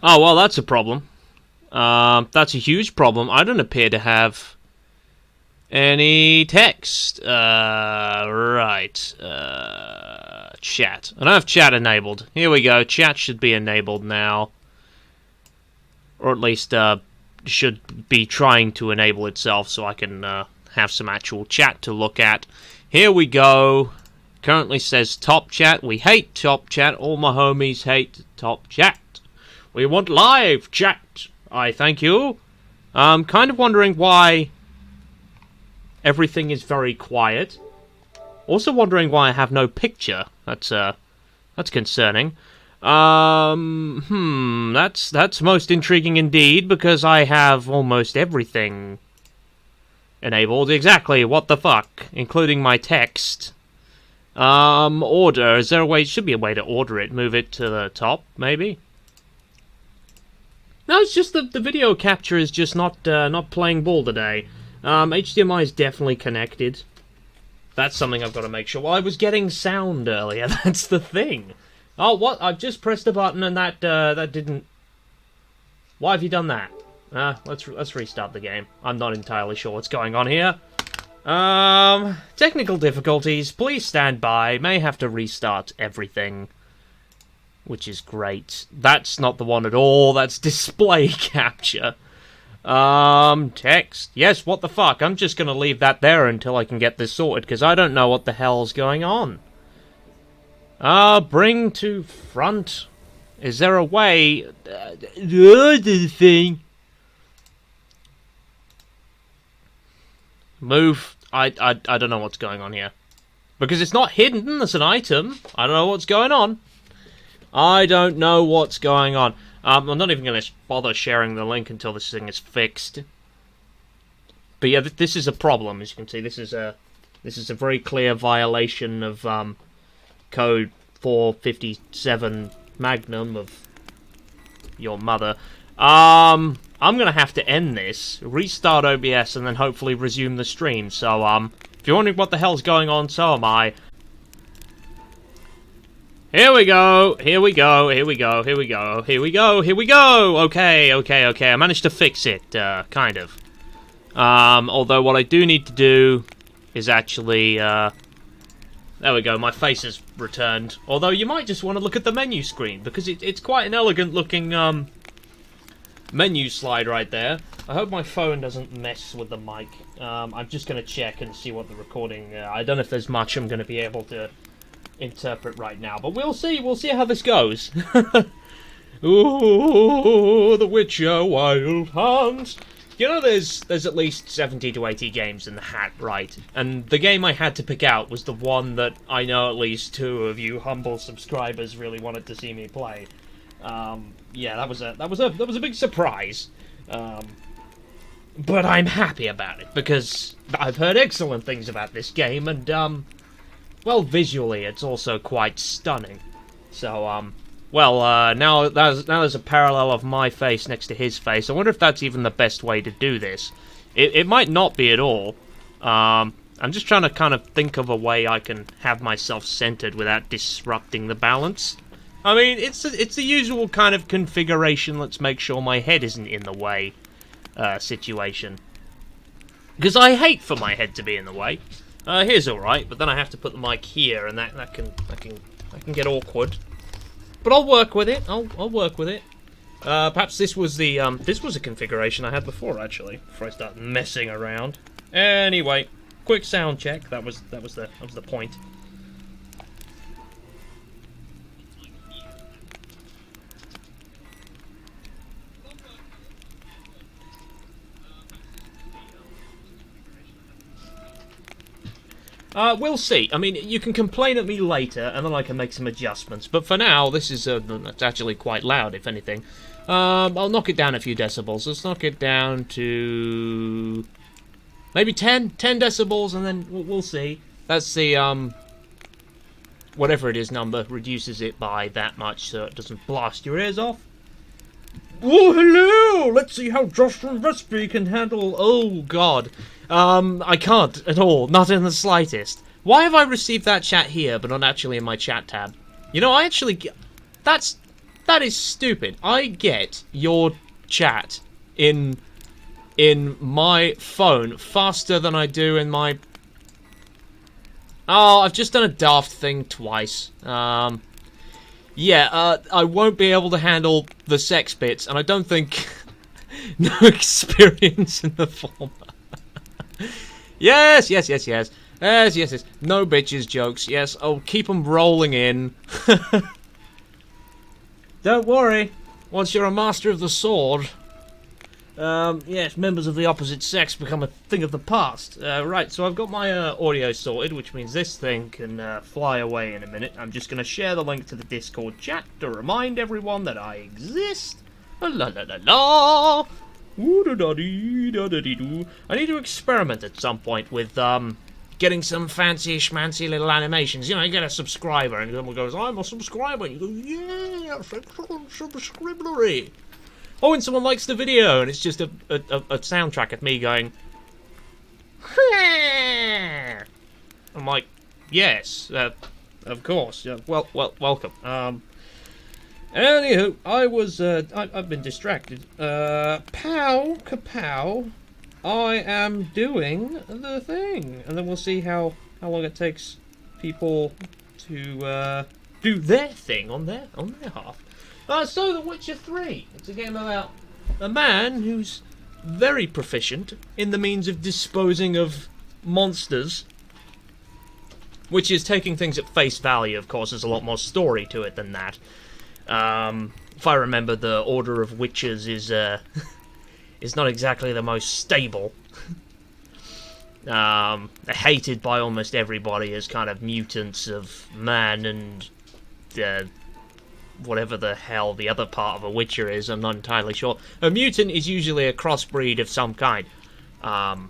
Oh, well, that's a problem. That's a huge problem. I don't appear to have any text. Right. Chat. I don't have chat enabled. Here we go. Chat should be enabled now. Or at least, should be trying to enable itself so I can, have some actual chat to look at. Here we go. Currently says top chat. We hate top chat. All my homies hate top chat. We want live chat. I thank you. I'm kind of wondering why everything is very quiet. Also wondering why I have no picture. That's concerning. That's most intriguing indeed, because I have almost everything enabled. Exactly, what the fuck? Including my text. Order. Is there a way? Should be a way to order it. Move it to the top, maybe? No, it's just the video capture is just not playing ball today. HDMI is definitely connected. That's something I've got to make sure. Well, I was getting sound earlier. That's the thing. Oh, what? I've just pressed a button and that didn't. Why have you done that? Let's restart the game. I'm not entirely sure what's going on here. Technical difficulties. Please stand by. May have to restart everything. Which is great. That's not the one at all. That's display capture. Text. Yes, what the fuck? I'm just gonna leave that there until I can get this sorted, because I don't know what the hell's going on. Bring to front. Is there a way? The thing. Move. I don't know what's going on here. Because it's not hidden as an item. I don't know what's going on. I don't know what's going on. I'm not even going to bother sharing the link until this thing is fixed. But yeah, this is a problem. As you can see, this is a very clear violation of code 457 Magnum of your mother. I'm going to have to end this, restart OBS, and then hopefully resume the stream. So, if you're wondering what the hell's going on, so am I. Here we go, here we go, here we go, here we go, here we go, here we go! Okay, I managed to fix it, kind of. Although what I do need to do is actually, there we go, my face is returned. Although you might just want to look at the menu screen, because it's quite an elegant looking, menu slide right there. I hope my phone doesn't mess with the mic. I'm just going to check and see what the recording, I don't know if there's much I'm going to be able to interpret right now, but we'll see how this goes. Ooh, The Witcher Wild Hunt. You know, there's at least 70 to 80 games in the hat, right? And the game I had to pick out was the one that I know at least 2 of you humble subscribers really wanted to see me play. Yeah, that was a big surprise. But I'm happy about it because I've heard excellent things about this game, and well, visually, it's also quite stunning. So, now there's a parallel of my face next to his face. I wonder if that's even the best way to do this. It might not be at all. I'm just trying to kind of think of a way I can have myself centered without disrupting the balance. I mean, it's the usual kind of configuration, let's make sure my head isn't in the way, situation. Because I hate for my head to be in the way. Here's alright, but then I have to put the mic here, and that can get awkward. But I'll work with it. I'll work with it. Perhaps this was a configuration I had before, actually, before I start messing around. Anyway, quick sound check. That was the point. We'll see. I mean, you can complain at me later, and then I can make some adjustments. But for now, this is it's actually quite loud, if anything. I'll knock it down a few decibels. Let's knock it down to maybe 10 decibels, and then we'll see. That's the whatever it is number reduces it by that much, so it doesn't blast your ears off. Oh, hello! Let's see how Josh from Recipe can handle. Oh God. I can't at all, not in the slightest. Why have I received that chat here, but not actually in my chat tab? You know, I actually... That's That is stupid. I get your chat in my phone faster than I do in my... Oh, I've just done a daft thing twice. Yeah, I won't be able to handle the sex bits, and I don't think... no experience in the former. Yes, yes, yes, yes. Yes, yes, yes. No bitches jokes. Yes, I'll keep them rolling in. Don't worry. Once you're a master of the sword... yes, members of the opposite sex become a thing of the past. Right, so I've got my audio sorted, which means this thing can fly away in a minute. I'm just going to share the link to the Discord chat to remind everyone that I exist. La la la la. Ooh-da-da-dee-da-da-dee-doo. I need to experiment at some point with getting some fancy schmancy little animations. You know, you get a subscriber and someone goes, I'm a subscriber. And you go, yeah, subscribery. Oh, and someone likes the video, and it's just a soundtrack of me going... I'm like, yes, of course. Well, welcome. Anywho, I've been distracted. Pow, kapow, I am doing the thing. And then we'll see how long it takes people to do their thing on their half. So, The Witcher 3. It's a game about a man who's very proficient in the means of disposing of monsters. Which is taking things at face value, of course. There's a lot more story to it than that. If I remember, the Order of Witches is not exactly the most stable. Hated by almost everybody as kind of mutants of man and... whatever the hell the other part of a Witcher is, I'm not entirely sure. A mutant is usually a crossbreed of some kind. But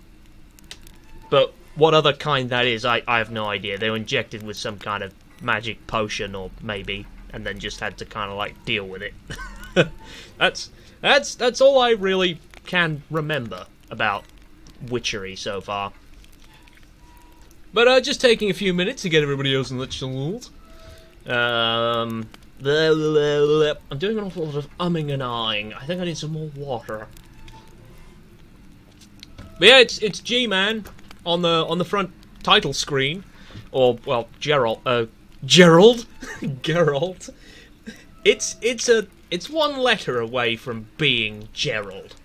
what other kind that is, I have no idea. They were injected with some kind of magic potion, or maybe, and then just had to kind of like deal with it. That's all I really can remember about Witchery so far. But just taking a few minutes to get everybody else in the channels. I'm doing an awful lot of umming and ahhing. I think I need some more water. But yeah, it's G-Man on the front title screen, or well, Geralt. Geralt. It's one letter away from being Gerald.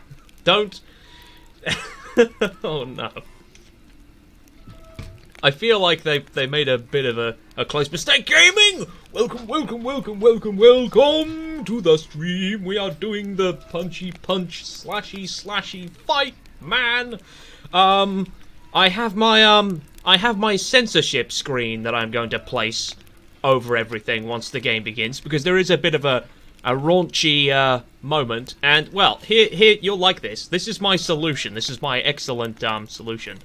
Don't. Oh no. I feel like they made a bit of a close mistake. Gaming! Welcome to the stream. We are doing the punchy punch slashy fight, man. I have my censorship screen that I'm going to place over everything once the game begins, because there is a bit of a raunchy moment, and well, here you'll like this. This is my solution. This is my excellent solution.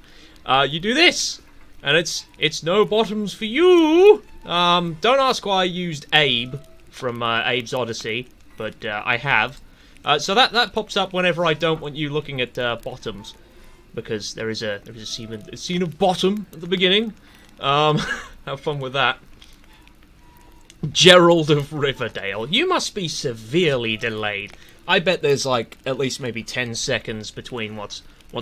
You do this. And it's no bottoms for you. Don't ask why I used Abe from Abe's Odyssey, but I have. So that pops up whenever I don't want you looking at bottoms, because there is a scene of bottom at the beginning. Have fun with that. Gerald of Riverdale, you must be severely delayed. I bet there's like at least maybe 10 seconds between what's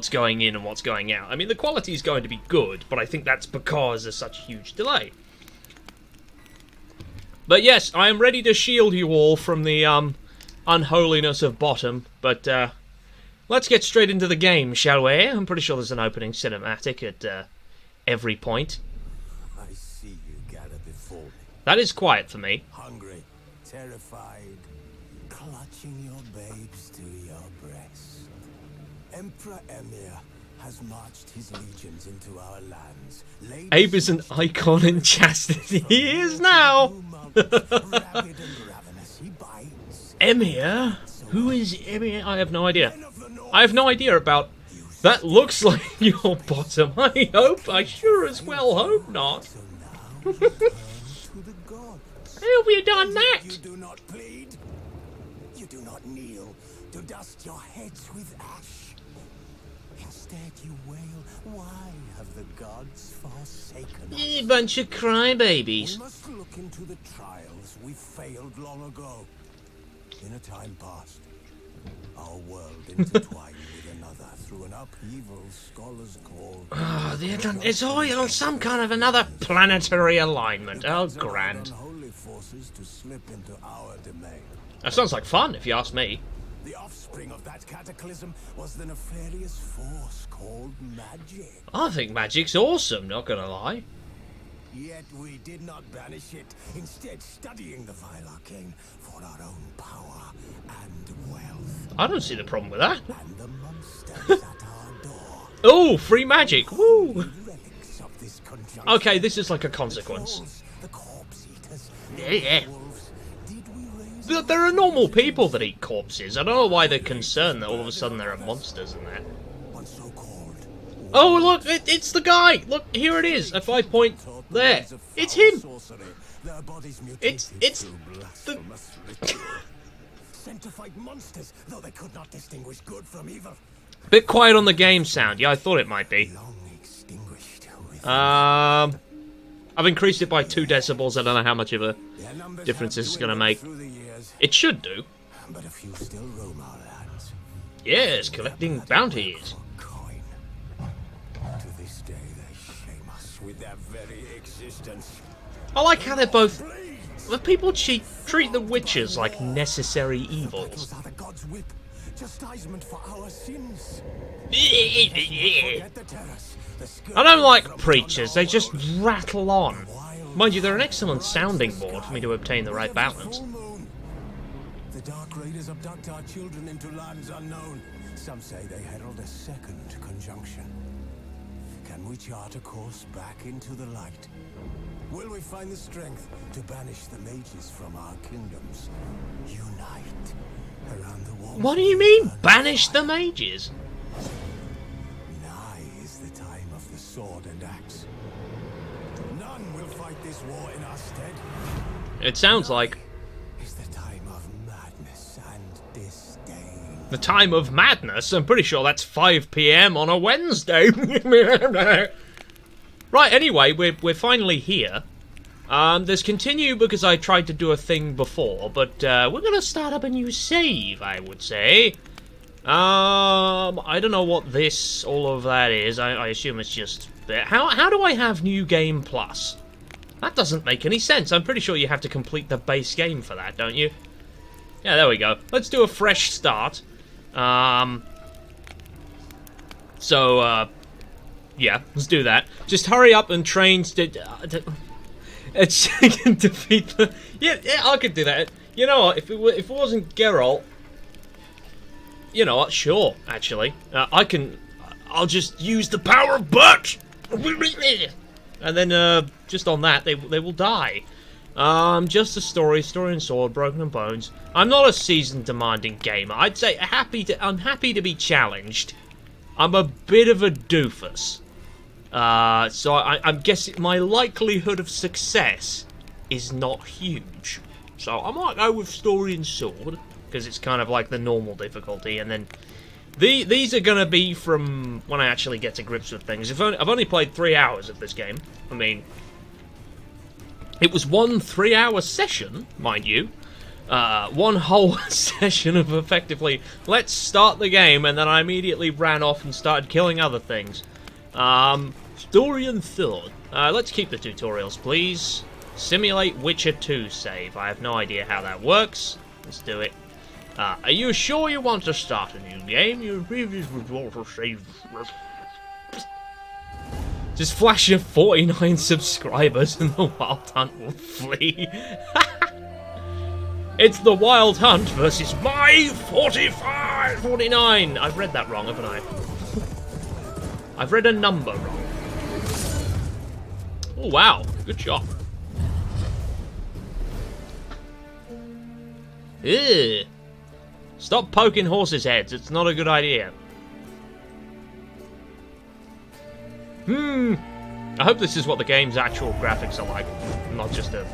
going in and what's going out. I mean, the quality is going to be good, but I think that's because there's such a huge delay. But yes, I am ready to shield you all from the unholiness of bottom, but let's get straight into the game, shall we? I'm pretty sure there's an opening cinematic at every point. I see you gather before me. That is quiet for me. Hungry, terrified, clutching your babes to your breast. Emperor Emir has marched his legions into our lands. Abe is an icon in chastity. He is now. Emir? Who is Emir? I have no idea. I have no idea about... That looks like your bottom. I sure as well hope not. How have you done that? You do not plead. You do not kneel to dust your heads with ash. Instead you wail, why have the gods forsaken us? You bunch of crybabies. We must look into the trials we failed long ago. In a time past, our world intertwined with another through an upheaval scholars call... It's all on some kind of another planetary alignment. Oh, grand. Unholy forces to slip into our domain. That sounds like fun, if you ask me. The offspring of that cataclysm was the nefarious force called magic. I think magic's awesome, not gonna lie. Yet we did not banish it, instead studying the vile arcane for our own power and wealth. I don't see the problem with that. And the monsters at our door. Oh, free magic! Woo! Relics of this conjunction. Okay, this is like a consequence. Trolls, the corpse eaters, Yeah. wolves. Did we raise But there are normal people that eat corpses. I don't know why they're concerned that all of a sudden there are monsters in there. one so-called Oh, look, it's the guy! Look, here it is, if I point there. It's him! sorcery? Their bodies It's mutated the... through blasphemous ritual. Sent to fight monsters, though they could not distinguish good from evil. Bit quiet on the game sound. Yeah, I thought it might be. Long extinguished with I've increased it by 2 decibels. I don't know how much of a their numbers difference have this is going to dwindled make. through the years, It should do. but a few still roam our lands. Yes, collecting bounties. For coin. To this day, they shame us with their very existence. I like how they're both... The people treat the witches like necessary evils. Those are the gods' whip, chastisement for our sins. Forget the terrors, the scourge I don't like from preachers, they just rattle on. wild Mind you, they're an excellent sounding board for me to obtain the right every balance. full moon. The Dark Raiders abduct our children into lands unknown. Some say they herald a second conjunction. Can we chart a course back into the light? Will we find the strength to banish the mages from our kingdoms? Unite around the walls. What do you mean, banish the mages? Nigh is the time of the sword and axe. None will fight this war in our stead. It sounds like Is the time of madness and disdain. the time of madness. I'm pretty sure that's 5 PM on a Wednesday. Right, anyway, we're finally here. There's continue because I tried to do a thing before, but we're gonna start up a new save, I would say. I don't know what all of that is. I assume it's just... How do I have New Game Plus? That doesn't make any sense. I'm pretty sure you have to complete the base game for that, don't you? Yeah, there we go. Let's do a fresh start. Yeah, let's do that. Just hurry up and train to defeat the... Yeah, I could do that. You know what, if it wasn't Geralt... You know what, sure, actually. I'll just use the power of Bert! And then, just on that, they will die. Just a story and sword, broken and bones. I'm not a seasoned, demanding gamer. I'd say I'm happy to be challenged. I'm a bit of a doofus. So I'm guessing my likelihood of success is not huge. So I might go with story and sword, because it's kind of like the normal difficulty, and then these are going to be from when I actually get to grips with things. I've only played 3 hours of this game. I mean, it was 1 3-hour session, mind you. One whole session of effectively, let's start the game, and then I immediately ran off and started killing other things. Story and sword. Let's keep the tutorials, please. Simulate Witcher 2 save. I have no idea how that works. Let's do it. Are you sure you want to start a new game? Your previous result will save. Just flash your 49 subscribers and the Wild Hunt will flee. It's the Wild Hunt versus my 49. I've read that wrong, haven't I? I've read a number wrong. Oh wow, good shot. Ew. Stop poking horses' heads, it's not a good idea. I hope this is what the game's actual graphics are like, not just a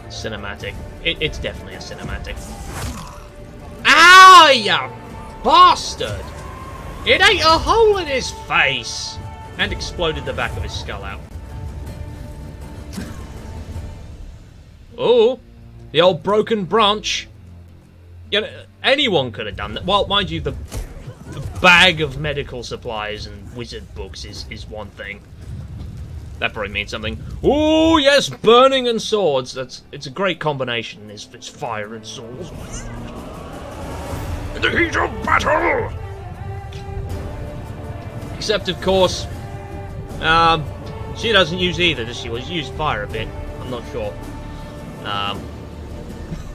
cinematic. It's definitely a cinematic. Ah, you bastard! It ate a hole in his face! And exploded the back of his skull out. Oh, the old broken branch. You know, anyone could have done that. Well, mind you, the bag of medical supplies and wizard books is one thing. That probably means something. Oh yes, burning and swords. It's a great combination. It's fire and swords. In the heat of battle. Except of course, she doesn't use either, does she? Well, she used fire a bit. I'm not sure.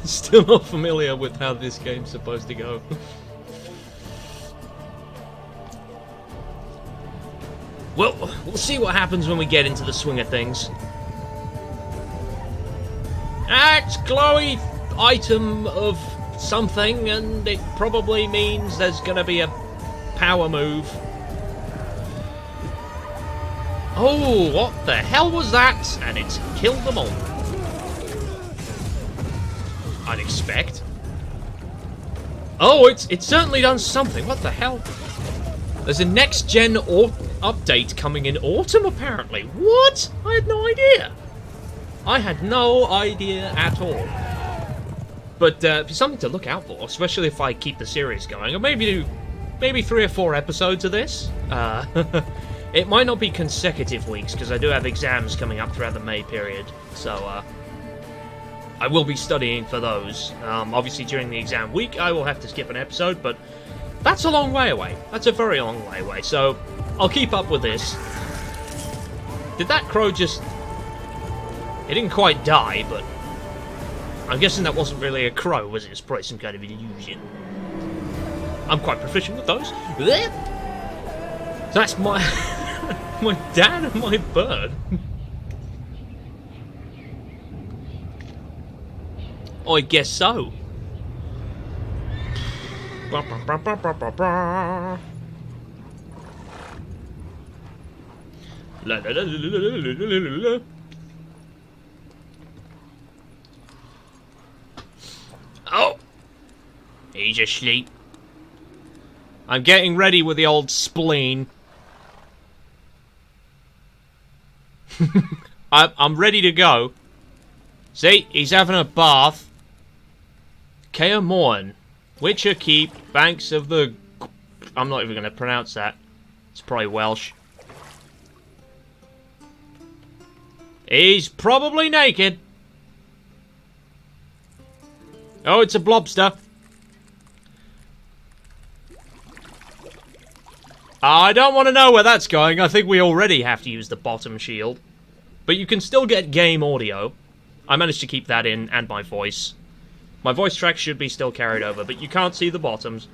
Still not familiar with how this game's supposed to go. Well, we'll see what happens when we get into the swing of things. It's glowy item of something, and it probably means there's gonna be a power move. Oh, what the hell was that? And it's killed them all. I'd expect. Oh, it's certainly done something. What the hell? There's a next-gen update coming in autumn, apparently. What? I had no idea. I had no idea at all. But something to look out for, especially if I keep the series going. Or maybe do 3 or 4 episodes of this. It might not be consecutive weeks, because I do have exams coming up throughout the May period. So, I will be studying for those. Obviously, during the exam week, I will have to skip an episode, but that's a long way away. That's a very long way away. So, I'll keep up with this. Did that crow just... It didn't quite die, but... I'm guessing that wasn't really a crow, was it? It's probably some kind of illusion. I'm quite proficient with those. So that's my... my dad and my bird. I guess so. Oh! He's asleep. I'm getting ready with the old spleen. I'm ready to go. See, he's having a bath. Kaer Morn, Witcher Keep, Banks of the... I'm not even going to pronounce that. It's probably Welsh. He's probably naked. Oh, it's a blobster. I don't want to know where that's going. I think we already have to use the bottom shield. But you can still get game audio. I managed to keep that in, and my voice. My voice track should be still carried over, but you can't see the bottoms.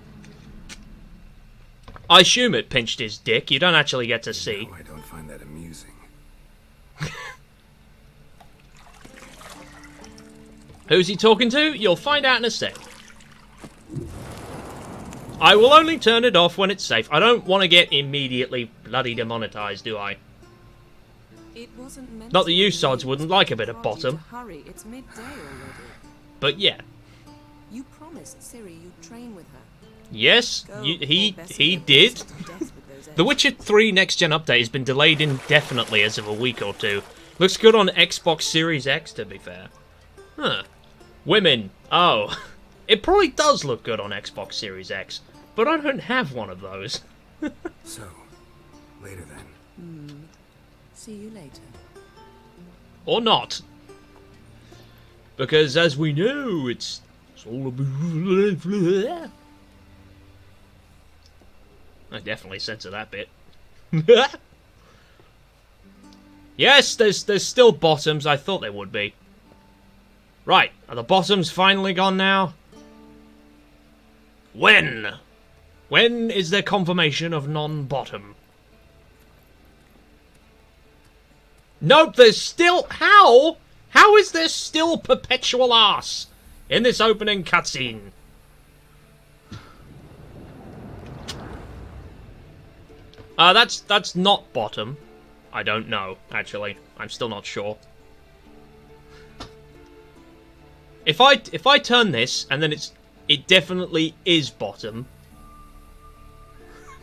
I assume it pinched his dick. You don't actually get to see. No, I don't find that amusing. Who's he talking to? You'll find out in a sec. I will only turn it off when it's safe. I don't want to get immediately bloody demonetized, do I? It wasn't meant Not that you sods wouldn't like a bit of bottom. Hurry, it's midday already. But yeah. You promised Ciri you'd train with her. Yes, he did. The Witcher 3 Next Gen update has been delayed indefinitely as of a week or two. Looks good on Xbox Series X, to be fair. Huh. Women. Oh. It probably does look good on Xbox Series X, but I don't have one of those. So, later then. See you later. Or not. Because as we know, it's all about... I definitely censor that bit. Yes, there's still bottoms. I thought there would be. Right, are the bottoms finally gone now? When? When is there confirmation of non-bottom? Nope, there's still... How? How is there still perpetual arse in this opening cutscene? That's not bottom. I don't know, actually. I'm still not sure. If I turn this and then it definitely is bottom.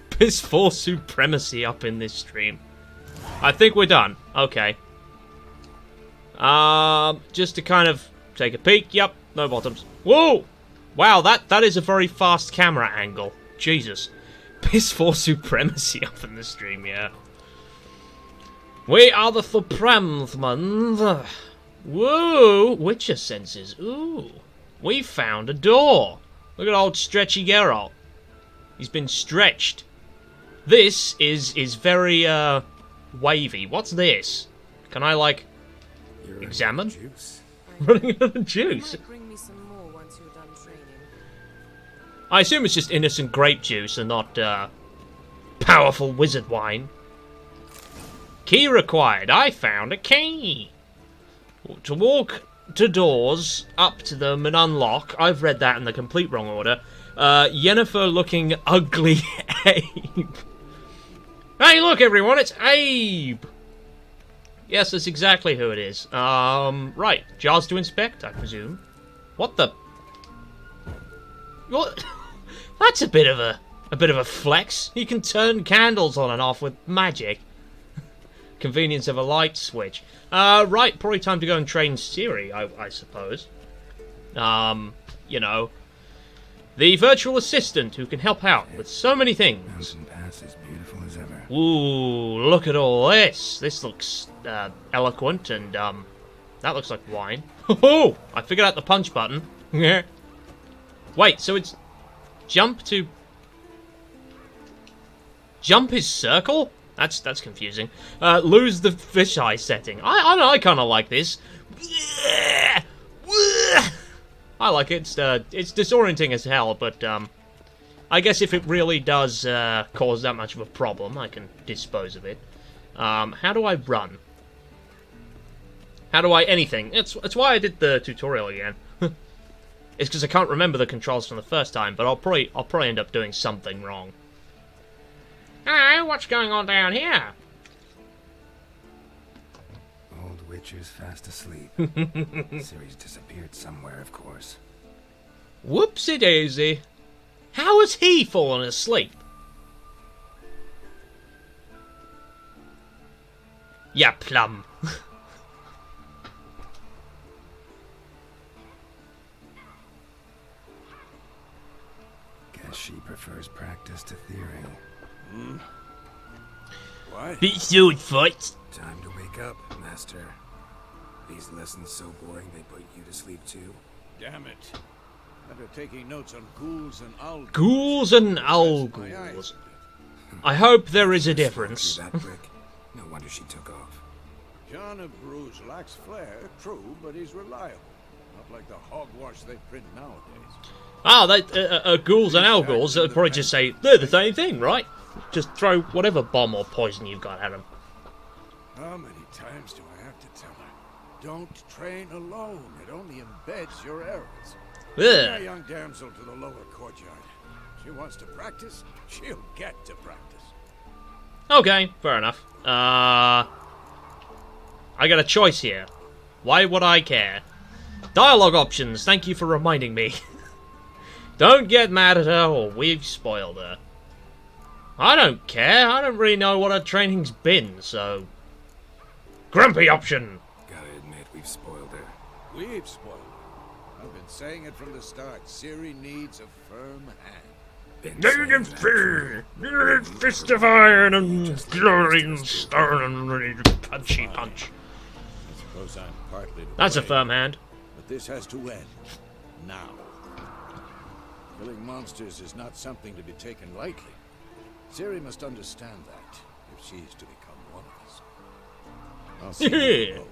Piss 4 supremacy up in this stream. I think we're done. Okay. Just to kind of take a peek. Yep, no bottoms. Whoa! Wow, that is a very fast camera angle. Jesus. Piss for supremacy up in the stream, yeah. We are the Supremesmen. Woo! Witcher senses. Ooh. We found a door. Look at old stretchy Geralt. He's been stretched. This is very, wavy. What's this? Can I, like, examine? Running out of juice. Bring me some more once you're done training. I assume it's just innocent grape juice and not, powerful wizard wine. Key required. I found a key. To walk to doors, up to them and unlock. I've read that in the complete wrong order. Yennefer looking ugly Abe. Hey, look everyone, it's Abe! Yes, that's exactly who it is. Right. Jars to inspect, I presume. What the... What? That's a bit of a flex. You can turn candles on and off with magic. Convenience of a light switch. Right, probably time to go and train Ciri, I suppose. You know, the virtual assistant who can help out with so many things. Pass is beautiful as ever. Ooh, look at all this. This looks eloquent and that looks like wine. Oh, I figured out the punch button. Wait, so it's jump is circle? That's confusing. Lose the fisheye setting. I kind of like this. I like it. It's disorienting as hell, but I guess if it really does cause that much of a problem, I can dispose of it. How do I run? How do I anything? It's why I did the tutorial again. It's because I can't remember the controls from the first time, but I'll probably end up doing something wrong. Hello, what's going on down here? Old Witcher's fast asleep. Ciri's disappeared somewhere, of course. Whoopsie daisy. How has he fallen asleep? Ya plum. Guess she prefers practice to theory. What? Bit sword fights. Time to wake up, Master. These lessons so boring they put you to sleep too. Damn it. After taking notes on ghouls and owls. Ghouls and owls. I hope there is a difference. That brick? No wonder she took off. John of Bruges lacks flair, true, but he's reliable. Not like the hogwash they print nowadays. Ah, ghouls and owls would probably just say, they're the same thing, right? Just throw whatever bomb or poison you've got at them. How many times do I have to tell her? Don't train alone. It only embeds your errors. Bring a young damsel to the lower courtyard. She wants to practice, she'll get to practice. Okay, fair enough. I got a choice here. Why would I care? Dialogue options, thank you for reminding me. Don't get mad at her or we've spoiled her. I don't care, I don't really know what her training's been, so... Grumpy option! Gotta admit, we've spoiled her. We've spoiled her. I've been saying it from the start. Ciri needs a firm hand. Fist of iron and glory and stone and punchy punch. I suppose I'm partly to That's a blame, firm hand. but this has to end. Now. Killing monsters is not something to be taken lightly. Ciri must understand that, if she is to become one of us. I'll see you both.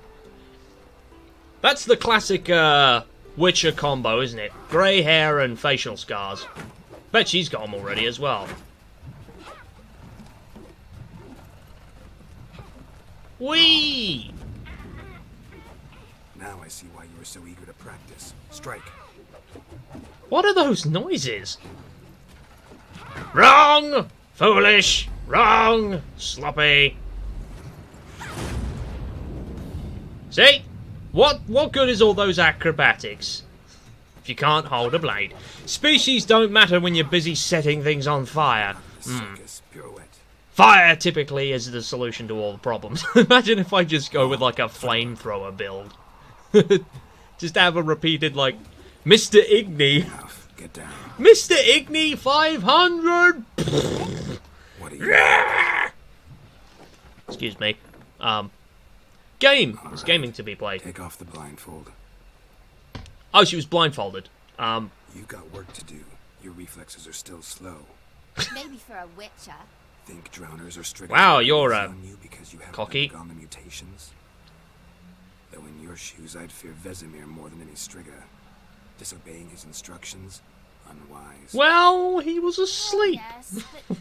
That's the classic Witcher combo, isn't it? Grey hair and facial scars. Bet she's got them already as well. Whee! Now I see why you were so eager to practice. Strike. What are those noises? Wrong! Foolish! Wrong! Sloppy! See? What good is all those acrobatics if you can't hold a blade? Species don't matter when you're busy setting things on fire. Circus pirouette. Fire typically is the solution to all the problems. Imagine if I just go with like a flamethrower build. Just have a repeated like Mr. Igni Get down. Mr. Igni 500! What are you? Excuse me. Game. There's gaming to be played. Take off the blindfold. Oh, she was blindfolded. You've got work to do. Your reflexes are still slow. Maybe for a witcher. Think drowners are strict. Wow, you're, on you because you haven't cocky. undergone the mutations. Though in your shoes, I'd fear Vesemir more than any Striga. Disobeying his instructions, unwise. Well, he was asleep. Oh, yes, but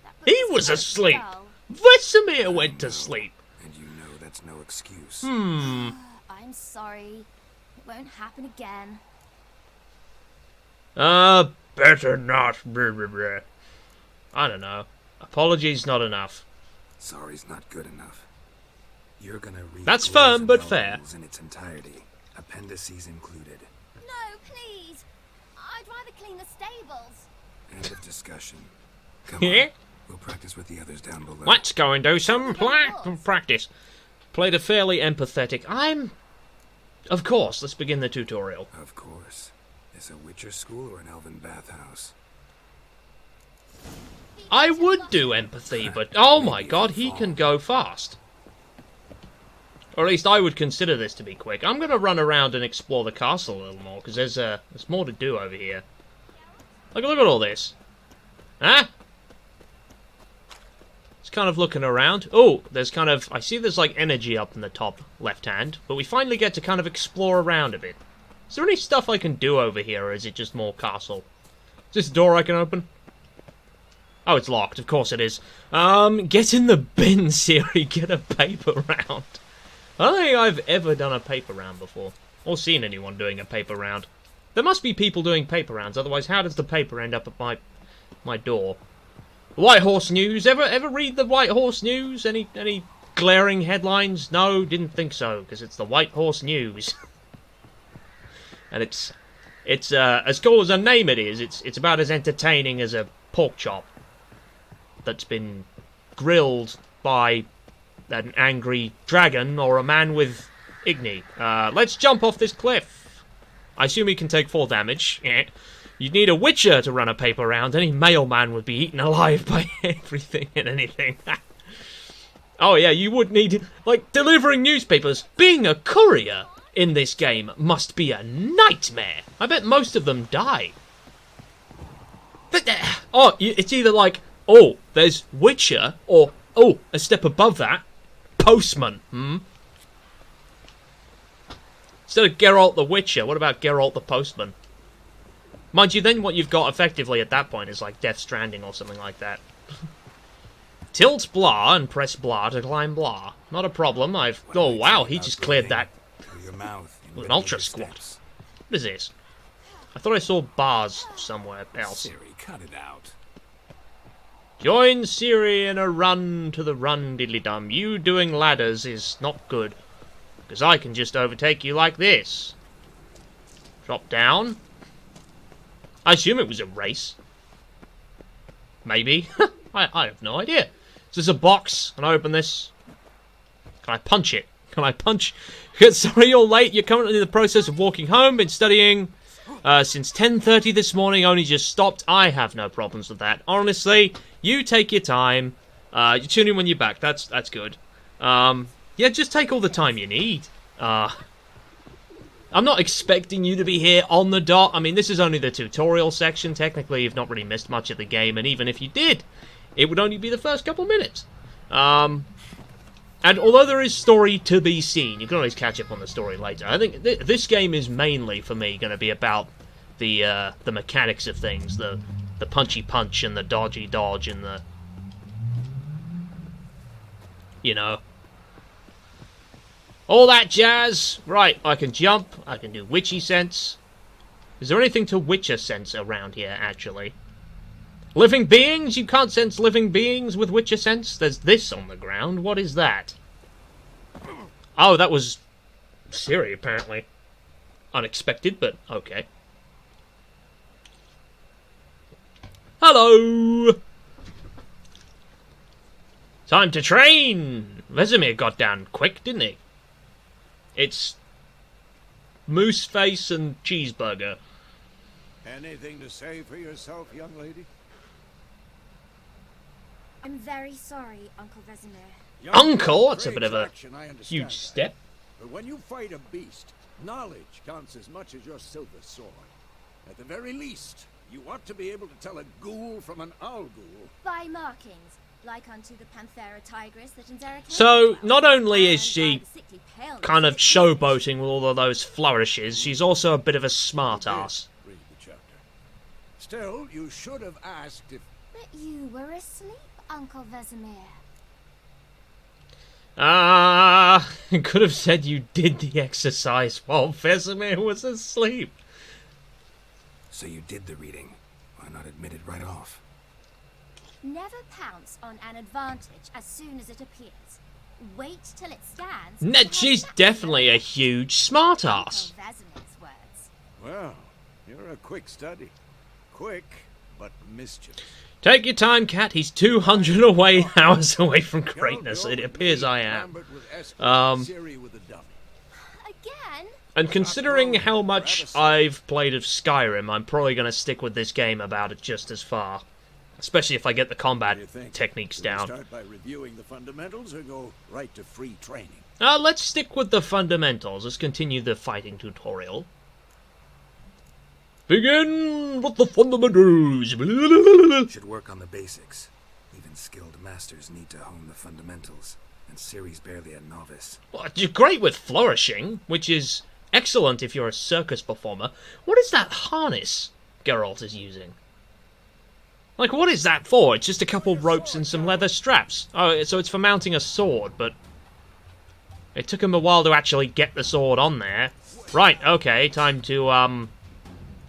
that He looks was so asleep. dull. Vesemir went to sleep. And you know that's no excuse. I'm sorry. It won't happen again. Better not. I don't know. Apologies not enough. Sorry's not good enough. You're gonna read That's firm, but Rosendahl fair. rules in its entirety, appendices included. No, please. I'd rather clean the stables. End of discussion. Come Yeah? on. We'll practice with the others down below. Let's go and do some practice. Played a fairly empathetic. Of course, let's begin the tutorial. Of course. Is a Witcher school or an elven bathhouse? I would do empathy, but oh my god, he can go fast. Or at least I would consider this to be quick. I'm going to run around and explore the castle a little more, because there's more to do over here. Look at all this. Huh? It's kind of looking around. Oh, I see there's like energy up in the top left hand, but we finally get to kind of explore around a bit. Is there any stuff I can do over here, or is it just more castle? Is this a door I can open? Oh, it's locked. Of course it is. Get in the bin, Siri. Get a paper round. I don't think I've ever done a paper round before, or seen anyone doing a paper round. There must be people doing paper rounds, otherwise how does the paper end up at my door? White Horse News. Ever read the White Horse News? Any glaring headlines? No, didn't think so, because it's the White Horse News. And it's as cool as a name it is, it's about as entertaining as a pork chop that's been grilled by an angry dragon or a man with Igni. Let's jump off this cliff. I assume he can take 4 damage. You'd need a witcher to run a paper round. Any mailman would be eaten alive by everything and anything. Oh yeah, you would need, like, delivering newspapers. Being a courier in this game must be a nightmare. I bet most of them die. But, it's either like, oh, there's witcher, or, oh, a step above that, postman. Instead of Geralt the Witcher, what about Geralt the Postman? Mind you, then what you've got effectively at that point is like Death Stranding or something like that. Tilt blah and press blah to climb blah. Not a problem, oh wow, he just cleared that Through your mouth with an ultra squat. What is this? I thought I saw bars somewhere else. Siri, cut it out. Join Siri in a run to the run diddly dum. You doing ladders is not good. Because I can just overtake you like this. Drop down. I assume it was a race. Maybe. I have no idea. So there's a box. Can I open this? Can I punch it? Can I punch? Sorry you're late. You're currently in the process of walking home. Been studying since 10:30 this morning. Only just stopped. I have no problems with that. Honestly, you take your time. You tune in when you're back. That's good. Yeah, just take all the time you need. I'm not expecting you to be here on the dot. I mean, this is only the tutorial section. Technically, you've not really missed much of the game, and even if you did, it would only be the first couple minutes. And although there is story to be seen, you can always catch up on the story later. I think this game is mainly, for me, going to be about the mechanics of things, the punchy punch and the dodgy dodge and the, you know, all that jazz. Right, I can jump, I can do witchy sense. Is there anything to witcher sense around here, actually? Living beings? You can't sense living beings with witcher sense? There's this on the ground. What is that? Oh, that was Siri, apparently. Unexpected, but okay. Hello! Time to train! Vesemir got down quick, didn't he? It's moose face and cheeseburger. Anything to say for yourself, young lady? I'm very sorry, Uncle Vesemir. Uncle? That's a bit of a huge step. But when you fight a beast, knowledge counts as much as your silver sword. At the very least, you ought to be able to tell a ghoul from an owl ghoul. By markings, like unto the Panthera tigris that in Zeraka. So, not only is she kind of showboating with all of those flourishes, she's also a bit of a smart-ass. Read the chapter. Still, you should have asked if... But you were asleep, Uncle Vesemir. Could have said you did the exercise while Vesemir was asleep. So you did the reading. Why not admit it right off? Never pounce on an advantage as soon as it appears. Wait till it stands. She's definitely a huge smart-ass. Uncle Vesemir's words. Well, you're a quick study. Quick, but mischievous. Take your time, Cat. He's 200 hours away from greatness. It appears I am. Again? And considering how much I've played of Skyrim, I'm probably going to stick with this game about it just as far. Especially if I get the combat techniques down. Start by reviewing the fundamentals or go right to free training? Let's stick with the fundamentals. Let's continue the fighting tutorial. Begin with the fundamentals. Should work on the basics. Even skilled masters need to hone the fundamentals, and Ciri's barely a novice. Well, you're great with flourishing, which is excellent if you're a circus performer. What is that harness Geralt is using? Like, what is that for? It's just a couple ropes and some leather straps. Oh, so it's for mounting a sword, but it took him a while to actually get the sword on there. Right, okay, time to,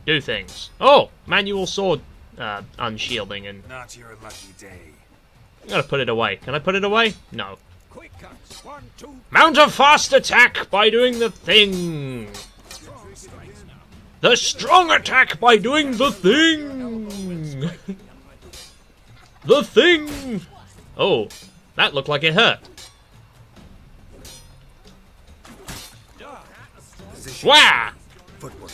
do things. Oh, manual sword unshielding and... Not your lucky day. I gotta put it away. Can I put it away? No. Quick cuts. 1, 2... Mount a fast attack by doing the thing. The strong attack by doing the thing. The thing. Oh, that looked like it hurt. Wah! Footwork.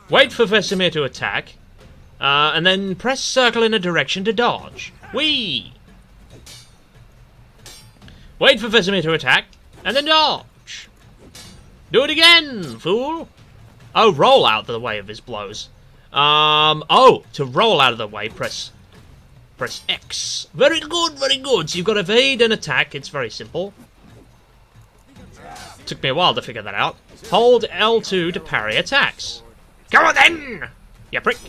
Wait for Vesemir to attack, and then press circle in a direction to dodge. Whee! Wait for Vesemir to attack, and then dodge. Do it again, fool! Oh, roll out of the way of his blows. Oh, to roll out of the way, press X. Very good, very good. So you've got evade and attack. It's very simple. Took me a while to figure that out. Hold L2 to parry attacks. Come on then! You prick!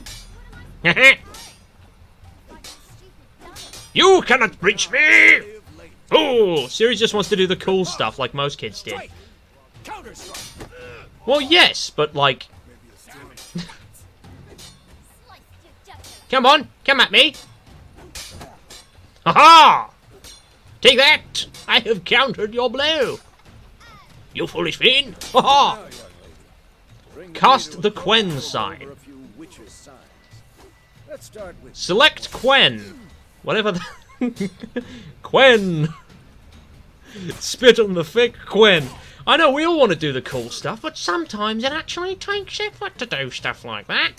You cannot reach me! Oh, Ciri just wants to do the cool stuff like most kids did. Well, yes, but like... Come on, come at me! Ha-ha! Take that! I have countered your blow! You foolish fiend! Ha-ha! Cast the Quen sign. Select Quen. Whatever the... Quen. Spit on the fake Quen. I know we all want to do the cool stuff, but sometimes it actually takes effort to do stuff like that.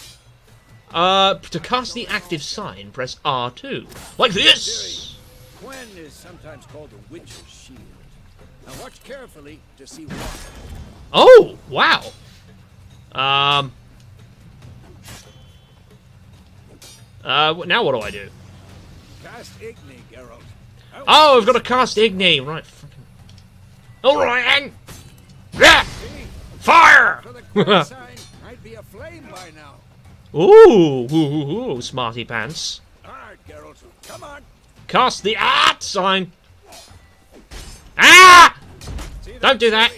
To cast the active sign, press R2. Like this! Quen is sometimes called a witch's shield. Now watch carefully to see what. Oh, wow. Now what do I do? Cast Igni, Geralt. Oh, I've got to cast Igni. Right. Alright, then. Yeah. Fire! I'd be aflame by now. Ooh, smarty pants. Alright, Geralt. Come on. Cast the art sign. Ah! Don't do that.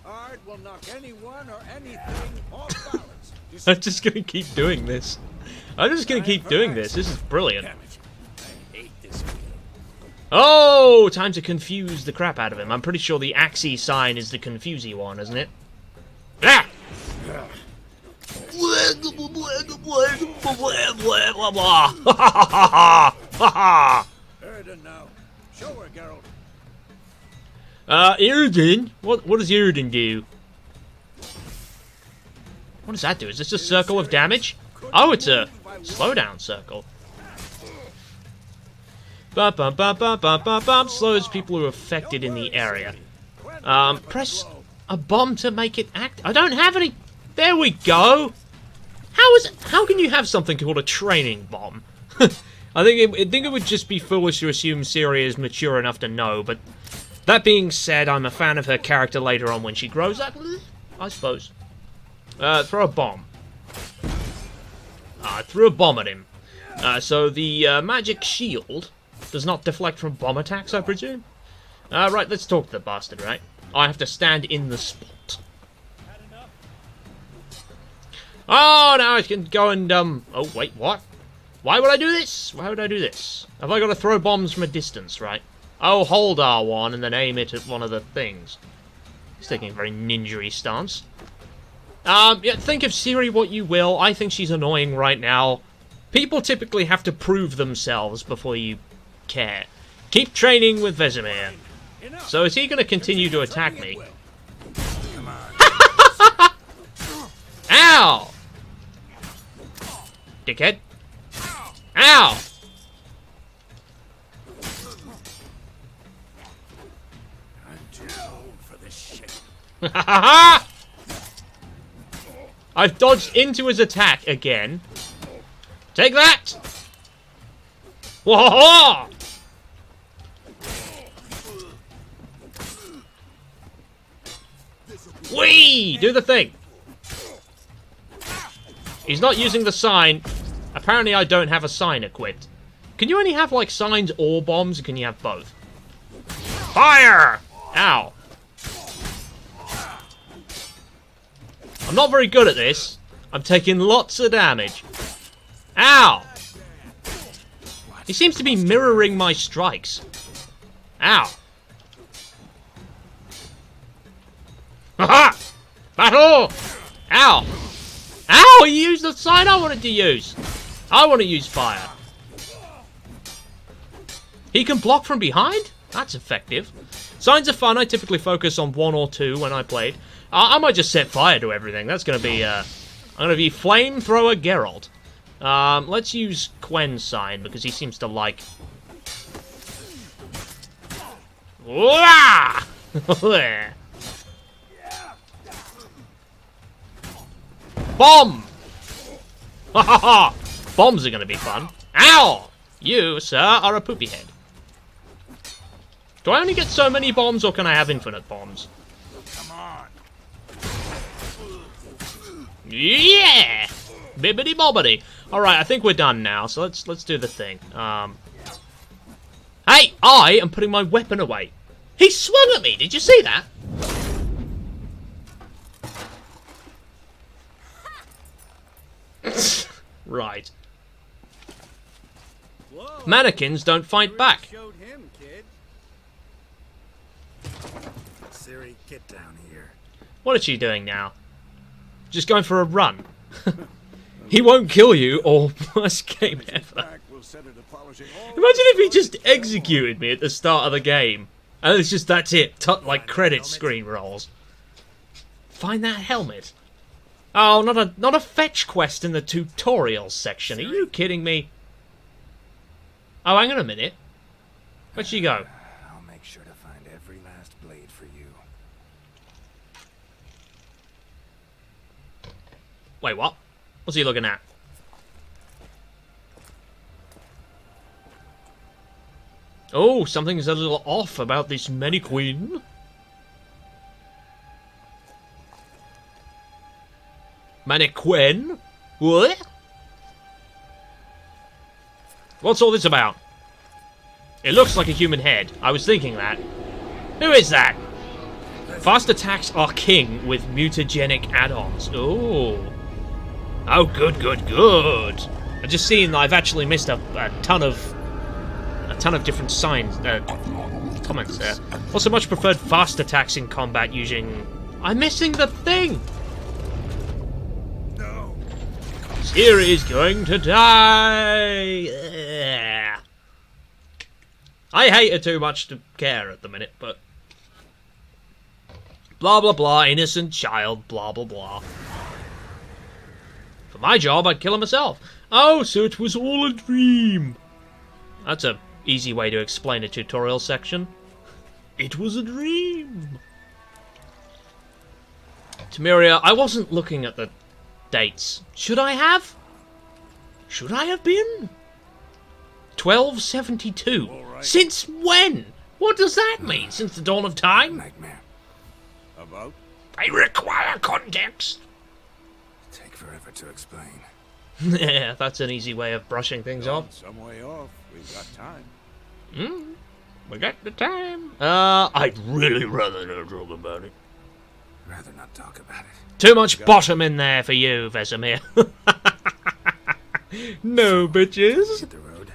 Art will knock anyone or anything off balance. I'm just gonna keep doing this. I'm just gonna keep doing this. This is brilliant. Damn it. I hate this feeling. Oh, time to confuse the crap out of him. I'm pretty sure the Axie sign is the confusey one, isn't it? Ah! Erden now. Show her, Geralt. Erden? What does Erden do? What does that do? Is this a circle of damage? Oh, it's a slowdown circle. Slows people who are affected in the area. Press a bomb to make it act. I don't have any. There we go. How can you have something called a training bomb? I think it would just be foolish to assume Ciri is mature enough to know. But that being said, I'm a fan of her character later on when she grows up. I suppose. Throw a bomb. I threw a bomb at him. So the magic shield does not deflect from bomb attacks, I presume? Right, let's talk to the bastard, right? I have to stand in the spot. Oh, now I can go and, oh, wait, what? Why would I do this? Why would I do this? Have I got to throw bombs from a distance, right? Oh, hold R1 and then aim it at one of the things. He's taking a very ninja-y stance. Yeah, think of Ciri what you will. I think she's annoying right now. People typically have to prove themselves before you care. Keep training with Vesemir. So is he going to continue to attack me? Ow! Dickhead. Ow! I'm too old for this shit. I've dodged into his attack again. Take that! Whoa! Whee! Do the thing. He's not using the sign. Apparently I don't have a sign equipped. Can you only have, like, signs or bombs, or can you have both? Fire! Ow. I'm not very good at this. I'm taking lots of damage. Ow! He seems to be mirroring my strikes. Ow. Haha! Battle! Ow! Ow! He used the sign I wanted to use. I want to use fire. He can block from behind? That's effective. Signs are fun. I typically focus on 1 or 2 when I played. I might just set fire to everything. That's going to be, I'm going to be Flamethrower Geralt. Let's use Qwen's sign, because he seems to like... Wah! Bomb! Ha ha ha! Bombs are going to be fun. Ow! You, sir, are a poopy head. Do I only get so many bombs, or can I have infinite bombs? Come on. Yeah! Bibbidi bobbidi. Alright, I think we're done now, so let's do the thing. Hey! I am putting my weapon away. He swung at me! Did you see that? Right. Whoa. Mannequins don't fight back. Showed him, kid. Ciri, get down here. What is she doing now? Just going for a run. He won't kill you, or worst game ever. Imagine if he just executed me at the start of the game. And it's just, that's it. Like credit screen rolls. Find that helmet. Oh, not a fetch quest in the tutorials section. Are you kidding me? Oh, hang on a minute. Where'd she go? I'll make sure to find every last blade for you. Wait, what? What's he looking at? Oh, something's a little off about this mannequin. Mannequin? What? What's all this about? It looks like a human head. I was thinking that. Who is that? Fast attacks are king with mutagenic add-ons. Ooh. Oh, good, good, good. I've just seen I've actually missed a ton of different signs, comments there. Also, much preferred fast attacks in combat using... I'm missing the thing! No. Ciri is going to die! Ugh. I hate her too much to care at the minute, but... Blah, blah, blah, innocent child, blah, blah, blah. For my job, I'd kill her myself. Oh, so it was all a dream. That's a easy way to explain a tutorial section. It was a dream. Tamiria, I wasn't looking at the dates. Should I have? Should I have been? 1272. Right. Since when? What does that mean? Since the dawn of time? Nightmare. About? I require context. Take forever to explain. Yeah, that's an easy way of brushing things off. Some way off. We've got time. We got the time. I'd really rather not talk about it. Rather not talk about it. Too much bottom in there for you, Vesemir. No, bitches. Hit the road.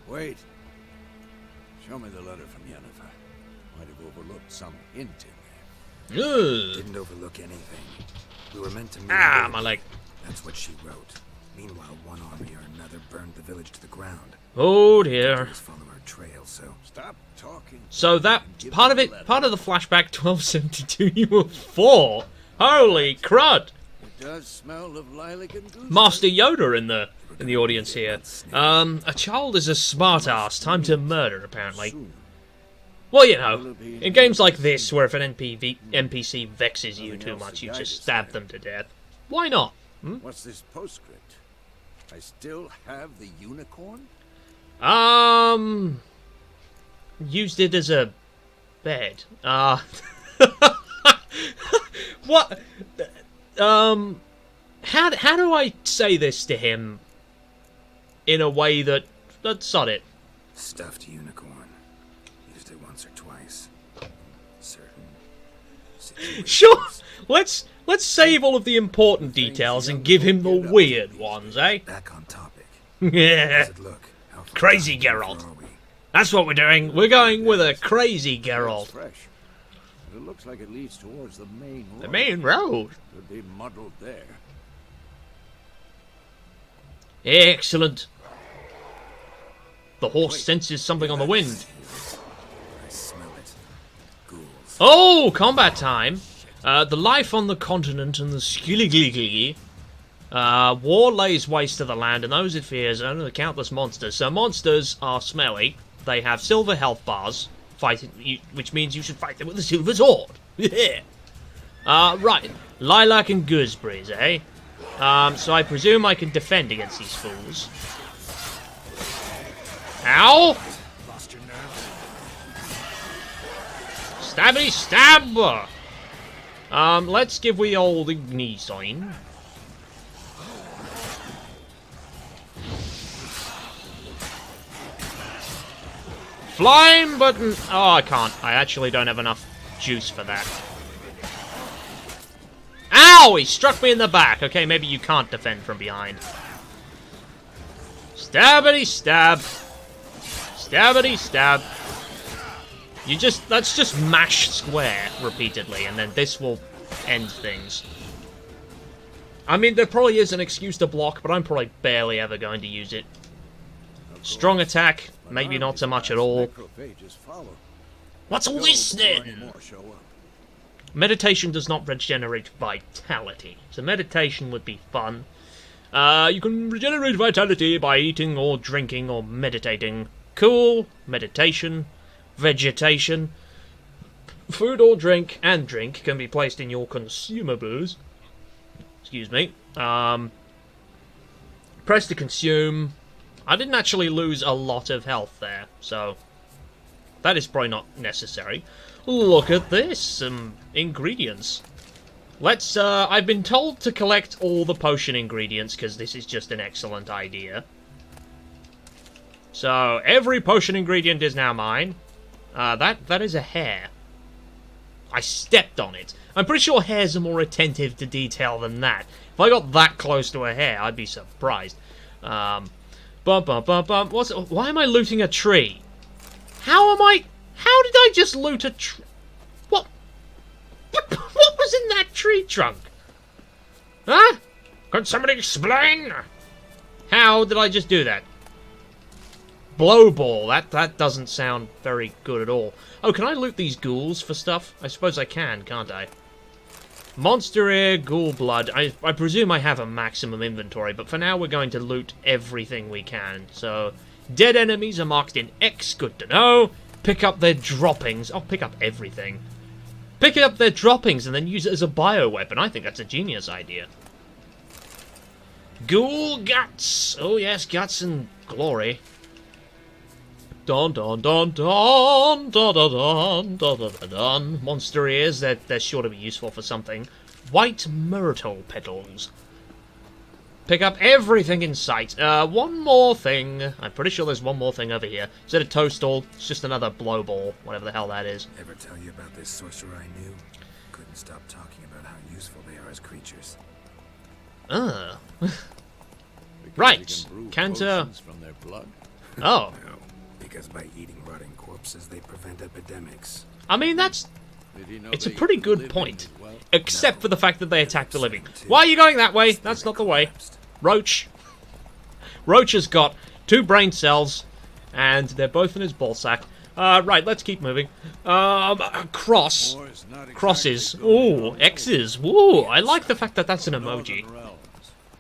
Wait. Show me the letter from Yennefer. Might have overlooked some hint in there. Ugh. Didn't overlook anything. We were meant to meet. Ah, her. my leg. That's what she wrote. Meanwhile, one army or another burned the village to the ground. Oh dear. Just follow our trail, so. Stop talking. So that Give part of me it, the letter. part of the flashback 1272, you were 4. Holy crud! It does smell of lilac and goose. Master Yoda in the audience here. A child is a smart ass. Time to murder, apparently. Soon. Well, you know, in games like this, where if an NPC vexes you too much, you just stab them to death. Why not? What's this postscript? I still have the unicorn? Used it as a bed. What? How do I say this to him in a way that sod it? Stuffed unicorn. Used it once or twice. Certain situations. Sure. Let's save all of the important details and give him the weird ones, eh? Back on topic. Yeah. Does it look? How far Crazy down Geralt. are we? That's what we're doing. We're going with a crazy It's Geralt. fresh. But it looks like it leads towards the main road. The main road. Could be muddled there. Excellent. The horse senses something on the wind. I smell it. Ghouls. Oh, combat time. The life on the continent and the skilligliggy. War lays waste to the land, and those it fears are only the countless monsters. So monsters are smelly. They have silver health bars, which means you should fight them with a silver sword. Yeah. Right. Lilac and gooseberries, eh? So I presume I can defend against these fools. Ow! Lost your nerve? Stabby stab! Let's give we all the knee sign. Flying button! Oh, I can't. I actually don't have enough juice for that. Ow! He struck me in the back. Okay, maybe you can't defend from behind. Stabbity stab. Stabbity stab. Let's just mash square repeatedly, and then this will end things. I mean, there probably is an excuse to block, but I'm probably barely ever going to use it. Strong attack, maybe not so much at all. What's all this then? Meditation does not regenerate vitality, so meditation would be fun. You can regenerate vitality by eating or drinking or meditating. Cool. Meditation. Vegetation. Food or drink, and drink, can be placed in your consumables. Excuse me. Press to consume. I didn't actually lose a lot of health there, so that is probably not necessary. Look at this, some ingredients. Let's, I've been told to collect all the potion ingredients, because this is just an excellent idea. So, every potion ingredient is now mine. That is a hare. I stepped on it. I'm pretty sure hares are more attentive to detail than that. If I got that close to a hare, I'd be surprised. Why am I looting a tree? How did I just loot a tree? What was in that tree trunk? Huh? Could somebody explain? How did I just do that? Blow ball. That doesn't sound very good at all. Oh, can I loot these ghouls for stuff? I suppose I can, can't I? Monster ear, ghoul blood. I presume I have a maximum inventory, but for now we're going to loot everything we can. So, dead enemies are marked in X, good to know. Pick up their droppings. Oh, pick up everything. Pick up their droppings and then use it as a bioweapon. I think that's a genius idea. Ghoul guts. Oh yes, guts and glory. Dun dun dun dun dun dun dun dun dun dun. Monster ears, they're sure to be useful for something. White myrtle petals. Pick up everything in sight. One more thing. I'm pretty sure there's one more thing over here. Is it a toadstool? It's just another blow ball, whatever the hell that is. Ever tell you about this sorcerer I knew? Couldn't stop talking about how useful they are as creatures. Right. Canter. From their blood. Oh. No, because by eating rotting corpses, they prevent epidemics. I mean, that's... Did he know It's a they pretty live good in point. as well? Except for the fact that they attack the living. Why are you going that way? That's not the way. Roach. Roach has got 2 brain cells, and they're both in his ballsack. Right, let's keep moving. Cross. War is not exactly Crosses. going Ooh, well. X's. Ooh, I like the fact that that's an emoji. Northern realms.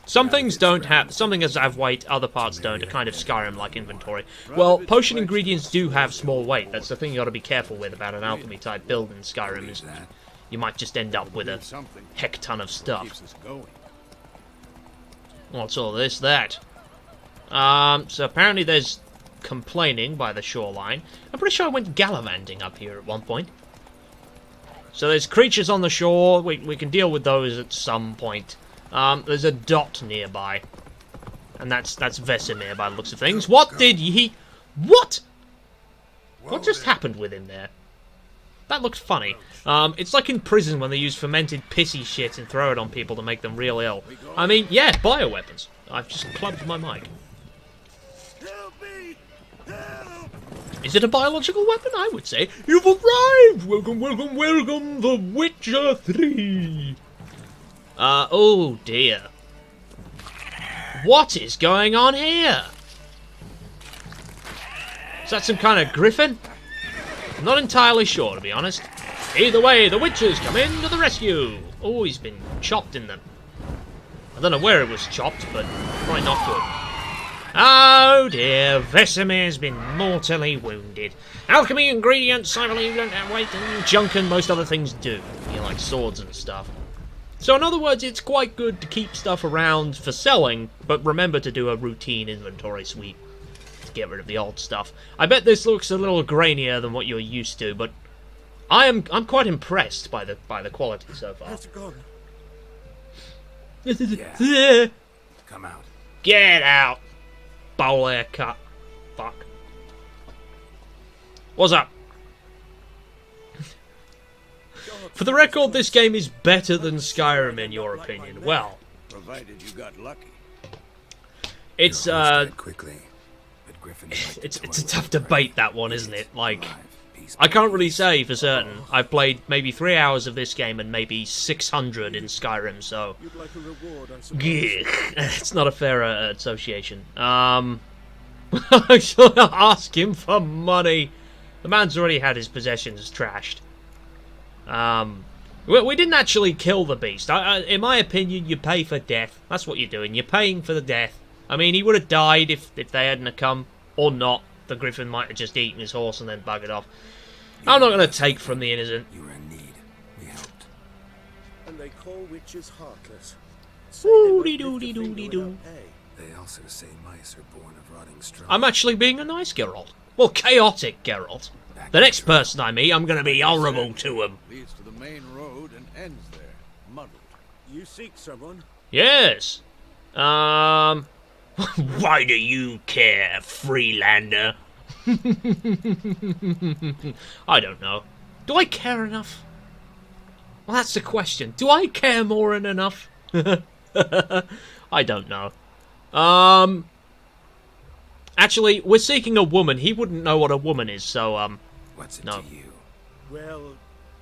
Some things don't have, some things have weight, other parts don't, a kind of Skyrim-like inventory. Well, potion ingredients do have small weight, that's the thing you gotta be careful with about an alchemy-type build in Skyrim, is you might just end up with a Something heck ton of stuff. keeps us going. What's all this, that? So apparently there's complaining by the shoreline. I'm pretty sure I went gallivanting up here at one point. So there's creatures on the shore, we can deal with those at some point. There's a dot nearby. And that's Vesemir by the looks of things. What did he... What? What just happened with him there? That looked funny. It's like in prison when they use fermented pissy shit and throw it on people to make them real ill. I mean, yeah, bioweapons. I've just plugged my mic. Help me! Help! Is it a biological weapon? I would say. You've arrived! Welcome, welcome, welcome, The Witcher 3! Oh dear. What is going on here? Is that some kind of griffin? I'm not entirely sure, to be honest. Either way, the witches come in to the rescue! Oh, he's been chopped in them. I don't know where it was chopped, but probably not good. Oh dear, Vesemir's been mortally wounded. Alchemy ingredients, I believe, don't have weight and junk and most other things do. You know, like swords and stuff. So in other words, it's quite good to keep stuff around for selling, but remember to do a routine inventory sweep to get rid of the old stuff. I bet this looks a little grainier than what you're used to, but I'm quite impressed by the quality so far. How's it gone? Come out. Get out! Bowl haircut. Fuck. What's up? For the record, this game is better than Skyrim in your opinion. Well, Provided you got lucky. it's Quickly, but Griffin it's a tough debate, that one, isn't it? Like, I can't really say for certain. I've played maybe 3 hours of this game and maybe 600 in Skyrim, so You'd like a reward, I suppose. it's not a fair association. I should ask him for money. The man's already had his possessions trashed. We didn't actually kill the beast. In my opinion, you pay for death. That's what you're doing. You're paying for the death. I mean, he would have died if they hadn't have come, or not. The griffin might have just eaten his horse and then buggered off. I'm not going to take from the innocent. You were in need. We helped. And they call witches heartless. Woody-doody-doody-doo. They also say mice are born of rotting straw. I'm actually being a nice Geralt. Well, chaotic Geralt. The next person I meet, I'm going to be horrible to him. Leads to the main road and ends there, muddled. You seek someone? Yes. Why do you care, Freelander? I don't know. Do I care enough? Well, that's the question. Do I care more than enough? I don't know. Actually, we're seeking a woman. He wouldn't know what a woman is, so, What's it no. to you? Well,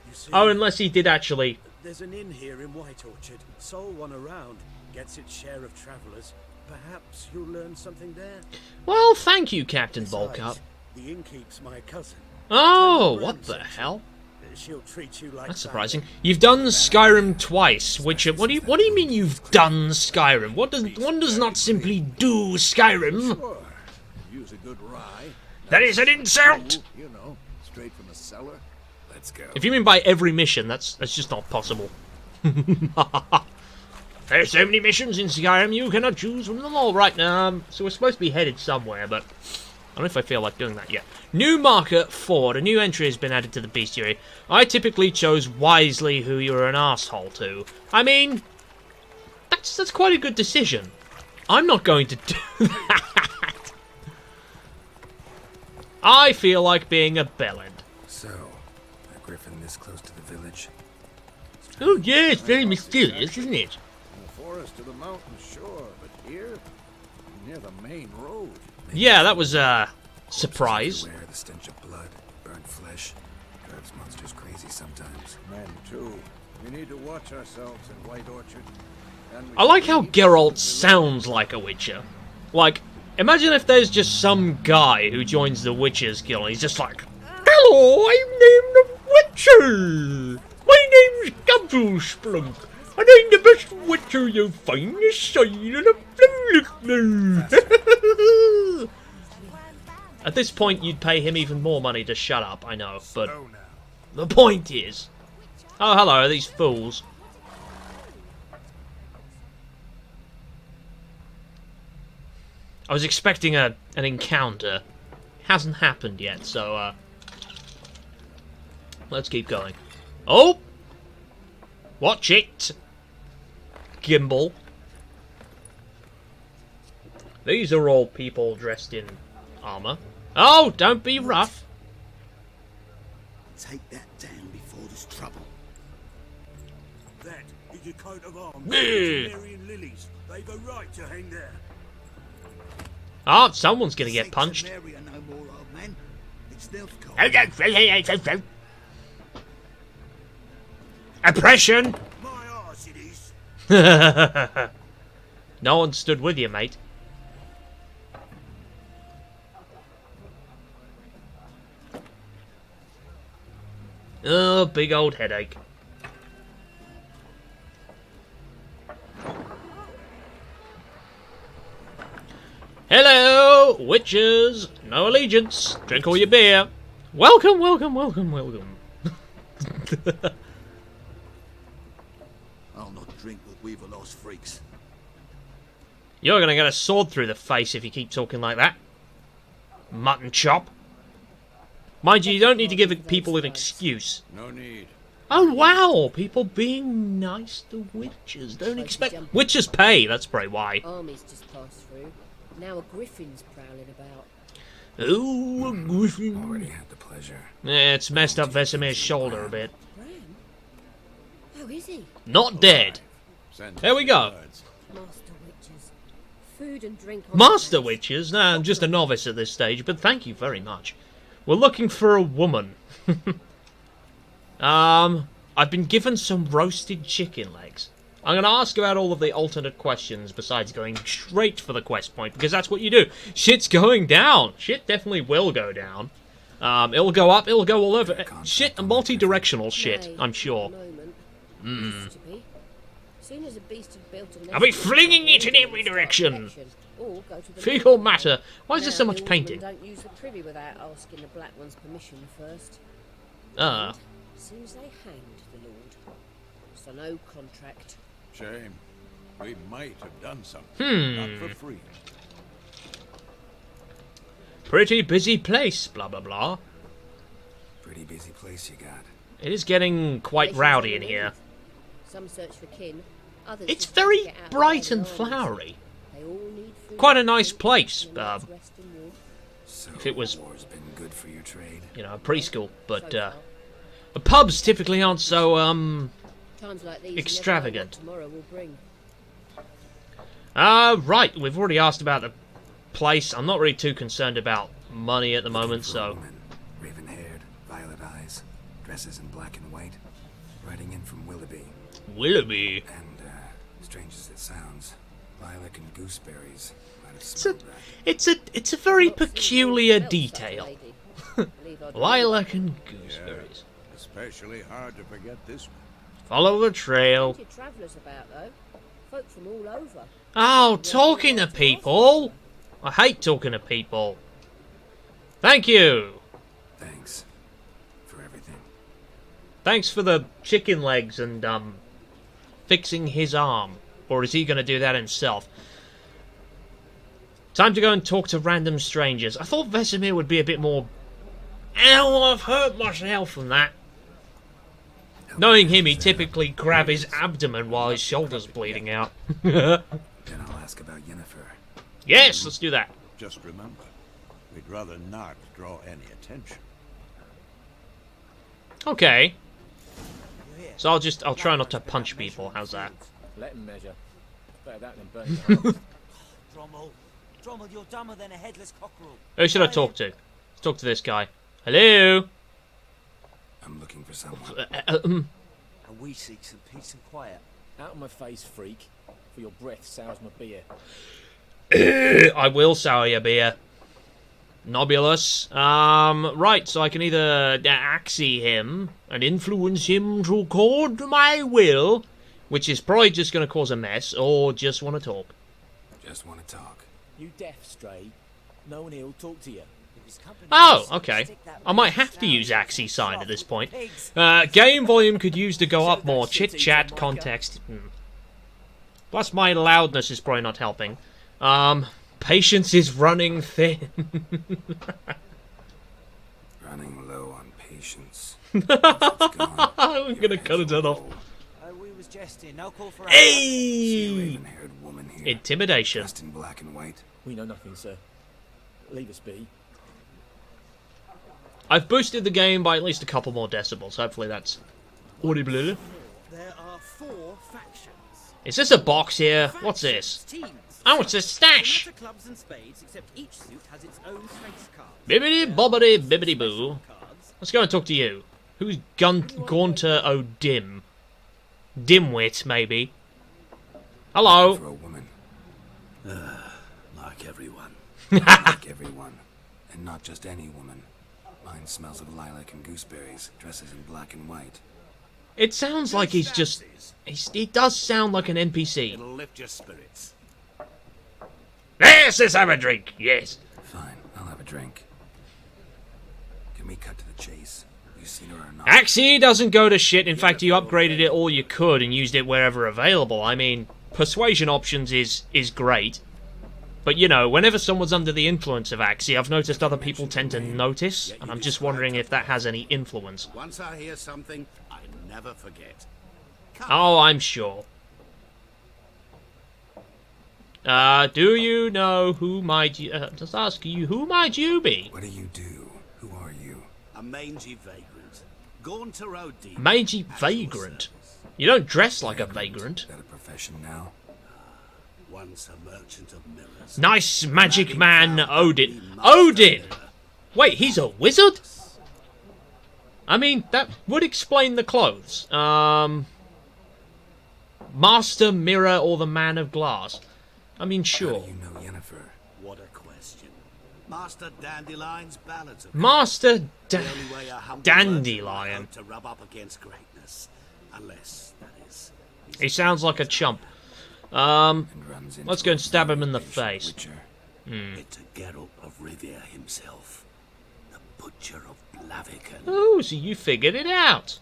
you see... Oh, unless he did actually... There's an inn here in White Orchard. Sole one around. Gets its share of travellers. Perhaps you'll learn something there. Well, thank you, Captain Besides, Bulkup. the innkeep's my cousin. Oh, what the hell? she'll treat you like That's family. surprising. You've done Skyrim twice. Witcher. What do you mean you've done Skyrim? One does not simply do Skyrim. Sure. Use a good rye. That is an insult. You know, straight from the cellar. Let's go. If you mean by every mission, that's just not possible. There's so many missions in Skyrim, you cannot choose from them all. Right, so we're supposed to be headed somewhere, but I don't know if I feel like doing that yet. New marker, Ford. A new entry has been added to the bestiary. I typically chose wisely who you're an asshole to. I mean, that's quite a good decision. I'm not going to do that. I feel like being a bellend. So, a griffin this close to the village? Oh yeah, it's very mysterious, isn't it? In the forest to the mountain, sure, but here, near the main road. Yeah, that was a surprise. Everywhere, the stench of blood, burnt flesh, drives monsters crazy sometimes. Men too. We need to watch ourselves in White Orchard. And we I like how need Geralt to- sounds like a Witcher. Like, imagine if there's just some guy who joins the Witcher's Guild and he's just like, hello, I'm named the Witcher. My name's Gavelsplunk, and I'm the best Witcher you'll find this side of the At this point, you'd pay him even more money to shut up, I know, but the point is... Oh, hello, these fools. I was expecting an encounter. Hasn't happened yet, so, let's keep going. Oh! Watch it! Gimbal. These are all people dressed in armor. Oh, don't be rough. Take that down before there's trouble. That is your coat of arms. Yeah. Marion lilies. They've a right to hang there. Oh, someone's gonna get Say to punched. Mary no more, old man. It's their call. Oppression! My arse it is. No one stood with you, mate. Oh, big old headache. Hello, witches! No allegiance. Drink all your beer. Welcome, welcome, welcome, welcome. I'll not drink with weaver-lost freaks. You're gonna get a sword through the face if you keep talking like that. Mutton chop. Mind you, you don't need to give people an excuse. No need. Oh wow, people being nice to witches. Don't expect... Witches pay, that's probably why. Armies just passed through. Now a griffin's prowling about. Oh, a griffin. Already had the pleasure. Yeah, it's messed up Vesemir's shoulder a bit. Bram? How is he? Not dead. Send There we go. guards. Master witches. Food and drink on Master the house. witches? Nah, I'm just a novice at this stage, but thank you very much. We're looking for a woman. I've been given some roasted chicken legs. I'm going to ask about all of the alternate questions besides going straight for the quest point, because that's what you do. Shit's going down. Shit definitely will go down. It'll go up, it'll go all over. Shit, a multi-directional shit, Nay, I'm sure. at the moment. Used to be. Soon as a beast had built a I'll be nest, flinging it in all every start direction. protection, or go to the Fecal Lord. matter. Why is there Now so the much aldermen painting? Don't use the privy without asking the Black One's permission first. Ah. Seems they hanged the Lord. So no contract. Shame. We might have done something. Not for free. Pretty busy place, blah blah blah. Pretty busy place you got. It is getting quite Nations rowdy on in the here. move. Some search for kin. Others It's just want to very get out of bright their and armies. flowery. They all need food Quite a and nice drink, place, and a night's rest and warmth. So, If it was- war's been good for your trade. You know, a preschool, but So far. the pubs typically aren't so Times like these, you never know extravagant. what tomorrow will bring. right, we've already asked about the place. I'm not really too concerned about money at the moment, For a so woman, raven-haired, violet eyes, dresses in black and white, riding in from Willoughby. Willoughby. And, strange as it sounds, lilac and gooseberries might have It's a, smelled that. it's a very Not seen peculiar anyone else such a detail. lady. Believe I'd Lilac and gooseberries. The Especially hard to forget this one. Follow the trail. Plenty of travellers about, though. Folk from all over. Oh, talking to people. I hate talking to people. Thank you. Thanks for everything. Thanks for the chicken legs and, fixing his arm. Or is he going to do that himself? Time to go and talk to random strangers. I thought Vesemir would be a bit more... Ow, I've hurt myself from that. Knowing him, he'd typically grab his abdomen while his shoulder's bleeding out. Then I'll ask about Yennefer. Yes, let's do that. Just remember, we'd rather not draw any attention. Okay. So I'll try not to punch people. How's that? Let him measure. Better that than burn. Drommel, you're dumber than a headless cockerel. Who should I talk to? Let's talk to this guy. Hello? I'm looking for someone. And we seek some peace and quiet. Out of my face, freak. For your breath sours my beer. I will sour your beer. Nobulous. Right, so I can either axie him and influence him to accord to my will, which is probably just going to cause a mess, or just want to talk. Just want to talk. You deaf, Stray. No one here will talk to you. Oh, okay. I might have to use Axie sign at this point. Game volume could use to go up more. Chit-chat, context. Plus my loudness is probably not helping. Patience is running thin. Running low on patience. I'm gonna cut it off. We was jesting. No call for Hey! Raven-haired woman here. Intimidation. Dressed in black and white. We know nothing, sir. Leave us be. I've boosted the game by at least a couple more decibels. Hopefully that's audible. There are 4 factions. Is this a box here? What's this? Teams. Oh, it's a stash! Similar to clubs and spades, except each suit has its own strengths card. Bibbidi bobbidi bibbidi boo. Let's go and talk to you. Who's Gaunter O'Dim? Dimwit, maybe. Hello. For a woman. Like everyone. Like everyone. And not just any woman. Mine smells of lilac and gooseberries, dresses in black and white. It sounds like he's just... He does sound like an NPC. It'll lift your spirits. Yes, let's have a drink. Yes. Fine, I'll have a drink. Can we cut to the chase? You seen her or not? Axie doesn't go to shit. In fact, you upgraded it all you could and used it wherever available. I mean, persuasion options is great. But, you know, whenever someone's under the influence of Axie, I've noticed other people tend to notice, and I'm just wondering if that has any influence. Once I hear something, I never forget. Oh, I'm sure. Do you know who might you... just ask you, who might you be? What do you do? Who are you? A mangy vagrant. Gaunter O'Dim. Mangy vagrant? You don't dress like a vagrant. Is that a profession now? Once a merchant of mirrors. Nice magic man, Odin. Odin! Wait, he's a wizard? I mean, that would explain the clothes. Master Mirror or the Man of Glass? I mean, sure. How do you know Yennefer? What a question. Master Dandelion's ballads of Master the only way a humble Dandelion. merchant might hope to rub up against greatness. Unless, that is... He sounds like a chump. And runs into Let's go and stab him in the a patient face. witcher. It's a Geralt of Rivia himself. The Butcher of Blaviken. Oh, so you figured it out.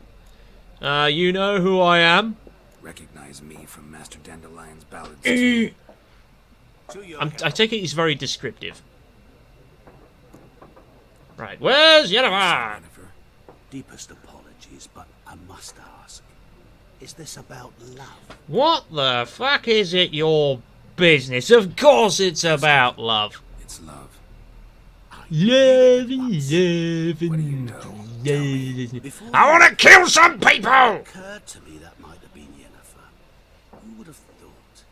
You know who I am? Recognize me from Master Dandelion's ballads too. I take it he's very descriptive. Right, where's Yennefer? Yennefer. Deepest apologies, but I must ask. Is this about love? What the fuck is it your business? Of course it's about love. It's love. Love, What do you know? Before I want to kill some people! it occurred to me that might have been Yennefer. Who would have thought?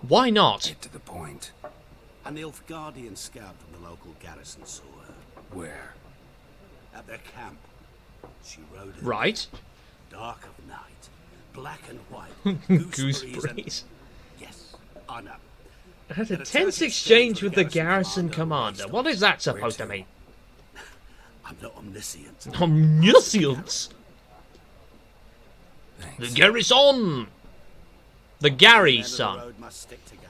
Why not? Get to the point. An Nilfgaardian scout from the local garrison saw her. Where? At their camp. She rode in Right. dark of night. Black and white. Gooseberries. Yes, I know. Had a tense exchange with the garrison commander. What is that supposed to mean? I'm not omniscient. Omniscience? Thanks. The Garrison! The Gary Men of the son. road must stick together.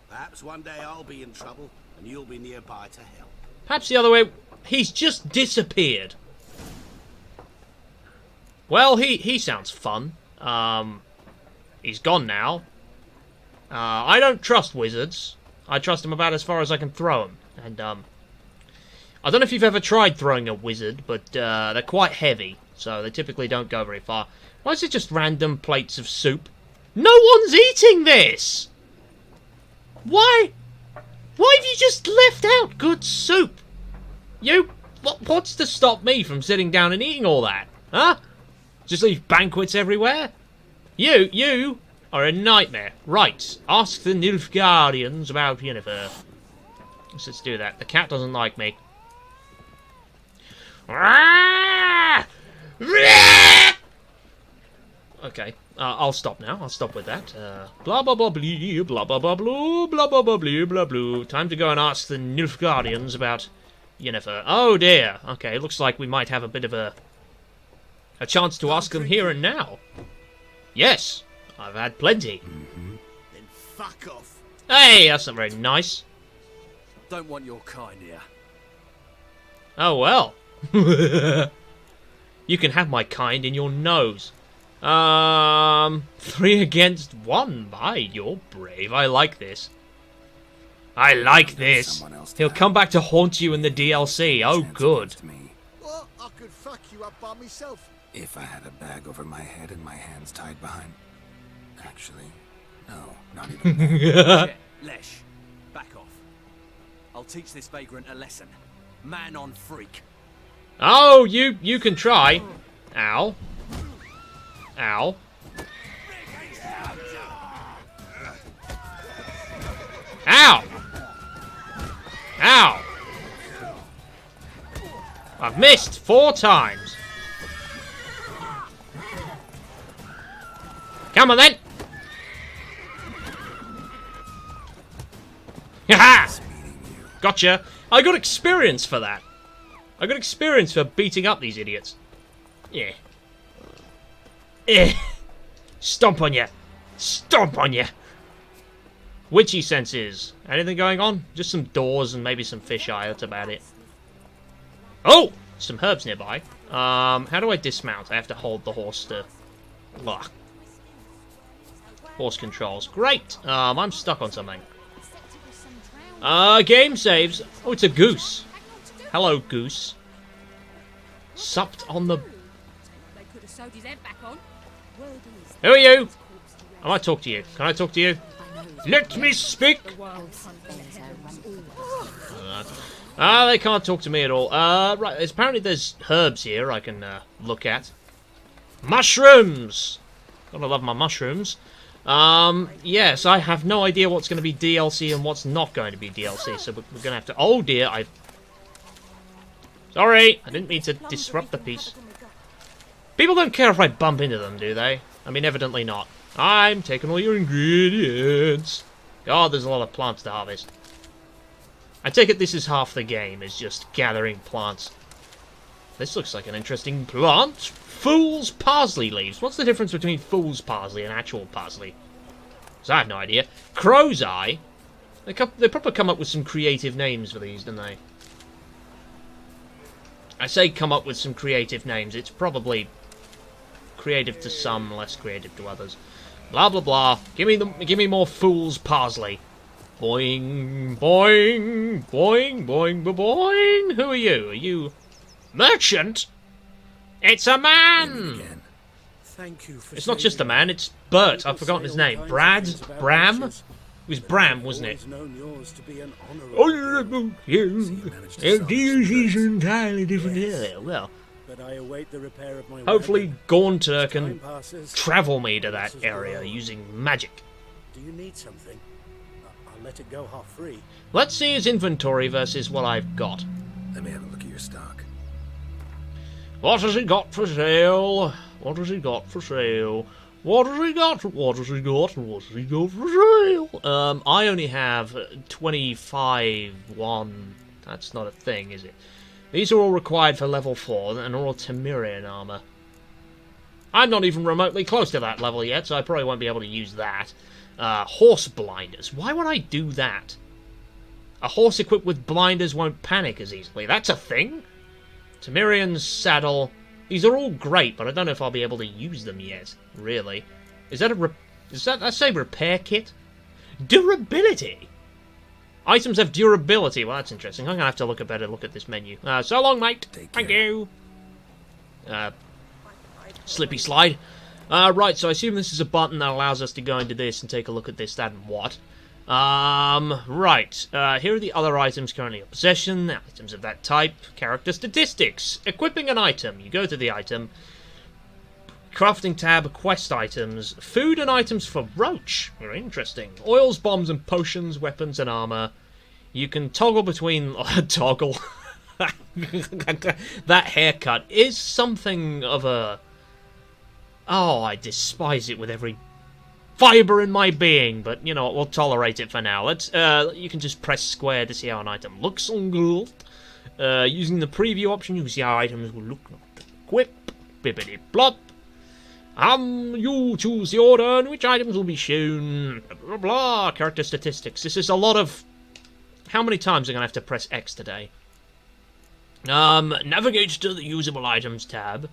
Perhaps one day I'll be in trouble, and you'll be nearby to help. Perhaps the other way. He's just disappeared. Well, he sounds fun. He's gone now. I don't trust wizards. I trust them about as far as I can throw them. And, I don't know if you've ever tried throwing a wizard, but, they're quite heavy. So they typically don't go very far. Why is it just random plates of soup? No one's eating this! Why? Why have you just left out good soup? What's to stop me from sitting down and eating all that? Huh? Just leave banquets everywhere? You are a nightmare. Right, ask the Nilfgaardians about Yennefer. Let's do that. The cat doesn't like me. Okay, I'll stop now. I'll stop with that. Blah blah blah blee, blah blah blah blue, blah blah blah blee, blah blue. Time to go and ask the Nilfgaardians about Yennefer. Oh dear. Okay, looks like we might have a bit of a chance to ask them here and now. Yes, I've had plenty. Then fuck off. Hey, that's not very nice. Don't want your kind here. Oh well. You can have my kind in your nose. 3 against 1. By you're brave. I like this. I like this. He'll come back to haunt you in the DLC. Oh, good. Well, I could fuck you up by myself. If I had a bag over my head and my hands tied behind... Actually, no, not even that. Lesh, back off. I'll teach this vagrant a lesson. Man on freak. Oh, you can try. Ow. Ow. Ow! Ow! I've missed 4 times. Come on then! Haha! Gotcha. I got experience for that. I got experience for beating up these idiots. Yeah. Stomp on ya. Stomp on ya. Witchy senses. Anything going on? Just some doors and maybe some fisheye. That's about it. Oh! Some herbs nearby. How do I dismount? I have to hold the horse to... Ugh. Horse controls. Great! I'm stuck on something. Game saves. Oh, it's a goose. Hello, goose. Supped on the... Who are you? I might talk to you. Can I talk to you? Let me speak! They can't talk to me at all. Right, apparently there's herbs here I can look at. Mushrooms! Gotta love my mushrooms. Yes, I have no idea what's going to be DLC and what's not going to be DLC, so we're going to have to... Oh dear, Sorry, I didn't mean to disrupt the peace. People don't care if I bump into them, do they? I mean, evidently not. I'm taking all your ingredients. God, there's a lot of plants to harvest. I take it this is half the game, is just gathering plants. This looks like an interesting plant. Fool's parsley leaves. What's the difference between fool's parsley and actual parsley? Because I have no idea. Crow's eye. They probably come up with some creative names for these, don't they? I say come up with some creative names. It's probably creative to some, less creative to others. Blah blah blah. Give me more fool's parsley. Boing boing boing boing boing. Who are you? Are you merchant? It's a man. Thank you for it's not just a man. It's Bert. I've forgotten his name. Bram. It was Bram, wasn't it? Oh, DLC's an entirely different area. Well. But I await the repair of my hopefully Gaunter can travel me to that area using magic. Do you need something? I'll let it go half free. Let's see his inventory versus what I've got. Let me have a look at your stock. What has he got for sale? What has he got for sale? What has he got? What has he got? What has he got for sale? I only have 25 That's not a thing, is it? These are all required for level 4 and are all Temerian armor. I'm not even remotely close to that level yet, so I probably won't be able to use that. Horse blinders. Why would I do that? A horse equipped with blinders won't panic as easily. That's a thing? Temerian's saddle. These are all great, but I don't know if I'll be able to use them yet, really. Is that that say repair kit? Durability! Items have durability. Well, that's interesting. I'm going to have to look at this menu. So long, mate. Thank you. Slippy slide. Right, so I assume this is a button that allows us to go into this and take a look at this, that, and what. Right. Here are the other items currently in possession. Items of that type. Character statistics. Equipping an item. You go to the item. Crafting tab. Quest items. Food and items for Roach. Very interesting. Oils, bombs, and potions. Weapons and armor. You can toggle between... toggle. That haircut is something of a... Oh, I despise it with every fibre in my being, but you know what, we'll tolerate it for now. You can just press square to see how an item looks on Geralt. Using the preview option, you can see how items will look. Equip, bippity blop. You choose the order in which items will be shown. Blah, blah, blah. Character statistics. This is a lot of... How many times am I going to have to press X today? Navigate to the usable items tab.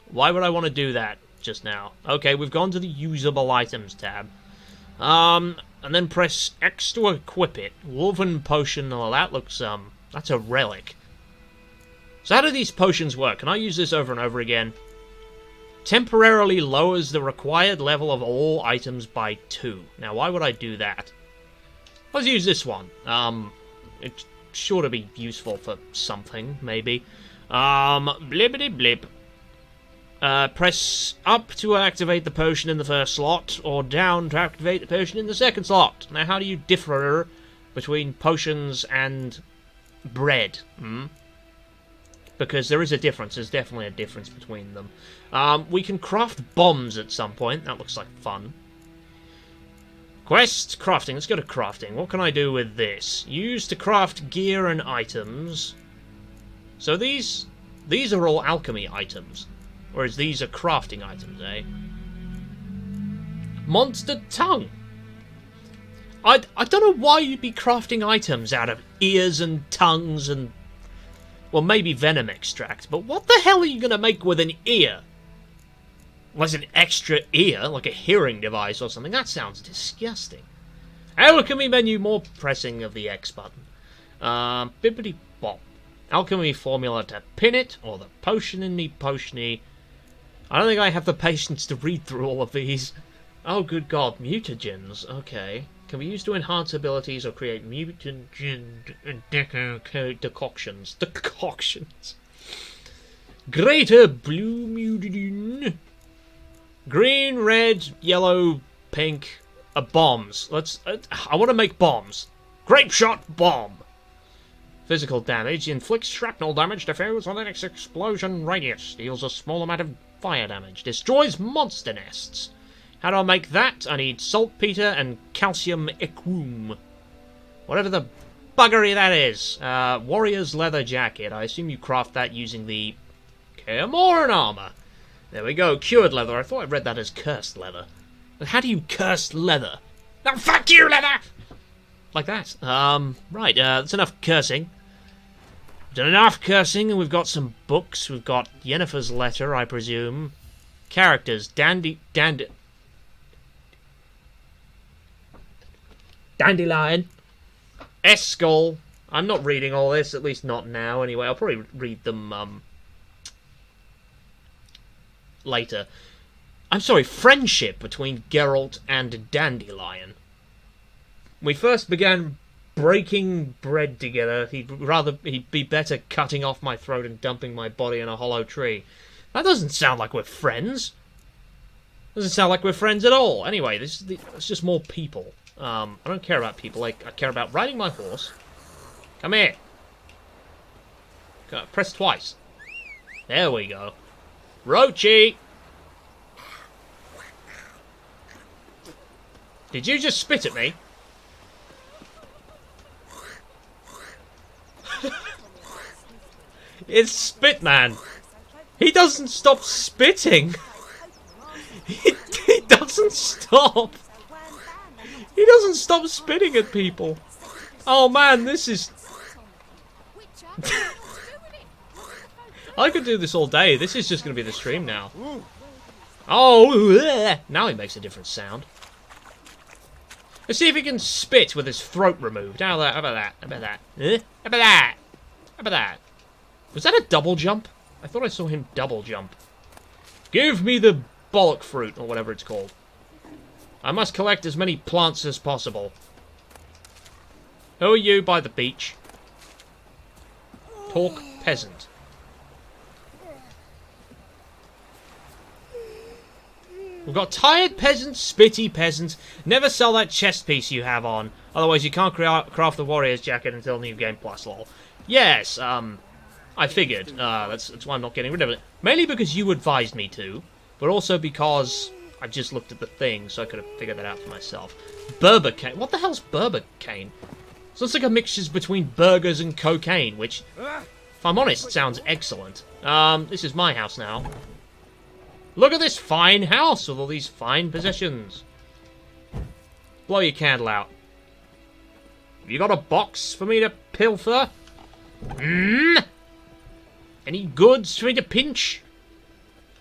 Why would I want to do that just now? Okay, we've gone to the usable items tab. And then press X to equip it. Woven potion, well, that looks, that's a relic. So how do these potions work? Can I use this over and over again? Temporarily lowers the required level of all items by 2. Now, why would I do that? Let's use this one. It's sure to be useful for something, maybe. Blibbity blip. Press up to activate the potion in the first slot, or down to activate the potion in the second slot. Now, how do you differ between potions and bread? Because there is a difference. There's definitely a difference between them. We can craft bombs at some point. That looks like fun. Quest, crafting. Let's go to crafting. What can I do with this? Use to craft gear and items. So these are all alchemy items. Whereas these are crafting items, eh? Monster tongue. I don't know why you'd be crafting items out of ears and tongues and... Well, maybe venom extract, but what the hell are you going to make with an ear? Unless an extra ear, like a hearing device or something. That sounds disgusting. Alchemy menu, more pressing of the X button. Bippity bop. Alchemy formula to pin it, or the potion in the potiony. I don't think I have the patience to read through all of these. Oh, good God. Mutagens. Okay. Can be used to enhance abilities or create mutagen decoctions. Decoctions. Greater blue mutagen. Green, red, yellow, pink. Bombs. I want to make bombs. Grape shot bomb. Physical damage. Inflicts shrapnel damage to foes within its explosion radius. Deals a small amount of fire damage. Destroys monster nests. How do I make that? I need saltpeter and calcium equum. Whatever the buggery that is. Warrior's leather jacket. I assume you craft that using the Camoran armor. There we go. Cured leather. I thought I read that as cursed leather. But how do you curse leather? Now fuck you, leather! Like that. Right. That's enough cursing. Done enough cursing, and we've got some books. We've got Yennefer's letter, I presume. Characters. Dandelion. Eskull. I'm not reading all this, at least not now, anyway. I'll probably read them, later. I'm sorry, friendship between Geralt and Dandelion. We first began breaking bread together. He'd be better cutting off my throat and dumping my body in a hollow tree. That doesn't sound like we're friends. Doesn't sound like we're friends at all. Anyway, it's just more people. I don't care about people. I care about riding my horse. Come here. Press twice. There we go. Roachy! Did you just spit at me? It's Spitman! He doesn't stop spitting. He doesn't stop. He doesn't stop spitting at people. Oh man, this is... I could do this all day. This is just going to be the stream now. Oh, now he makes a different sound. Let's see if he can spit with his throat removed. How about that? How about that? How about that? How about that? Was that a double jump? I thought I saw him double jump. Give me the bollock fruit, or whatever it's called. I must collect as many plants as possible. Who are you by the beach? Talk peasant. We've got tired peasants, spitty peasants. Never sell that chest piece you have on. Otherwise you can't craft the warrior's jacket until New Game Plus, lol. Yes, I figured. That's why I'm not getting rid of it. Mainly because you advised me to, but also because I just looked at the thing, so I could have figured that out for myself. Berber cane. What the hell's Berber cane? So it's like a mixture between burgers and cocaine, which, if I'm honest, sounds excellent. This is my house now. Look at this fine house with all these fine possessions. Blow your candle out. Have you got a box for me to pilfer? Any goods for me to pinch?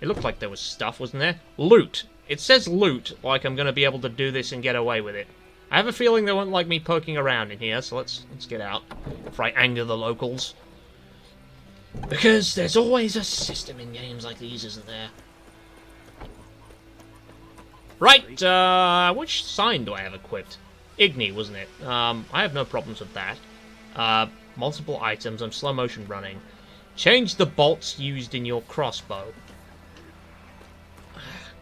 It looked like there was stuff, wasn't there? Loot. It says loot, like I'm going to be able to do this and get away with it. I have a feeling they won't like me poking around in here, so let's get out before I anger the locals. Because there's always a system in games like these, isn't there? Right, which sign do I have equipped? Igni, wasn't it? I have no problems with that. Multiple items, I'm slow motion running. Change the bolts used in your crossbow.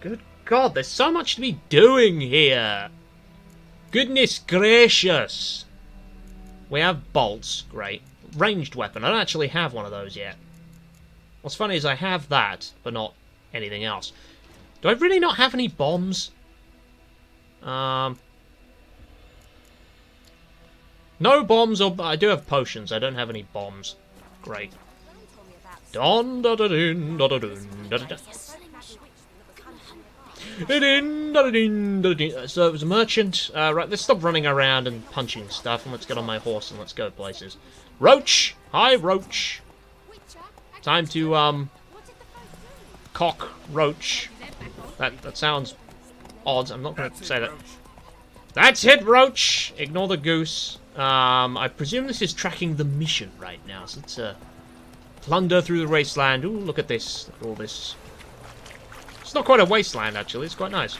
Good God, there's so much to be doing here. Goodness gracious. We have bolts, great. Ranged weapon, I don't actually have one of those yet. What's funny is I have that, but not anything else. Do I really not have any bombs? No bombs, or I do have potions. I don't have any bombs. Great. Don da da dun da da dun da da da. So it was a merchant. Right, let's stop running around and punching stuff, and let's get on my horse and let's go places. Roach, hi Roach. Time to cock Roach. That sounds odd. I'm not going to say that. That's it, Roach! Ignore the goose. I presume this is tracking the mission right now. So let's plunder through the wasteland. Ooh, look at this. Look at all this. It's not quite a wasteland, actually. It's quite nice.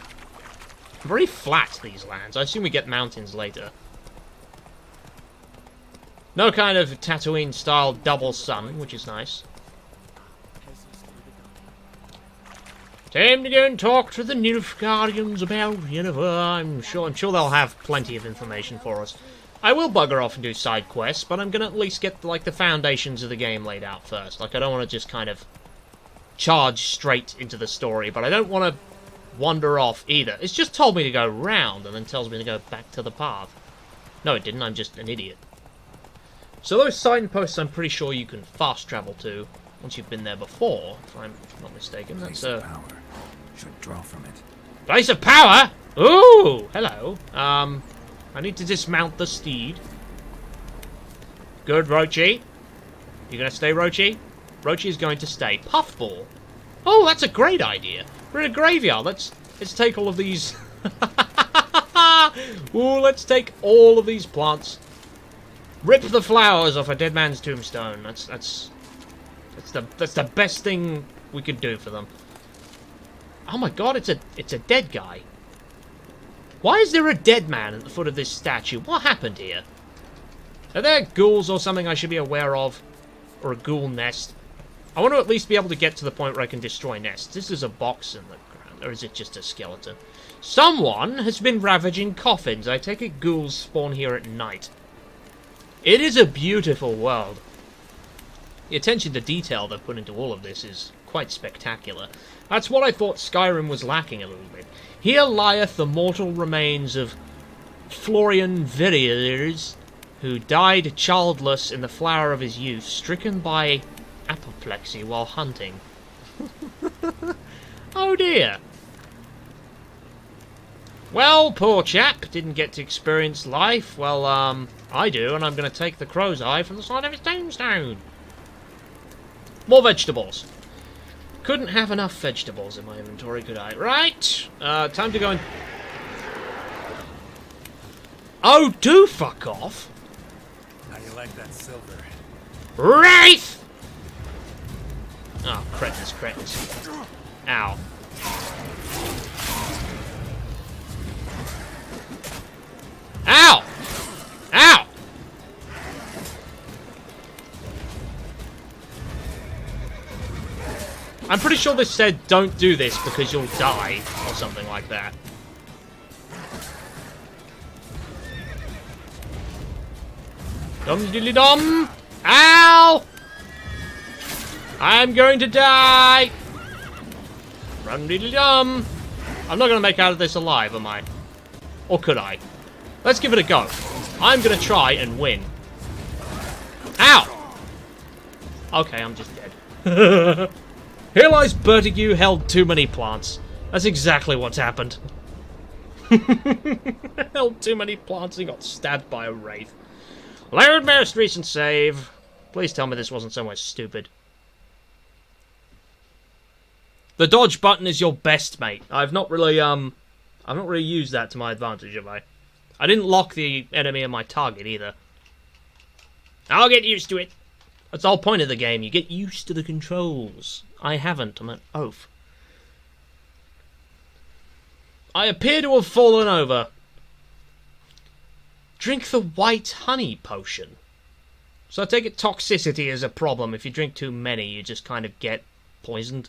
Very flat, these lands. I assume we get mountains later. No kind of Tatooine-style double sun, which is nice. Time to go and talk to the Nilfgaardians about Yennefer. I'm sure they'll have plenty of information for us. I will bugger off and do side quests, but I'm gonna at least get like the foundations of the game laid out first. Like I don't want to just kind of charge straight into the story, but I don't want to wander off either. It's just told me to go round and then tells me to go back to the path. No, it didn't. I'm just an idiot. So those signposts, I'm pretty sure you can fast travel to once you've been there before, if I'm not mistaken. That's power. Should draw from it. Place of power? Ooh, hello. I need to dismount the steed. Good, Roachy. You gonna stay, Roachy? Roachy is going to stay. Puffball. Oh, that's a great idea. We're in a graveyard. Let's take all of these. Ooh, let's take all of these plants. Rip the flowers off a dead man's tombstone. That's the best thing we could do for them. Oh my God, it's a dead guy. Why is there a dead man at the foot of this statue? What happened here? Are there ghouls or something I should be aware of? Or a ghoul nest? I want to at least be able to get to the point where I can destroy nests. This is a box in the ground, or is it just a skeleton? Someone has been ravaging coffins. I take it ghouls spawn here at night. It is a beautiful world. The attention to detail they've put into all of this is quite spectacular. That's what I thought Skyrim was lacking a little bit. Here lieth the mortal remains of Florian Villiers, who died childless in the flower of his youth, stricken by apoplexy while hunting. Oh dear. Well, poor chap didn't get to experience life. Well, I do, and I'm going to take the crow's eye from the side of his tombstone. More vegetables. Couldn't have enough vegetables in my inventory, could I? Right. Time to go and... Oh, do fuck off. How you like that silver? Wraith! Oh, cretins. Ow. Ow! Ow! I'm pretty sure this said don't do this because you'll die, or something like that. Dum-diddly-dum! Ow! I'm going to die! Rum-diddly-dum! I'm not going to make out of this alive, am I? Or could I? Let's give it a go. I'm going to try and win. Ow! Okay, I'm just dead. Here lies Bertigue held too many plants. That's exactly what's happened. Held too many plants and got stabbed by a wraith. Load most recent save. Please tell me this wasn't somewhere stupid. The dodge button is your best mate. I've not really used that to my advantage, have I? I didn't lock the enemy in my target either. I'll get used to it. That's the whole point of the game. You get used to the controls. I haven't. I'm an oaf. I appear to have fallen over. Drink the white honey potion. So I take it toxicity is a problem. If you drink too many, you just kind of get poisoned.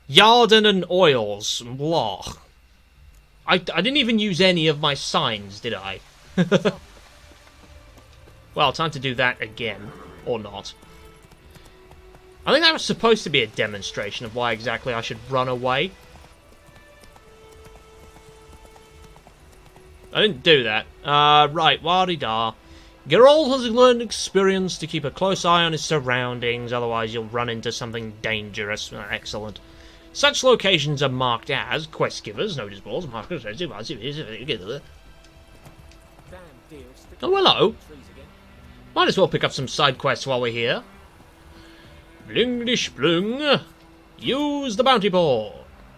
Yarden and oils. Blah. I didn't even use any of my signs, did I? Well, time to do that again. Or not. I think that was supposed to be a demonstration of why exactly I should run away. I didn't do that. Right, wah-de-da. Geralt has learned experience to keep a close eye on his surroundings, otherwise you'll run into something dangerous. Excellent. Such locations are marked as quest givers, notice boards, markers. Oh, hello. Might as well pick up some side quests while we're here. Blinglish blung. Use the bounty board.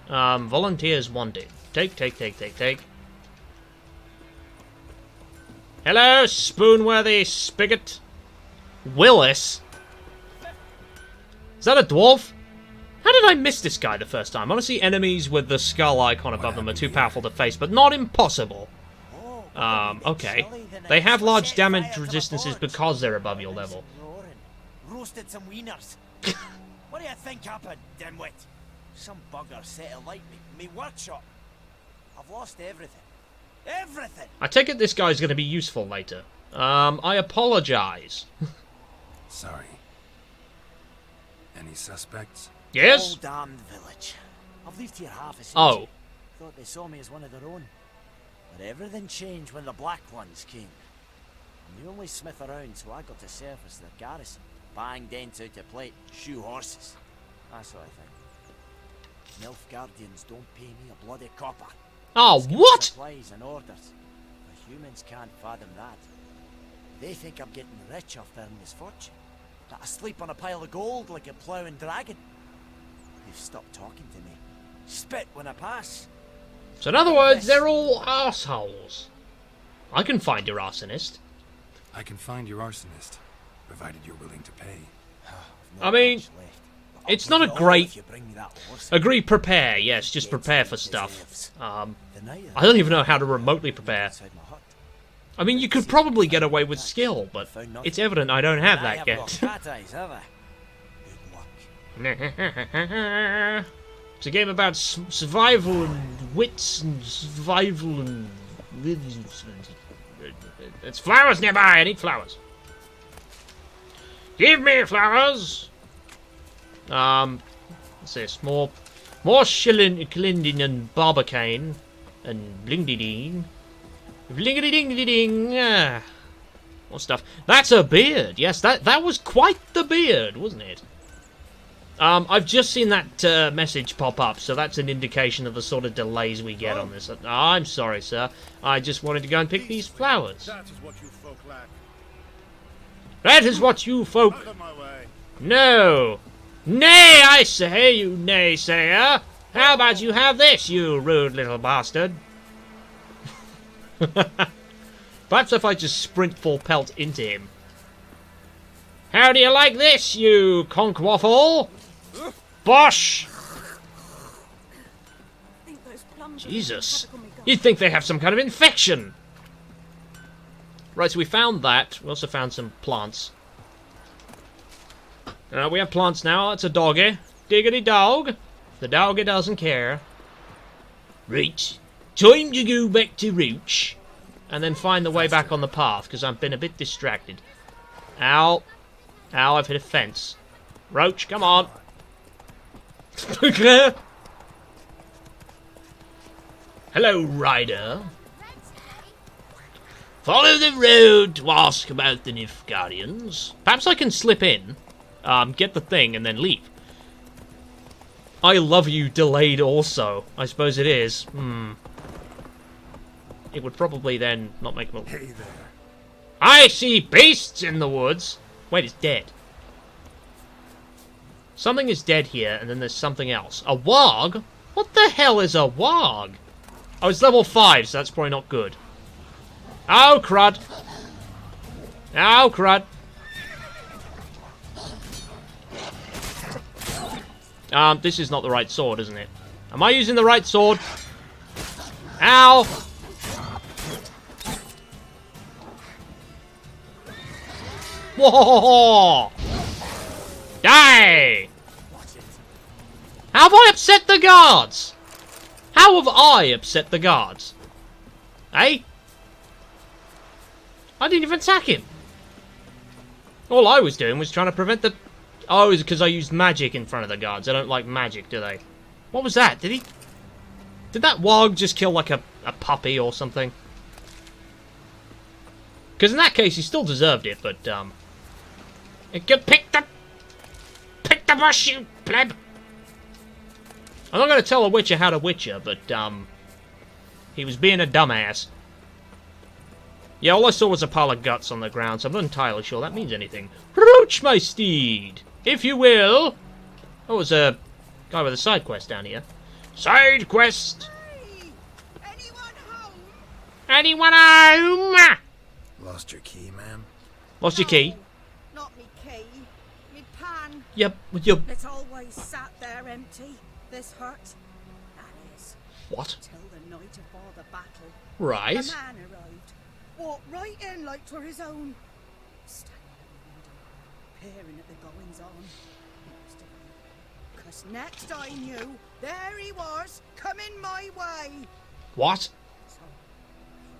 Volunteers wanted. Take. Hello, spoonworthy spigot. Willis? Is that a dwarf? How did I miss this guy the first time? Honestly, enemies with the skull icon above them are too powerful to face, but not impossible. Okay. They have large damage resistances because they're above your level. Roasted some wieners. What do you think happened, dimwit? Some bugger set alight me workshop. I've lost everything. Everything! I take it this guy's going to be useful later. I apologize. Sorry. Any suspects? Yes? All damned village. I've lived here half a century. Oh. Thought they saw me as one of their own. But everything changed when the Black Ones came. I'm the only smith around, so I got to service their garrison. Bang dents out of plate, shoe horses. That's what I think. Milf Guardians don't pay me a bloody copper. Oh, what? Supplies and orders. The humans can't fathom that. They think I'm getting rich off their misfortune. That I sleep on a pile of gold like a ploughing dragon. They've stopped talking to me. Spit when I pass. So in other words, they're all arseholes. I can find your arsonist. I can find your arsonist, provided you're willing to pay. I mean, it's not a great... Agree, prepare. Yes, just prepare for stuff. I don't even know how to remotely prepare. I mean, you could probably get away with skill, but it's evident I don't have that yet. It's a game about survival and wits and survival and... It's flowers nearby, I need flowers. Give me flowers! What's this? More Clinding and Barbacane and Blingdy-ding. Blingity-ding-ding-ding. More stuff. That's a beard. Yes, that was quite the beard, wasn't it? I've just seen that message pop up, so that's an indication of the sort of delays we get on this. I'm sorry, sir. I just wanted to go and pick these flowers. That is what you folk lack. That is what you folk... Out of my way. No! Nay, I say, you naysayer! How about you have this, you rude little bastard? Perhaps if I just sprint full pelt into him. How do you like this, you conk-waffle? Bosh! Jesus. You'd think they have some kind of infection. Right, so we found that. We also found some plants. We have plants now. That's a doggy. Diggity dog. The doggy doesn't care. Right. Time to go back to Roach. And then find the way back on the path, because I've been a bit distracted. Ow. Ow, I've hit a fence. Roach, come on. Hello, Ryder. Follow the road to ask about the Nilfgaardians. Perhaps I can slip in, get the thing, and then leave. I love you delayed also. I suppose it is. It would probably then not make me... Hey there. I see beasts in the woods. Wait, it's dead. Something is dead here, and then there's something else. A warg? What the hell is a warg? Oh, it's level 5, so that's probably not good. Oh, crud. Oh, crud. This is not the right sword, isn't it? Am I using the right sword? Ow! Whoa! Die! How have I upset the guards? How have I upset the guards? Eh? I didn't even attack him. All I was doing was trying to prevent the... Oh, it's because I used magic in front of the guards. They don't like magic, do they? What was that? Did that warg just kill like a puppy or something? Because in that case, he still deserved it, but, Pick the bush, you pleb! I'm not going to tell a witcher how to witcher, but, he was being a dumbass. Yeah, all I saw was a pile of guts on the ground, so I'm not entirely sure that means anything. Roach, my steed, if you will. Oh, there's a guy with a side quest down here. Side quest! Hey! Anyone home? Anyone home? Lost your key, ma'am? Lost your key? Not me key. Me pan. Yep, with your... It's always sat there empty. This hut. That is. What? Till the night afore the battle. Right. The man arrived. Walked right in like 'twere his own. Standing at the window, peering at the goings on. Because next I knew, there he was, coming my way. What? So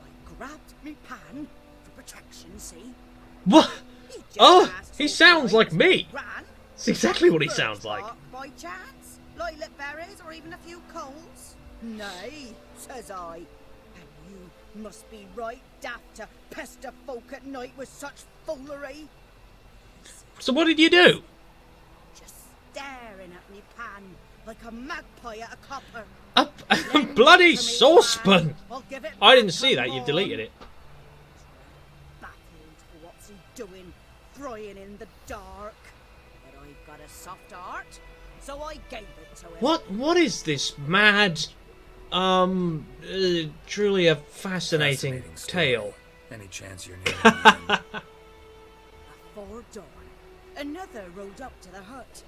I grabbed me pan for protection, see? What? Oh, he so sounds like me. Ran. It's exactly what he sounds like. By chance? Lilac berries or even a few coals? Nay, says I. And you must be right daft to pester folk at night with such foolery. So what did you do? Just staring at me pan like a magpie at a copper. A bloody saucepan! I'll give it I didn't back see that, you tomorrow. deleted it. Baffled for what's he doing, frying in the dark. But I've got a soft heart, so I gave it to him. What is this mad, truly a fascinating tale? Any chance you're near the Before dawn, another rode up to the hut.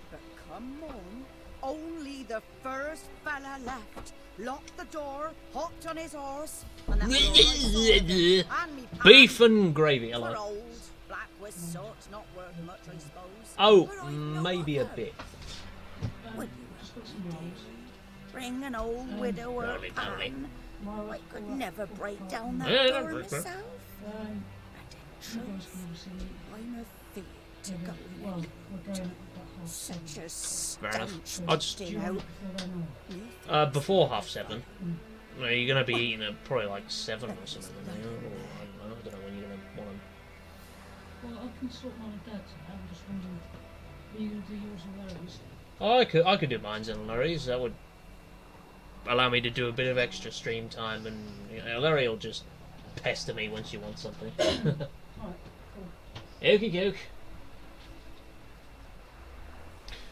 But come on, only the first fella left. Locked the door, hopped on his horse, and that was all I saw of him. And me pan Beef and gravy, were hello. old, black with sorts, not worth much, I suppose. Oh, But I've no maybe a other. bit. Would you bring an old widower Darling, darling. pan? I could never break down that Yeah, door that's right. myself. And in truth, I'm afeard to go in it. Such a Fair enough. stench I'll just- lifting out. Before 7:30. Well, you're gonna be eating at probably like 7 or something. Or, I don't know when you're gonna want Well, I can sort my dad's out. I'm just wondering. Are you going to do yours and Larry's? Oh, I could do mines and Larry's. That would allow me to do a bit of extra stream time, and you know, Larry will just pester me when she wants something. Alright, cool. Okie doke.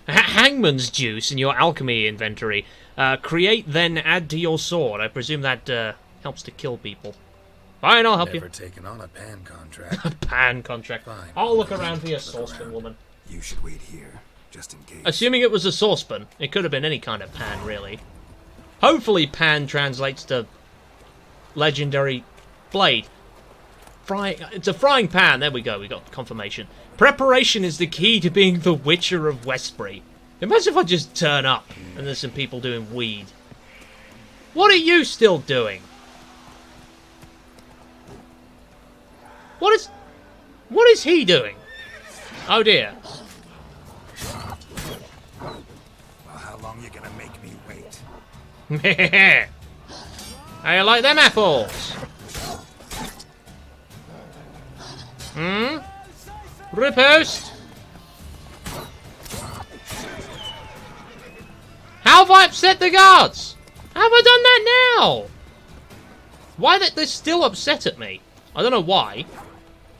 Hangman's juice in your alchemy inventory. Create, then add to your sword. I presume that helps to kill people. Fine, I'll help you. Never taken on a pan contract. A pan contract. Fine. I'll look around for your saucepan, woman. You should wait here, just in case. Assuming it was a saucepan, it could have been any kind of pan, really. Hopefully pan translates to legendary blade. It's a frying pan. There we go. We got confirmation. Preparation is the key to being the Witcher of Westbury. Imagine if I just turn up and there's some people doing weed. What are you still doing? What is he doing? Oh dear. Well, how long you gonna make me wait? How you like them apples? Hmm? Riposte? How have I upset the guards? How have I done that now? Why they're still upset at me? I don't know why.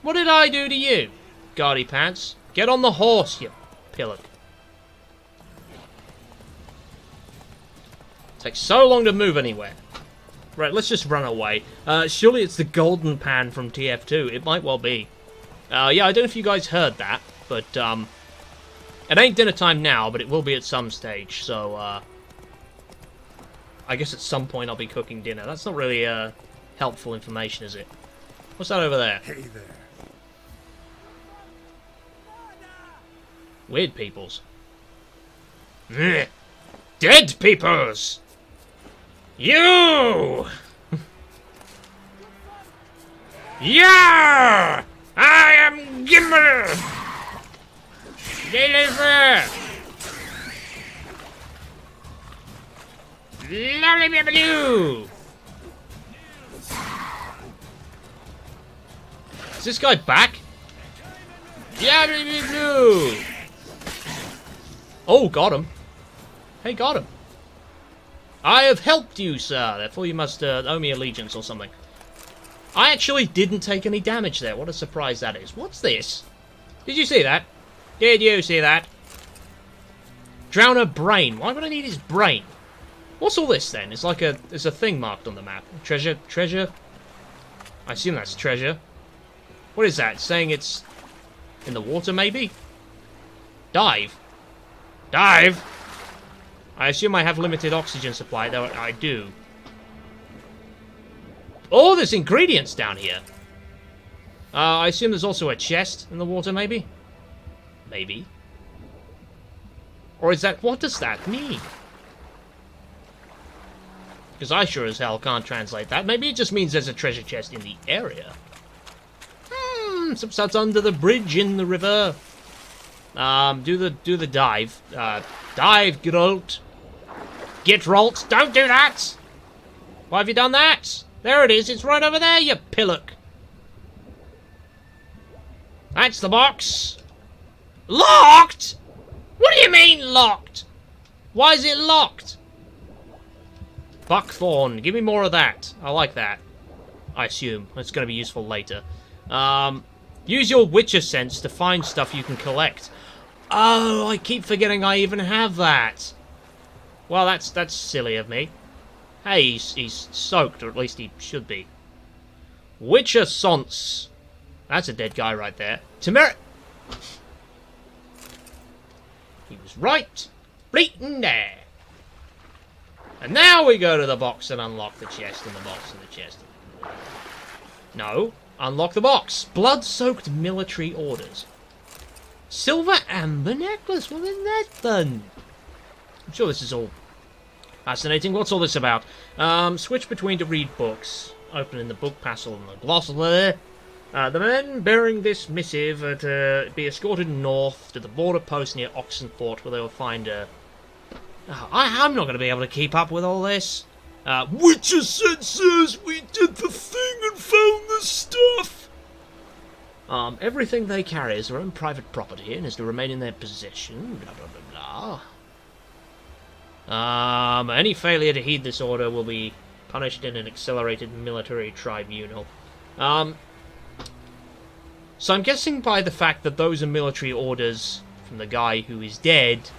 What did I do to you, Guardy Pants? Get on the horse, you pillock. Takes so long to move anywhere. Right, let's just run away. Surely it's the golden pan from TF2. It might well be. Yeah, I don't know if you guys heard that, but it ain't dinner time now, but it will be at some stage. So I guess at some point I'll be cooking dinner. That's not really helpful information, is it? What's that over there? Hey there. Weird peoples. Dead peoples! You! Yeah! I am Gimmer! Deliver! Lolly-bibbaloo! Is this guy back? Yeah, oh, got him. Hey, got him. I have helped you, sir. Therefore, you must owe me allegiance or something. I actually didn't take any damage there. What a surprise that is. What's this? Did you see that? Did you see that? Drown a brain. Why would I need his brain? What's all this then? It's like there's a thing marked on the map. Treasure. I assume that's treasure. What is that? Saying it's in the water, maybe? Dive. Dive? I assume I have limited oxygen supply, though I do. Oh, there's ingredients down here. I assume there's also a chest in the water, maybe? Maybe. Or is that... What does that mean? Because I sure as hell can't translate that. Maybe it just means there's a treasure chest in the area. Some starts under the bridge in the river. Do the dive. Dive, Geralt. Geralt, don't do that! Why have you done that? There it is, it's right over there, you pillock. That's the box. Locked? What do you mean locked? Why is it locked? Buckthorn, give me more of that. I like that. I assume. It's going to be useful later. Use your Witcher sense to find stuff you can collect. Oh, I keep forgetting I even have that. Well, that's silly of me. Hey, he's soaked, or at least he should be. Witcher Sonce. That's a dead guy right there. Temer... He was right. Bleatin' there. And now we go to the box and unlock the chest and the box and the chest. No. Unlock the box. Blood-soaked military orders. Silver amber necklace. What is that then? I'm sure this is all fascinating. What's all this about? Switch between to read books. Opening the book passel and the glossary. The men bearing this missive are to be escorted north to the border post near Oxenford, where they will find a... I'm not going to be able to keep up with all this. Witcher says we did the thing and found the stuff. Everything they carry is their own private property and is to remain in their possession. Blah, blah, blah, blah. Any failure to heed this order will be punished in an accelerated military tribunal. So I'm guessing by the fact that those are military orders from the guy who is dead.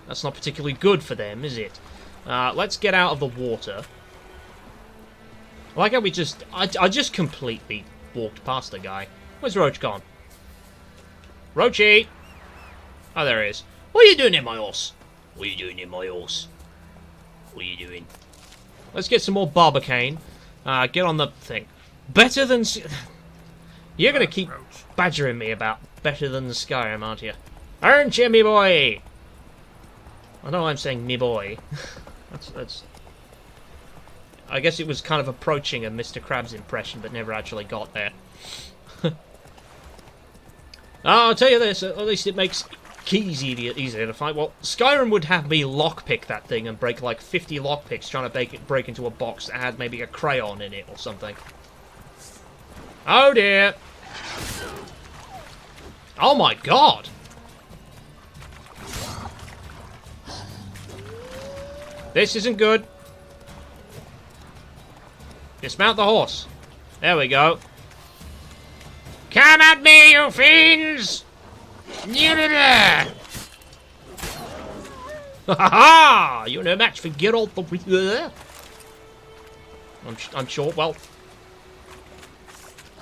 That's not particularly good for them, is it? Let's get out of the water. I like how we just... I just completely walked past the guy. Where's Roach gone? Roachy! Oh, there he is. What are you doing in my horse? What are you doing in my horse? What are you doing? Let's get some more barbicane. Get on the thing. Better than... You're going to keep badgering me about better than Skyrim, aren't you? Aren't you, me boy? I know I'm saying me boy. that's... I guess it was kind of approaching a Mr. Krabs impression, but never actually got there. I'll tell you this, at least it makes keys easier to find. Well, Skyrim would have me lockpick that thing and break like 50 lockpicks trying to break into a box that had maybe a crayon in it or something. Oh dear! Oh my god! This isn't good. Dismount the horse. There we go. Come at me, you fiends! Ha ha! You're no match for Geralt the... I'm sure, well...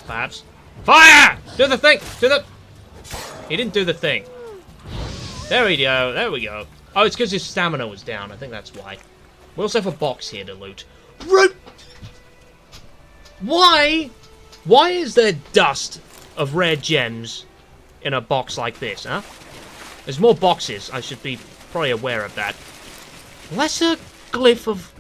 Perhaps. Fire! Do the thing! Do the... He didn't do the thing. There we go, there we go. Oh, it's because his stamina was down. I think that's why. We also have a box here to loot. Why? Why is there dust of rare gems in a box like this, huh? There's more boxes. I should be probably aware of that. Lesser glyph of...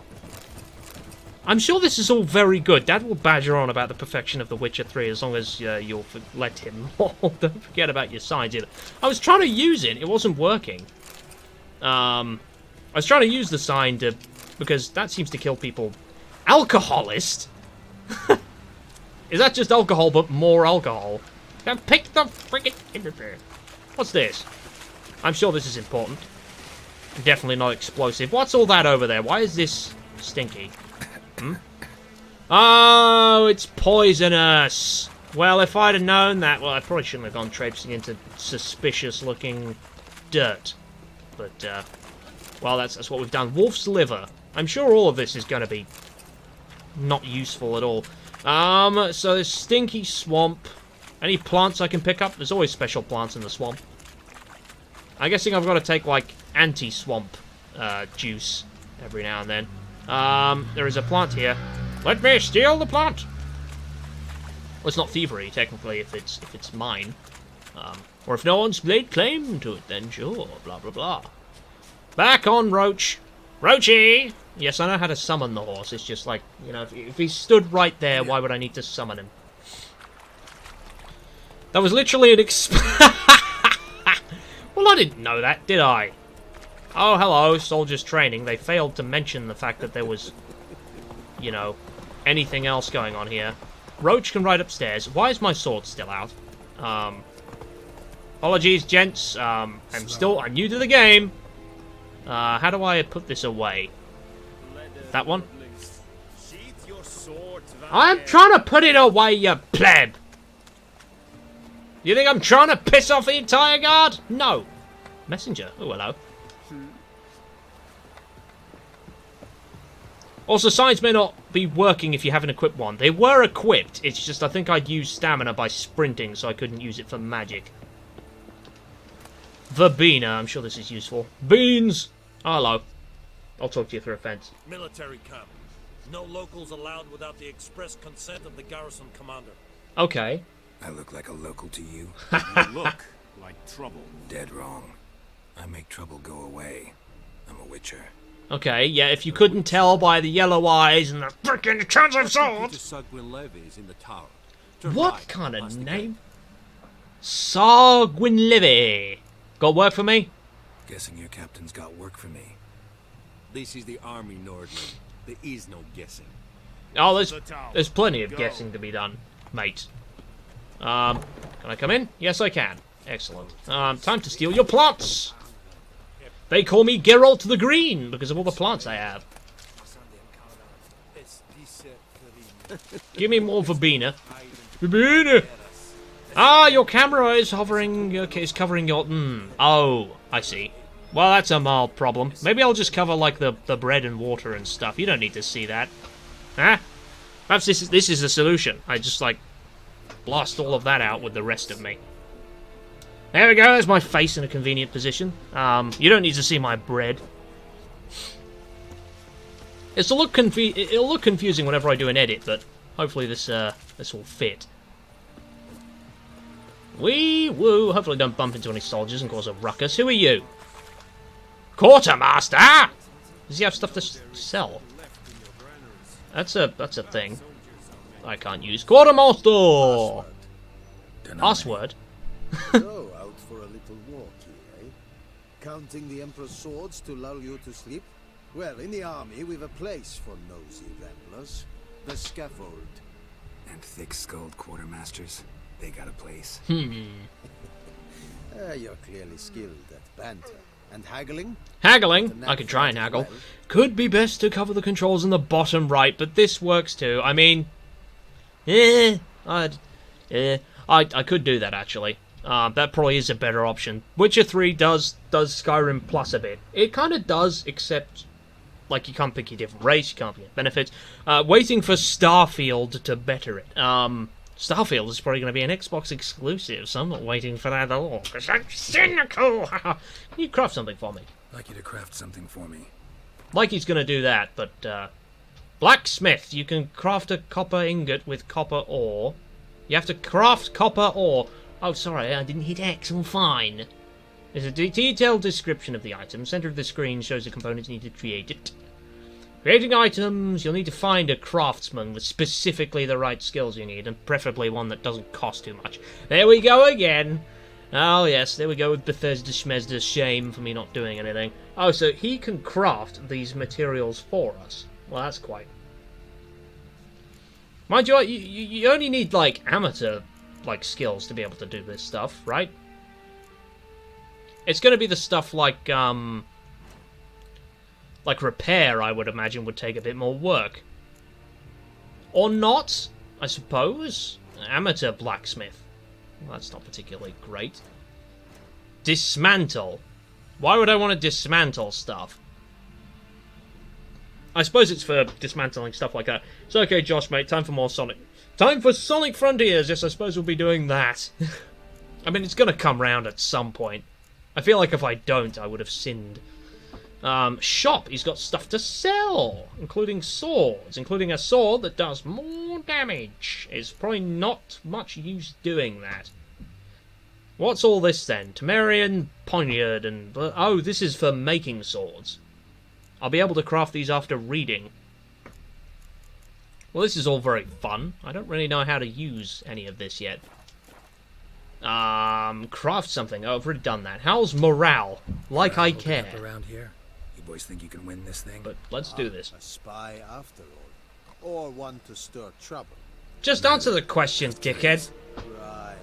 I'm sure this is all very good. Dad will badger on about the perfection of The Witcher 3 as long as you'll let him. Don't forget about your signs either. I was trying to use it. It wasn't working. I was trying to use the sign to... because that seems to kill people. Alcoholist? Is that just alcohol, but more alcohol? Pick the friggin'... What's this? I'm sure this is important. Definitely not explosive. What's all that over there? Why is this stinky? Oh, it's poisonous. Well, if I'd have known that... Well, I probably shouldn't have gone traipsing into suspicious-looking dirt. But, well, that's what we've done. Wolf's liver. I'm sure all of this is going to be not useful at all. So there's stinky swamp. Any plants I can pick up? There's always special plants in the swamp. I'm guessing I've got to take, like, anti-swamp juice every now and then. There is a plant here. Let me steal the plant! Well, it's not thievery, technically, if it's mine. Or if no one's laid claim to it, then sure, blah, blah, blah. Back on Roach. Roachy! Yes, I know how to summon the horse. It's just like, you know, if he stood right there, why would I need to summon him? That was literally an Well, I didn't know that, did I? Oh, hello, soldiers training. They failed to mention the fact that there was, you know, anything else going on here. Roach can ride upstairs. Why is my sword still out? Apologies, gents. I'm new to the game. How do I put this away? That one? I'm trying to put it away, you pleb! You think I'm trying to piss off the entire guard? No. Messenger. Oh, hello. Also, signs may not be working if you haven't equipped one. They were equipped. It's just I think I'd use stamina by sprinting, so I couldn't use it for magic. Verbena. I'm sure this is useful. Beans! Oh, hello. I'll talk to you through a fence. Military camp. No locals allowed without the express consent of the garrison commander. Okay. I look like a local to you? You look like trouble. Dead wrong. I make trouble go away. I'm a witcher. Okay, yeah, if you couldn't tell by the yellow eyes and the frickin' expensive sword. What kind of name? Sarguinlevy. Got work for me? Guessing your captain's got work for me. This is the army, Nordman. There is no guessing. Oh, there's plenty of guessing to be done, mate. Can I come in? Yes, I can. Excellent. Time to steal your plants! They call me Geralt the Green because of all the plants I have. Give me more verbena. Verbena! Ah, your camera is hovering. Okay, it's covering your. Oh, I see. Well, that's a mild problem. Maybe I'll just cover like the bread and water and stuff. You don't need to see that, huh? Perhaps this is the solution. I just like blast all of that out with the rest of me. There we go. There's my face in a convenient position. You don't need to see my bread. It'll look confusing whenever I do an edit, but hopefully this will fit. Wee woo! Hopefully don't bump into any soldiers and cause a ruckus. Who are you? Quartermaster! Does he have stuff to sell? That's a thing I can't use. Quartermaster! Password? So, out for a little walk here, eh? Counting the Emperor's swords to lull you to sleep? Well, in the army, we've a place for nosy ramblers. The scaffold. And thick-skulled quartermasters. They got a place. You're clearly skilled at banter. And haggling? Haggling? I could try and haggle. Could be best to cover the controls in the bottom right, but this works too. I mean... I could do that, actually. That probably is a better option. Witcher 3 does Skyrim plus a bit. It kind of does, except... like, you can't pick your different race, you can't pick your benefits. Waiting for Starfield to better it. Starfield is probably going to be an Xbox exclusive, so I'm not waiting for that at all, because I'm cynical! Can you craft something for me? I'd like you to craft something for me. Like he's going to do that, but, blacksmith, you can craft a copper ingot with copper ore. You have to craft copper ore. Oh, sorry, I didn't hit X, I'm fine. There's a detailed description of the item. Center of the screen shows the components needed to create it. Creating items, you'll need to find a craftsman with specifically the right skills you need, and preferably one that doesn't cost too much. There we go again! Oh yes, there we go with Bethesda Schmezda's shame for me not doing anything. Oh, so he can craft these materials for us. Well, that's quite... Mind you, you only need, like, amateur, like, skills to be able to do this stuff, right? It's going to be the stuff like repair, I would imagine, would take a bit more work. Or not, I suppose. Amateur blacksmith. Well, that's not particularly great. Dismantle. Why would I want to dismantle stuff? I suppose it's for dismantling stuff like that. It's okay, Josh, mate. Time for more Sonic. Time for Sonic Frontiers! Yes, I suppose we'll be doing that. I mean, it's going to come round at some point. I feel like if I don't, I would have sinned. Shop. He's got stuff to sell, including swords, including a sword that does more damage. It's probably not much use doing that. What's all this then? Temerian poniard and... oh, this is for making swords. I'll be able to craft these after reading. Well, this is all very fun. I don't really know how to use any of this yet. Craft something. Oh, I've already done that. How's morale? Like I care. Around here. You boys think you can win this thing? But let's do this. A spy after all. Or one to stir trouble. Just answer the question, dickhead. Right.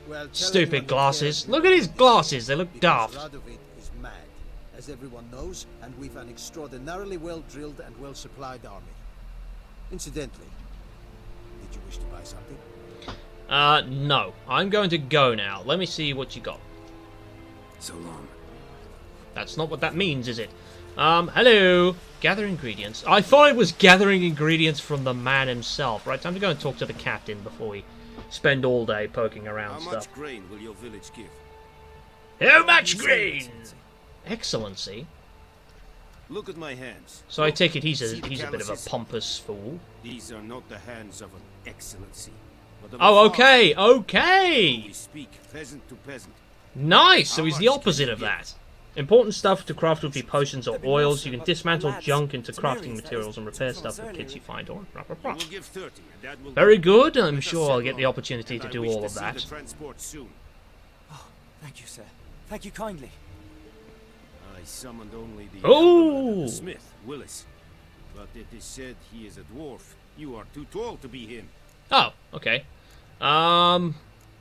Well, stupid glasses. Look at his glasses. They look daft. Radovid is mad, as everyone knows, and we've an extraordinarily well-drilled and well-supplied army. Incidentally, did you wish to buy something? No. I'm going to go now. Let me see what you got. So long. That's not what that means, is it? Hello. Gather ingredients. I thought it was gathering ingredients from the man himself. Right, time to go and talk to the captain before we spend all day poking around stuff. How much grain will your village give? How much grain? Excellency. Look at my hands. So I take it he's a bit of a pompous fool. These are not the hands of an excellency. Oh, okay, okay. We speak peasant to peasant. Nice. So he's the opposite of that. Important stuff to craft would be potions or oils. You can dismantle junk into crafting materials and repair stuff with kits you find. Or very good. I'm sure I'll get the opportunity to do all of that. Oh, thank you, sir. Thank you kindly. I summoned only the the smith, Willis. But it is said he is a dwarf. You are too tall to be him. Oh, okay.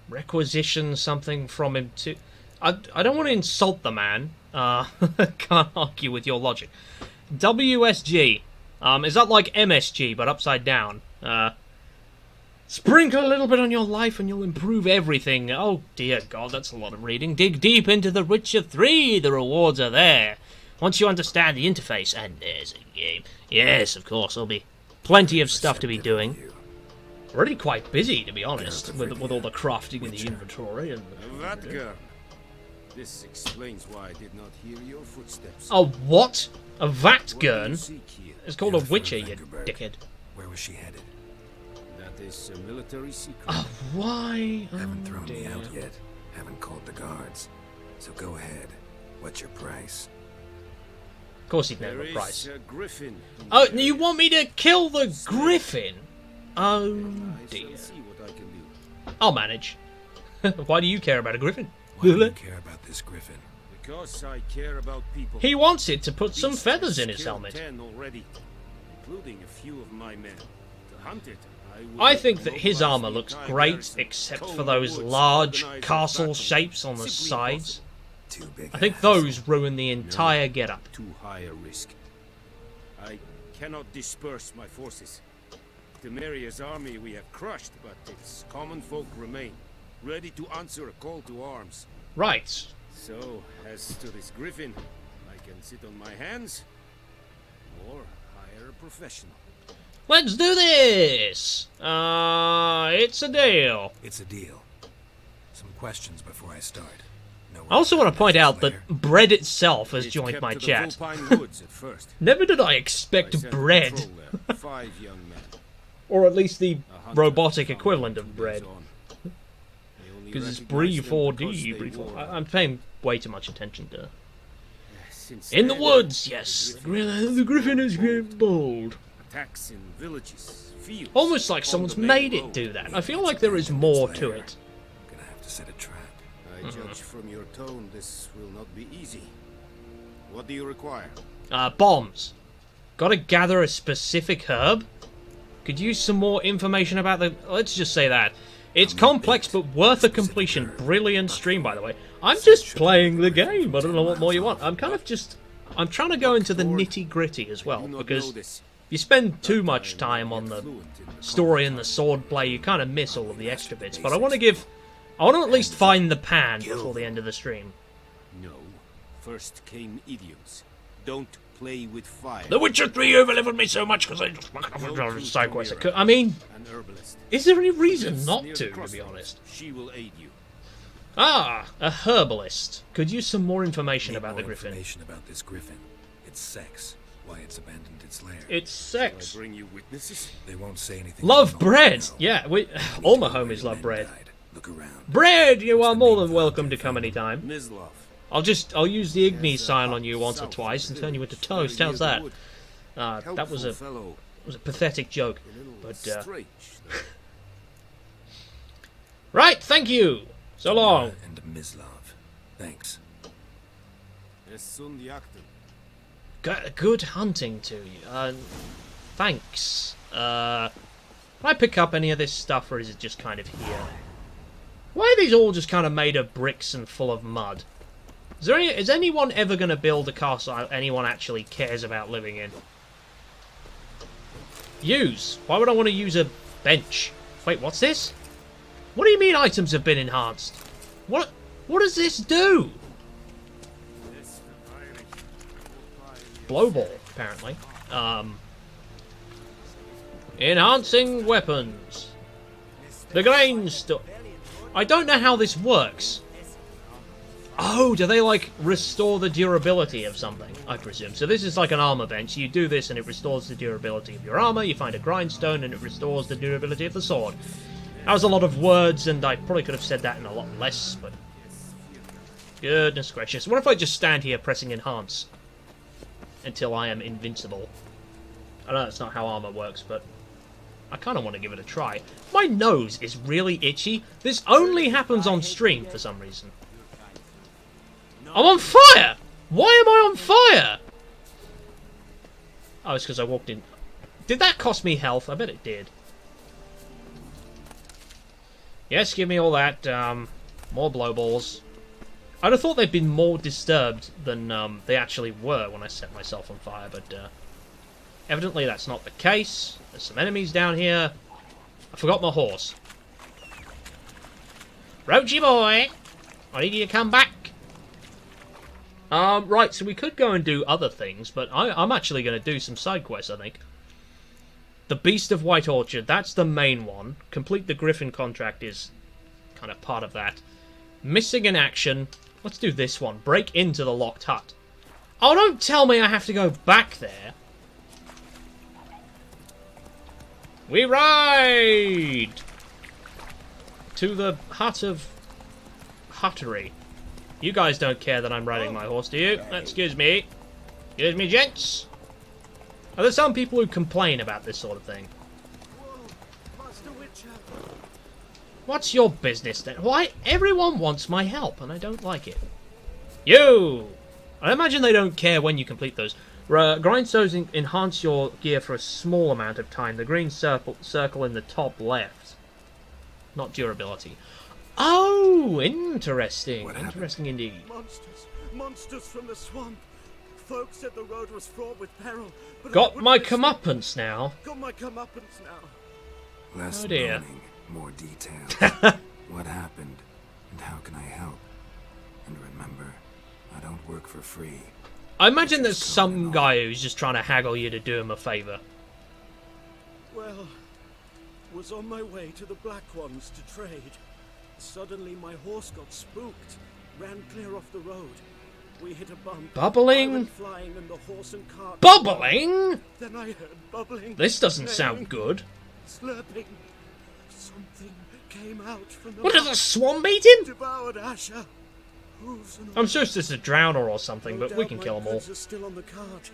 Requisition something from him to... I don't want to insult the man. Can't argue with your logic. WSG. Is that like MSG, but upside down? Sprinkle a little bit on your life and you'll improve everything. Oh, dear God, that's a lot of reading. Dig deep into The Witcher 3. The rewards are there. Once you understand the interface, and there's a game. Yes, of course, there'll be plenty of stuff to be doing. Already quite busy, to be honest, with all the crafting in the inventory. And That girl. This explains why I did not hear your footsteps. Oh, what? A Vatgurn? It's called a Witcher, you dickhead. Where was she headed? That is a military secret. Oh, why? Haven't thrown me out yet. Haven't called the guards. So go ahead. What's your price? Of course he'd know the price. A griffin. Oh, you want me to kill the griffin? Oh, dear. I'll manage. Why do you care about a griffin? Why do you care about this griffin? Because I care about people. He wants it to put some feathers in his helmet. 10 already, including a few of my men. To hunt it, I think that his armor looks great, except for those large castle shapes on the sides. I think those ruin the entire getup. Too high a risk. I cannot disperse my forces. Temeria's army we have crushed, but its common folk remain, ready to answer a call to arms. Right. So, as to this griffin, I can sit on my hands, or hire a professional. Let's do this! It's a deal. It's a deal. Some questions before I start. I also want to point out that Bread itself has joined my chat. Never did I expect Bread. Or at least the robotic equivalent of Bread. Because it's Bree 4D. Bree 4. I'm paying way too much attention to... In the woods, yes. The griffin is bold. Attacks in villages, fields, almost like someone's made it do that. I feel like there is more to it. Gonna have to set a trap. I judge from your tone this will not be easy. What do you require? Bombs. Gotta gather a specific herb. Could use some more information about the... Let's just say that. It's complex but worth a completion. Brilliant stream, by the way. I'm just playing the game. I don't know what more you want. I'm kind of just... I'm trying to go into the nitty-gritty as well, because... if you spend too much time on the story and the sword play, you kind of miss all of the extra bits. But I want to at least find the pan before the end of the stream. No. First came idioms. Don't play with fire. The Witcher 3 overleveled me so much because I just... side quest. I mean, is there any reason not to be honest? She will aid you. Ah, a herbalist. Could use some more information about the griffin. Information about this griffin. Its sex. Why it's abandoned its lair. It's sex. Shall I bring you witnesses? They won't say anything. Love bread. Yeah, all my homies love bread. Look around. Bread, you are more than welcome to come anytime. Mislov. I'll use the Igni sign on you once or twice and turn you into toast. How's that? That was a pathetic joke, but right. Thank you. So long. And Mislov. Thanks. Good hunting to you. Thanks. Can I pick up any of this stuff, or is it just kind of here? Why are these all just kind of made of bricks and full of mud? Is anyone ever going to build a castle anyone actually cares about living in? Use. Why would I want to use a bench? Wait, what's this? What do you mean items have been enhanced? What does this do? Blowball, apparently. Enhancing weapons. The grain stuff. I don't know how this works. Oh, do they, like, restore the durability of something, I presume? So this is like an armor bench. You do this and it restores the durability of your armor. You find a grindstone and it restores the durability of the sword. That was a lot of words, and I probably could have said that in a lot less, but... goodness gracious. What if I just stand here pressing enhance until I am invincible? I know that's not how armor works, but I kind of want to give it a try. My nose is really itchy. This only happens on stream for some reason. I'm on fire! Why am I on fire? Oh, it's because I walked in. Did that cost me health? I bet it did. Yes, give me all that. More blow balls. I'd have thought they'd been more disturbed than they actually were when I set myself on fire, but evidently that's not the case. There's some enemies down here. I forgot my horse. Roachy boy! I need you to come back. Right, so we could go and do other things, but I'm actually going to do some side quests, I think. The Beast of White Orchard, that's the main one. Complete the Griffin contract is kind of part of that. Missing in action. Let's do this one. Break into the locked hut. Oh, don't tell me I have to go back there. We ride to the hut of Huttery. You guys don't care that I'm riding my horse, do you? Excuse me. Excuse me, gents. Are there some people who complain about this sort of thing? What's your business then? Why? Everyone wants my help, and I don't like it. You! I imagine they don't care when you complete those. Grindstones enhance your gear for a small amount of time. The green circle in the top left. Not durability. Oh, interesting. Interesting indeed. Monsters from the swamp. Folks said the road was fraught with peril. But got my comeuppance now. Got my comeuppance now. Less oh dear. moaning, more details. What happened, and how can I help? And remember, I don't work for free. I imagine there's some guy who's just trying to haggle you to do him a favour. Well, was on my way to the Black Ones to trade. Suddenly my horse got spooked, ran clear off the road. We hit a bump. Bubbling? I went flying and the horse and cart. Bubbling? Then I heard bubbling. This doesn't sound good. Slurping. Something came out from the What, is a swamp eating? Devoured Asher. I'm sure it's just a drowner or something, but we can kill them all. Are still on the cart,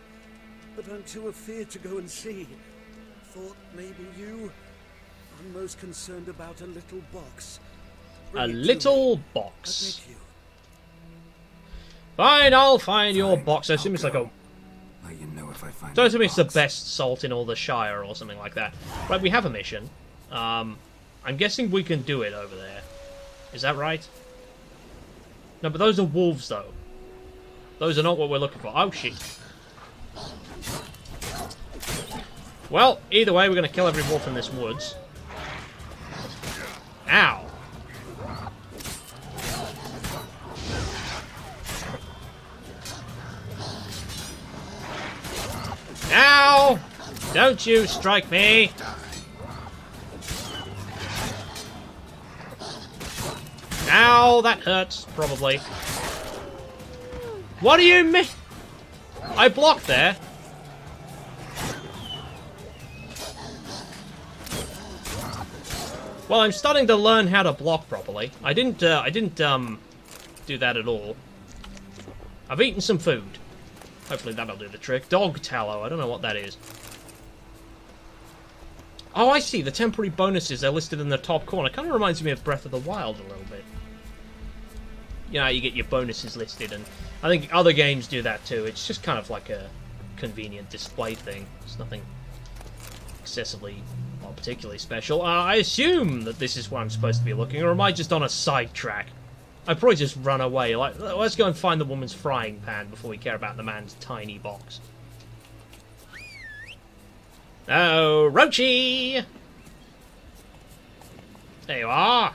but I'm too afeard to go and see. Thought maybe you. I'm most concerned about a little box. A little box. Fine, I'll find your box. I assume it's like a... Let you know if I find. Don't assume it's the best salt in all the Shire or something like that. Right, we have a mission. I'm guessing we can do it over there. Is that right? No, but those are wolves, though. Those are not what we're looking for. Oh, shit. Well, either way, we're going to kill every wolf in this woods. Ow. Ow! Don't you strike me! Ow, that hurts, probably. What do you mean? I blocked there. Well, I'm starting to learn how to block properly. I didn't do that at all. I've eaten some food. Hopefully that'll do the trick. Dog tallow, I don't know what that is. Oh, I see. The temporary bonuses are listed in the top corner. Kind of reminds me of Breath of the Wild a little bit. You know, you get your bonuses listed, and I think other games do that too. It's just kind of like a convenient display thing. It's nothing excessively or particularly special. I assume that this is where I'm supposed to be looking, or am I just on a sidetrack? I'd probably just run away. Like, let's go and find the woman's frying pan before we care about the man's tiny box. Oh, Roachy! There you are.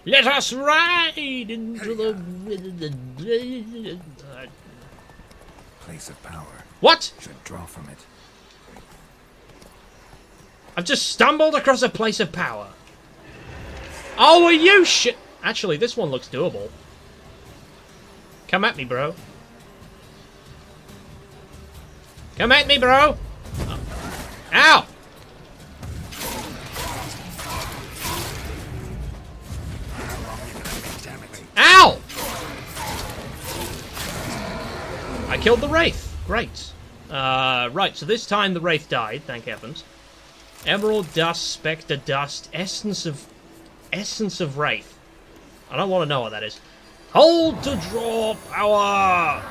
Let us ride into the... Place of power. What? Should draw from it. I've just stumbled across a place of power. Oh, are you shit? Actually, this one looks doable. Come at me, bro. Come at me, bro. Oh. Ow! Ow! I killed the Wraith. Great. Right, so this time the Wraith died, thank heavens. Emerald dust, spectre dust, essence of Wraith. I don't want to know what that is. Hold to draw power!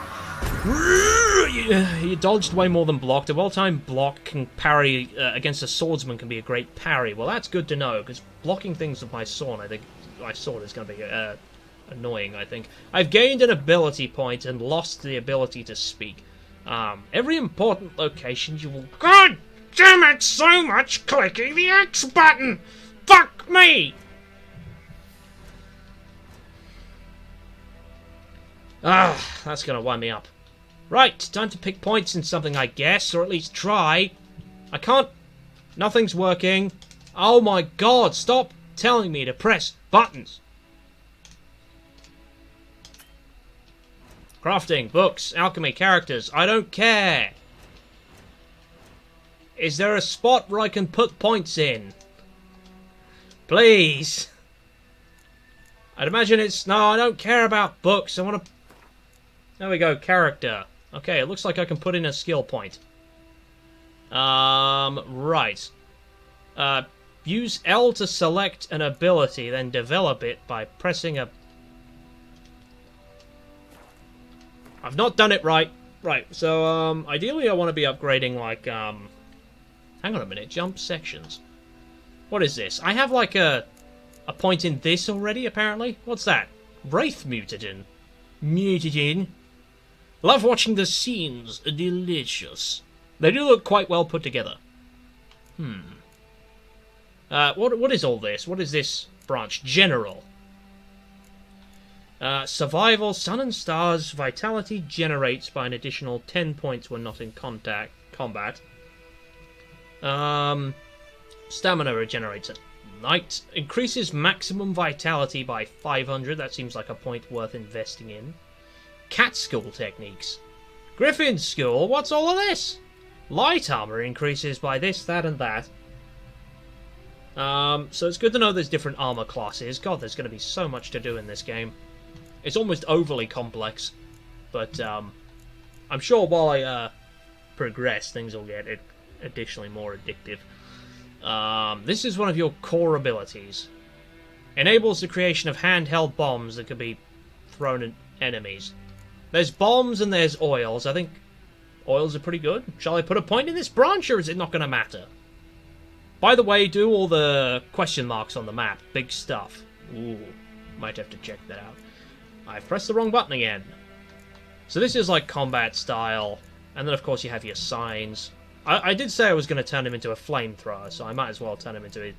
You dodged way more than blocked. A well-timed block can parry against a swordsman can be a great parry. Well, that's good to know, because blocking things with my sword, I think my sword is going to be annoying, I think. I've gained an ability point and lost the ability to speak. Every important location you will... God damn it, so much clicking the X button! Fuck me! That's going to wind me up. Right, time to pick points in something, I guess, or at least try. I can't... Nothing's working. Oh my god, stop telling me to press buttons. Crafting, books, alchemy, characters, I don't care. Is there a spot where I can put points in? Please. I'd imagine it's... No, I don't care about books. I want to... There we go, character. Okay, it looks like I can put in a skill point. Right. Use L to select an ability, then develop it by pressing a... I've not done it right. Right, so, ideally I want to be upgrading, like, hang on a minute, jump sections. What is this? I have, like, a point in this already, apparently? What's that? Wraith mutagen. Mutagen. Love watching the scenes. Delicious. They do look quite well put together. What is all this? What is this branch? General. Survival, Sun and Stars, Vitality generates by an additional 10 points when not in combat. Stamina regenerates at night. Increases maximum Vitality by 500. That seems like a point worth investing in. Cat School techniques. Griffin School? What's all of this? Light armor increases by this, that, and that. So it's good to know there's different armor classes. God, there's going to be so much to do in this game. It's almost overly complex. But, I'm sure while I, progress, things will get additionally more addictive. This is one of your core abilities. Enables the creation of handheld bombs that can be thrown at enemies. There's bombs and there's oils. I think oils are pretty good. Shall I put a point in this branch, or is it not going to matter? By the way, do all the question marks on the map. Big stuff. Ooh, might have to check that out. I've pressed the wrong button again. So this is like combat style. And then, of course, you have your signs. I did say I was going to turn him into a flamethrower, so I might as well turn him into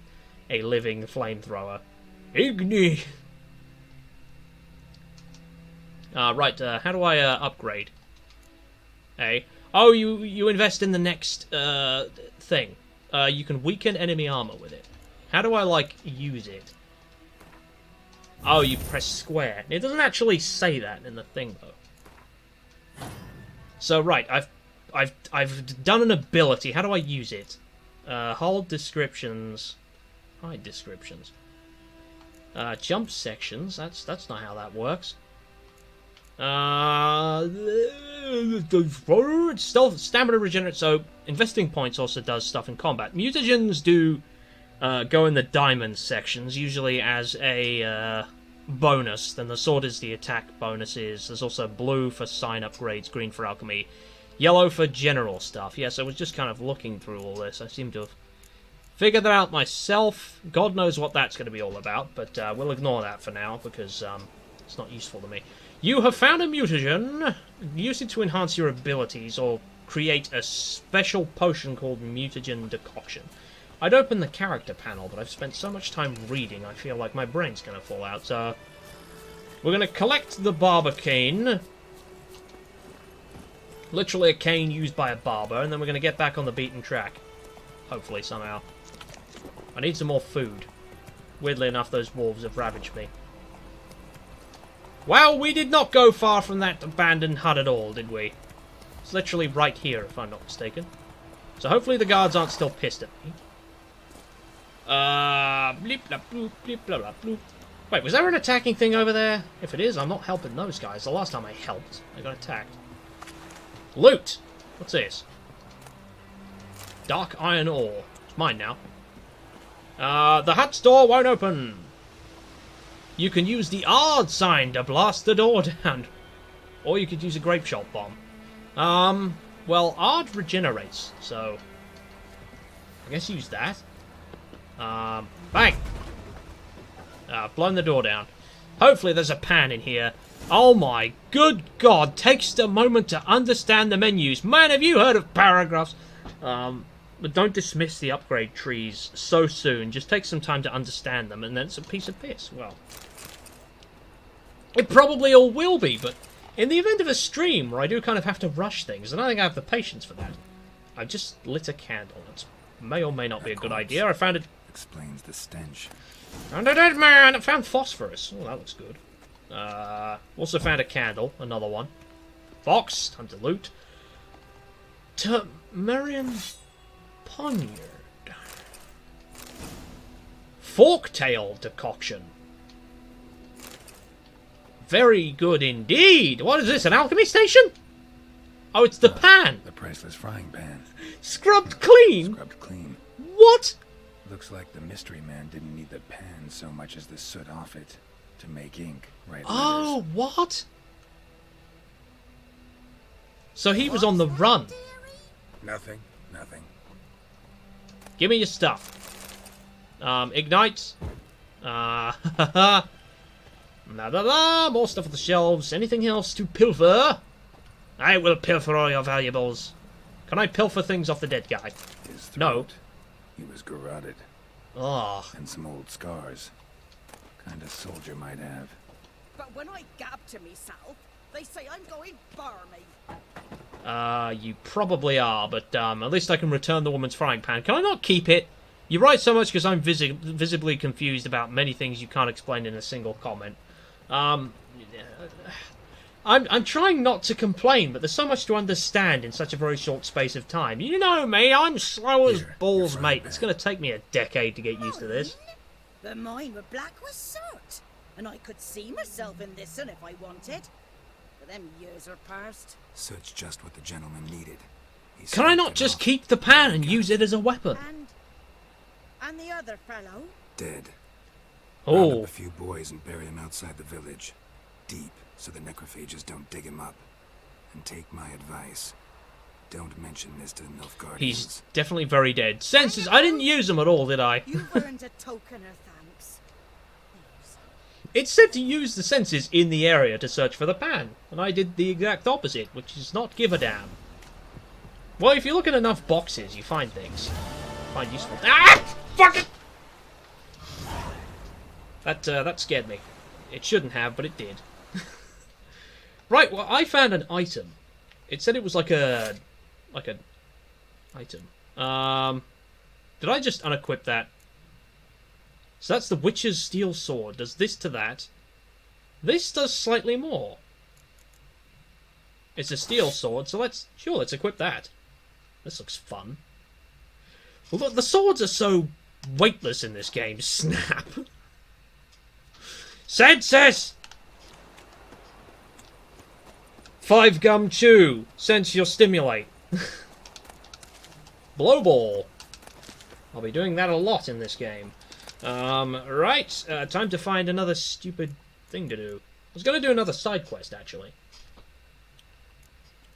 a living flamethrower. Igni! Right, how do I upgrade? Hey. Oh, you invest in the next thing. You can weaken enemy armor with it. How do I, like, use it? Oh, you press square. It doesn't actually say that in the thing, though. So, right, I've done an ability. How do I use it? Hold descriptions. Hide descriptions. Jump sections. That's not how that works. Stealth, stamina regenerate. So investing points also does stuff in combat. Mutagens do go in the diamond sections, usually as a bonus. Then the sword is the attack bonuses. There's also blue for sign upgrades, green for alchemy, yellow for general stuff. Yes, I was just kind of looking through all this. I seem to have figured that out myself. God knows what that's going to be all about, but we'll ignore that for now because it's not useful to me. You have found a mutagen. Use it to enhance your abilities or create a special potion called Mutagen Decoction. I'd open the character panel, but I've spent so much time reading, I feel like my brain's going to fall out. So we're going to collect the barber cane. Literally a cane used by a barber, and then we're going to get back on the beaten track. Hopefully, somehow. I need some more food. Weirdly enough, those wolves have ravaged me. Well, we did not go far from that abandoned hut at all, did we? It's literally right here, if I'm not mistaken. So hopefully the guards aren't still pissed at me. Bleep, blah, bloop, bleep, blah, blah, bloop. Wait, was there an attacking thing over there? If it is, I'm not helping those guys. The last time I helped, I got attacked. Loot! What's this? Dark iron ore. It's mine now. The hut's door won't open. You can use the odd sign to blast the door down. Or you could use a grape shot bomb. Well, Ard regenerates, so I guess use that. Bang! Blown the door down. Hopefully there's a pan in here. Oh my good god, takes a moment to understand the menus. Man, have you heard of paragraphs? But don't dismiss the upgrade trees so soon. Just take some time to understand them, and then it's a piece of piss. Well, it probably all will be, but in the event of a stream where I do kind of have to rush things, and I think I have the patience for that, I just lit a candle. It may or may not be a good idea. I found it... Explains the stench. Found a dead man! I found phosphorus. Oh, that looks good. Also found a candle. Another one. Box. Time to loot. Marion Poniard. Forktail decoction. Very good indeed. What is this, an alchemy station? Oh, it's the pan. The priceless frying pan. Scrubbed clean? Scrubbed clean. What? Looks like the mystery man didn't need the pan so much as the soot off it to make ink, right? Oh, what? So he was on the run. Nothing. Nothing. Give me your stuff. Ignite. La la la. More stuff on the shelves. Anything else to pilfer? I will pilfer all your valuables. Can I pilfer things off the dead guy? His throat. No. He was garroted. Oh. And some old scars. Kind of soldier might have. But when I gab to myself, they say I'm going barmy. You probably are, but at least I can return the woman's frying pan. Can I not keep it? You write so much because I'm visibly confused about many things you can't explain in a single comment. I'm trying not to complain, but there's so much to understand in such a very short space of time. You know me, I'm slow as balls, mate. It's going to take me a decade to get used to this. The mine were black with soot, and I could see myself in this one if I wanted. But them years are past. Soot's just what the gentleman needed. Can I not just keep the pan and use it as a weapon? And the other fellow? Dead. Oh. Round up a few boys and bury him outside the village. Deep, so the necrophages don't dig him up. And take my advice. Don't mention this to the Nilfgaardians. He's definitely very dead. Senses, I didn't use them at all, did I? You've earned a token of thanks. It said to use the senses in the area to search for the pan, and I did the exact opposite, which is not give a damn. Well, if you look at enough boxes, you find things. Find useful... Ah! Fuck it! That scared me. It shouldn't have, but it did. Right, well, I found an item. It said it was like a item. Did I just unequip that? So that's the Witcher's Steel Sword. Does this to that. This does slightly more. It's a steel sword, so let's equip that. This looks fun. Well, look, the swords are so weightless in this game. Snap. Senses! 5 gum chew. Sense your stimulate. Blowball. I'll be doing that a lot in this game. Right. Time to find another stupid thing to do. I was going to do another side quest, actually.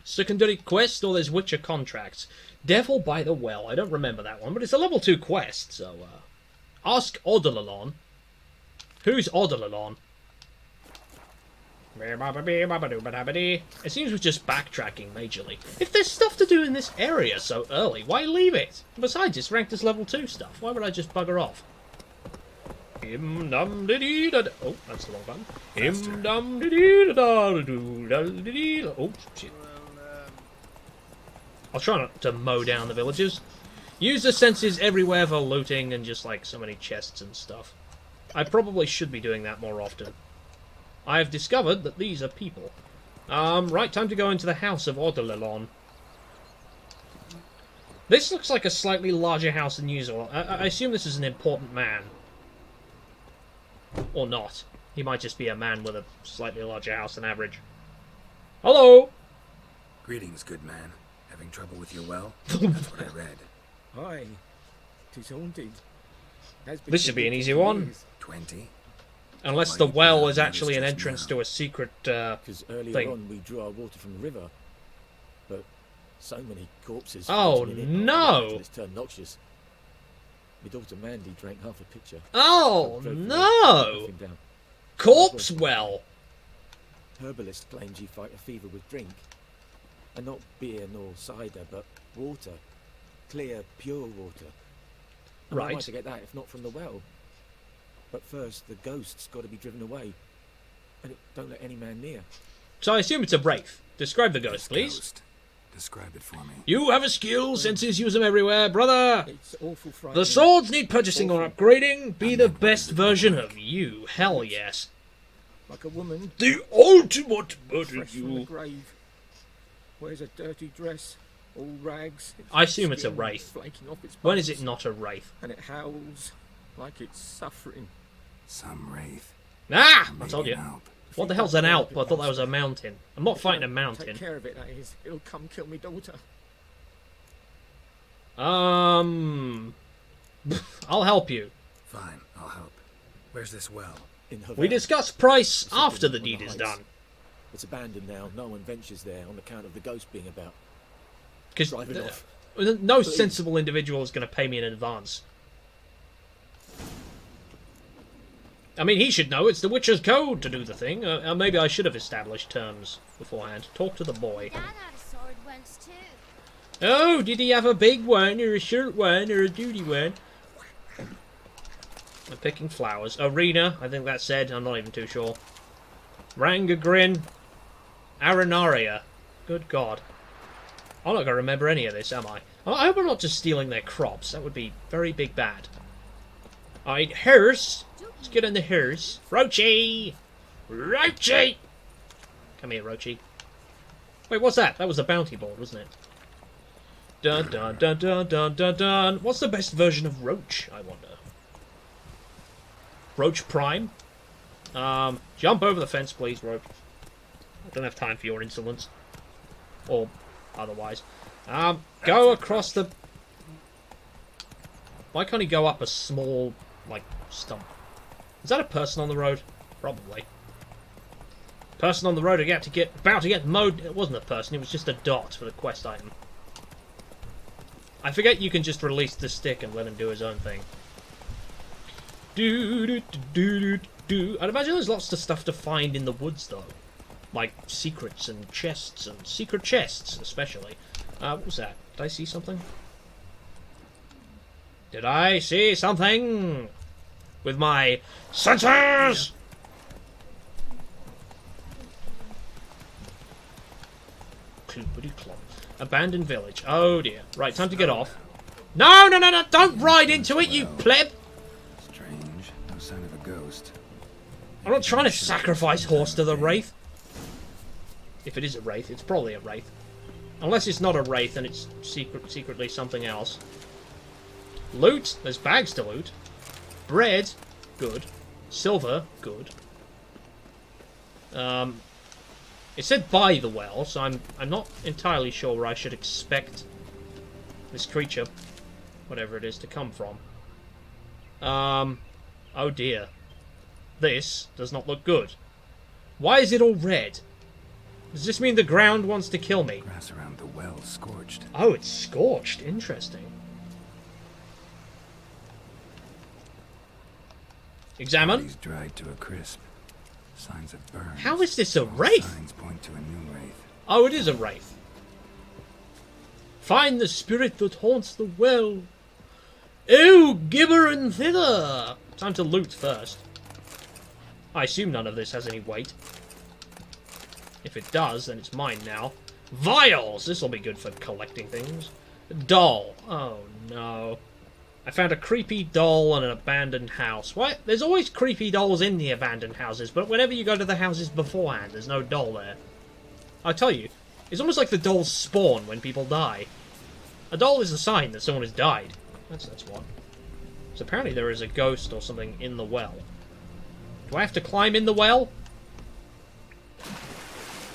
Secondary quest, or there's Witcher contracts. Devil by the Well. I don't remember that one, but it's a level 2 quest, so, ask Odolalon. Who's Odolalon? It seems we're just backtracking majorly. If there's stuff to do in this area so early, why leave it? Besides, it's ranked as level 2 stuff. Why would I just bugger off? Oh, that's the wrong button. Oh, shit. I'll try not to mow down the villagers. Use the senses everywhere for looting and just like so many chests and stuff. I probably should be doing that more often. I have discovered that these are people. Right, time to go into the house of Odolalon. This looks like a slightly larger house than usual. I assume this is an important man. Or not. He might just be a man with a slightly larger house than average. Hello! Greetings, good man. Having trouble with your well? That's what I read. Aye, 'tis haunted. This should be an easy one. 20? Unless the well is actually an entrance to a secret Because earlier thing. on we drew our water from the river, but So many corpses. Oh, floating in it, no! It's turned noxious. My daughter Mandy drank half a pitcher. Oh, no! Corpse well. Herbalist claims you fight a fever with drink. And not beer nor cider, but water. Clear, pure water. And Right. How am I to get that if not from the well? But first, the ghost's got to be driven away. And it don't let any man near. So I assume it's a wraith. Describe the ghost, please. Ghost. Describe it for me. You have a skill, senses use them everywhere, brother. It's awful frightening. The swords need purchasing or upgrading. Be the best version of you. Hell yes. Like a woman. The ultimate murder Fresh from the you. grave. Wears a dirty dress. All rags. Its I assume it's a skin wraith. flaking off its When is bones. it not a wraith? And it howls like it's suffering. Some wraith. Ah! I Maybe told you. an Alp. What the hell's an Alp? I thought that was a mountain. I'm not fighting a mountain. Take care of it, that is. It'll come kill me daughter. I'll help you. Fine, I'll help. Where's this well? In her We van. discuss price It's after up the on deed is heights. done. It's abandoned now. No one ventures there on account of the ghost being about. Because Drive it off. no Please. sensible individual is going to pay me in advance. I mean, he should know it's the Witcher's code to do the thing. Maybe I should have established terms beforehand. Talk to the boy. Dad had a sword once too. Oh, did he have a big one, or a short one, or a duty one? I'm picking flowers. Arena, I think that said. I'm not even too sure. Rangagrin. Arenaria. Good God. I'm not going to remember any of this, am I? I hope I'm not just stealing their crops. That would be very big bad. Alright, hearse. Let's get in the hearse. Roachy! Roachy! Come here, Roachy. Wait, what's that? That was the bounty board, wasn't it? Dun dun dun dun dun dun dun. What's the best version of Roach, I wonder? Roach Prime? Jump over the fence, please, Roach. I don't have time for your insolence. Or otherwise. Go across the... Why can't he go up a small, like, stump? Is that a person on the road? Probably. Person on the road about to get mowed. It wasn't a person, it was just a dot for the quest item. I forget you can just release the stick and let him do his own thing. I'd imagine there's lots of stuff to find in the woods, though. Like secrets and chests, and secret chests, especially. What was that? Did I see something? Did I see something? With my senses! Cloopity clop. Abandoned village. Oh dear. Right, time to get off. No, no, no, no! Don't ride into it, you pleb! Strange. No sign of a ghost. I'm not trying to sacrifice horse to the wraith. If it is a wraith, it's probably a wraith. Unless it's not a wraith and it's secretly something else. Loot. There's bags to loot. Bread. Good. Silver. Good. It said by the well, so I'm not entirely sure where I should expect this creature, whatever it is, to come from. Oh dear. This does not look good. Why is it all red? Does this mean the ground wants to kill me? Grass around the well scorched. Oh, it's scorched. Interesting. Examine. He's dried to a crisp. Signs of burn. How is this a wraith? Signs point to a new wraith. Oh, it is a wraith. Find the spirit that haunts the well. Oh, gibber and thither. Time to loot first. I assume none of this has any weight. If it does, then it's mine now. Vials! This will be good for collecting things. Doll. Oh, no. I found a creepy doll in an abandoned house. What? There's always creepy dolls in the abandoned houses, but whenever you go to the houses beforehand, there's no doll there. I tell you, it's almost like the dolls spawn when people die. A doll is a sign that someone has died. That's what. So apparently there is a ghost or something in the well. Do I have to climb in the well?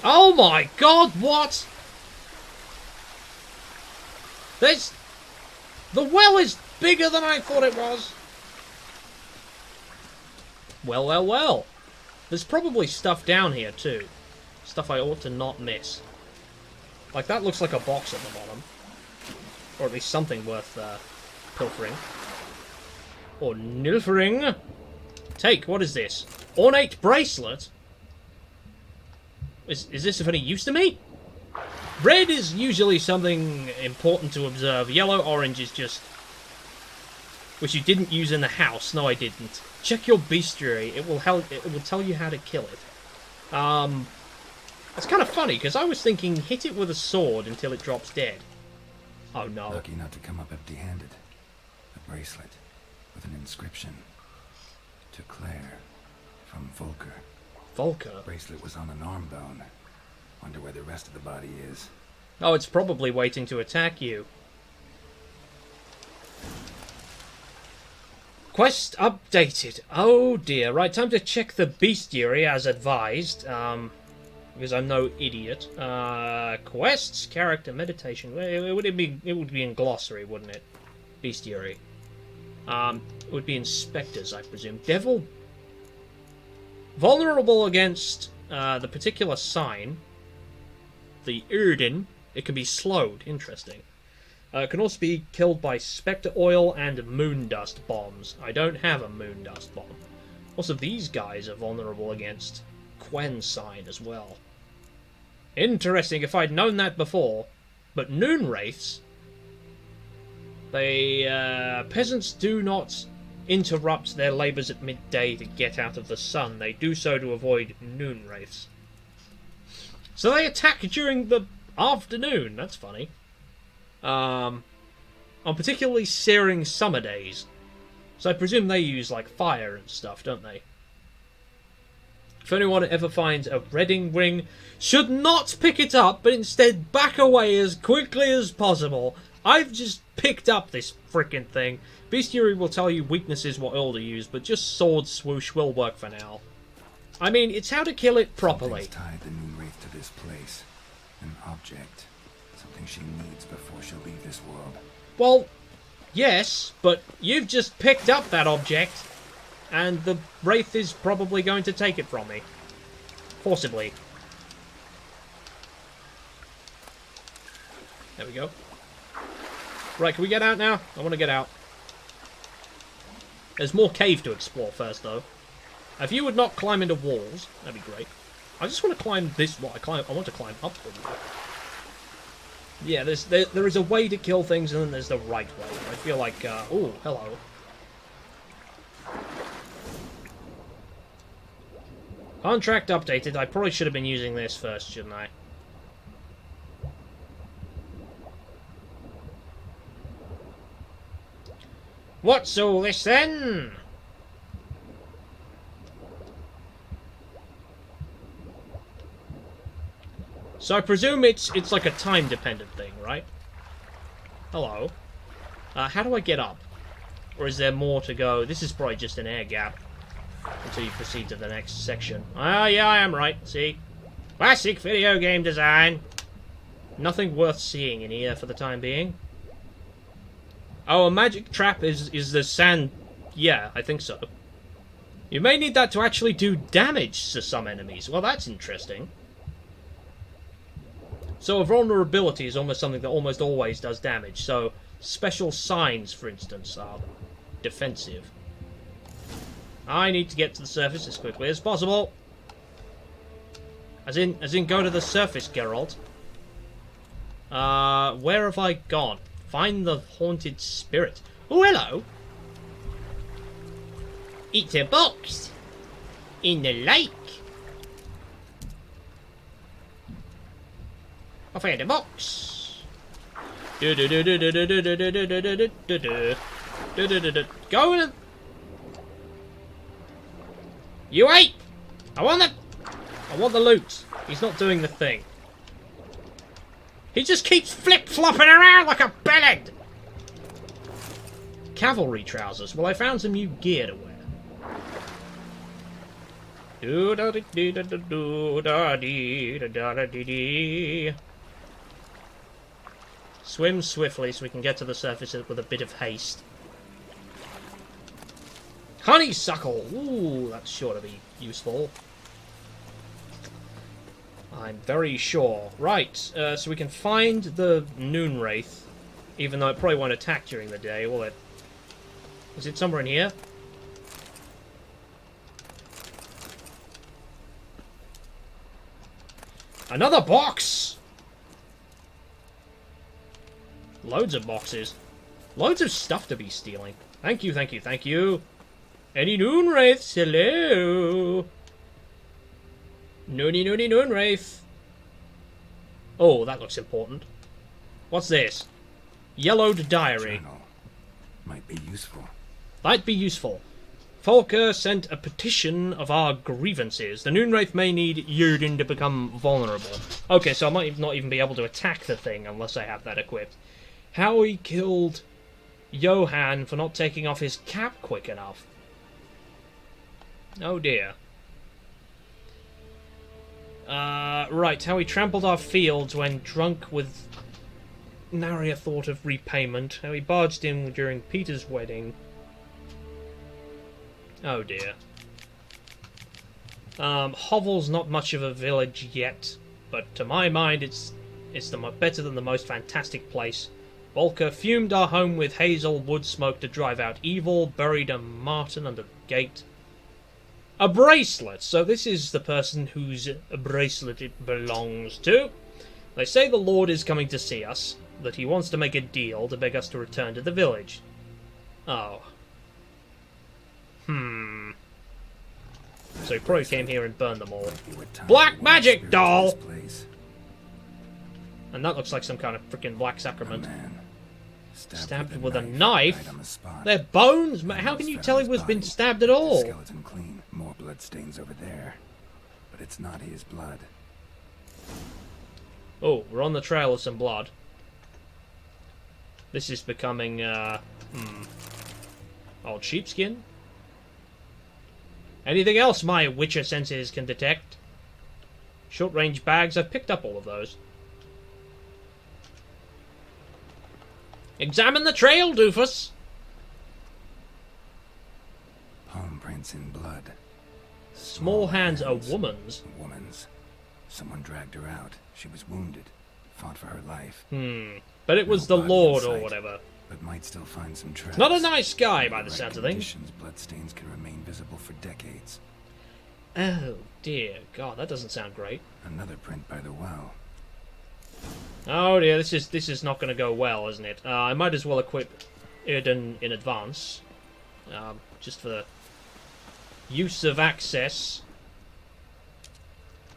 Oh my god, what? The well is bigger than I thought it was. Well, well, well. There's probably stuff down here too. Stuff I ought to not miss. Like, that looks like a box at the bottom. Or at least something worth pilfering. Or nilfering. Take, what is this? Ornate bracelet? Is this of any use to me? Red is usually something important to observe. Yellow, orange is just... Which you didn't use in the house. No, I didn't. Check your bestiary. It will tell you how to kill it. It's kind of funny, because I was thinking hit it with a sword until it drops dead. Oh no. Lucky not to come up empty-handed. A bracelet with an inscription. To Claire, from Volker. Volker? Bracelet was on an arm bone. Wonder where the rest of the body is. Oh, it's probably waiting to attack you. Quest updated. Oh dear. Right, time to check the bestiary as advised. Because I'm no idiot. Quests, character, meditation. It would be in glossary, wouldn't it? Bestiary. It would be inspectors, I presume. Devil. Vulnerable against the particular sign. The Yrden. It can be slowed. Interesting. It can also be killed by spectre oil and moondust bombs. I don't have a moondust bomb. Also, these guys are vulnerable against Quen sign as well. Interesting, if I'd known that before. But noon wraiths... peasants do not interrupt their labours at midday to get out of the sun. They do so to avoid noon wraiths. So they attack during the afternoon. That's funny. On particularly searing summer days. So I presume they use, like, fire and stuff, don't they? If anyone ever finds a wedding ring, should not pick it up, but instead back away as quickly as possible. I've just picked up this frickin' thing. Bestiary will tell you weaknesses what oil to use, but just sword swoosh will work for now. I mean, it's how to kill it properly. Something's tied the new wraith to this place. An object. Something she needs before she'll leave this world. Well, yes, but you've just picked up that object, and the wraith is probably going to take it from me. Forcibly. There we go. Right, can we get out now? I want to get out. There's more cave to explore first, though. If you would not climb into walls, that'd be great. I just want to climb this wall. I want to climb upward. Yeah, there is a way to kill things, and then there's the right way. I feel like, oh, hello. Contract updated. I probably should have been using this first, shouldn't I? What's all this then? So I presume it's like a time-dependent thing, right? Hello. How do I get up? Or is there more to go? This is probably just an air gap until you proceed to the next section. Ah, yeah, I am right. See? Classic video game design. Nothing worth seeing in here for the time being. Oh, a magic trap is the sand... Yeah, I think so. You may need that to actually do damage to some enemies. Well, that's interesting. So a vulnerability is almost something that almost always does damage. So special signs, for instance, are defensive. I need to get to the surface as quickly as possible. As in go to the surface, Geralt. Where have I gone? Find the haunted spirit. Oh, hello. It's a box. In the lake. I found a box. Go in. You ape! I want the loot. He's not doing the thing. He just keeps flip-flopping around like a bellend. Cavalry trousers. Well, I found some new gear to wear. Swim swiftly so we can get to the surface with a bit of haste. Honeysuckle! Ooh, that's sure to be useful. I'm very sure. Right, so we can find the Noon Wraith, even though it probably won't attack during the day, will it? Is it somewhere in here? Another box! Loads of boxes. Loads of stuff to be stealing. Thank you, thank you, thank you. Any Noon Wraiths? Hello? Noon Wraith. Oh, that looks important. What's this? Yellowed diary. Journal. Might be useful. Might be useful. Volker sent a petition of our grievances. The Noon Wraith may need Yrden to become vulnerable. Okay, so I might not even be able to attack the thing unless I have that equipped. Howie killed Johann for not taking off his cap quick enough. Oh dear. Right, how he trampled our fields when drunk with nary a thought of repayment. How he barged in during Peter's wedding. Oh dear. Hovel's not much of a village yet, but to my mind it's better than the most fantastic place. Volker fumed our home with hazel wood smoke to drive out evil, buried a marten under the gate. A bracelet! So this is the person whose bracelet it belongs to. They say the Lord is coming to see us, that he wants to make a deal to beg us to return to the village. Oh. So he probably came here and burned them all. Black magic doll! And that looks like some kind of freaking black sacrament. Stabbed with a knife? They're bones? How can you tell he was been stabbed at all? Skeleton clean. More blood stains over there. But it's not his blood. Oh, we're on the trail of some blood. This is becoming, old sheepskin? Anything else my Witcher senses can detect? Short-range bags, I've picked up all of those. Examine the trail, doofus! Palm prints in blood. Small hands, a woman's. A woman's. Someone dragged her out. She was wounded. Fought for her life. But it was the Lord or whatever. But might still find some tracks. Not a nice guy by the sounds of things. Bloodstains can remain visible for decades. Oh dear God, that doesn't sound great. Another print by the well. Oh dear, this is not going to go well, isn't it? I might as well equip Yrden in advance, just for the use of access.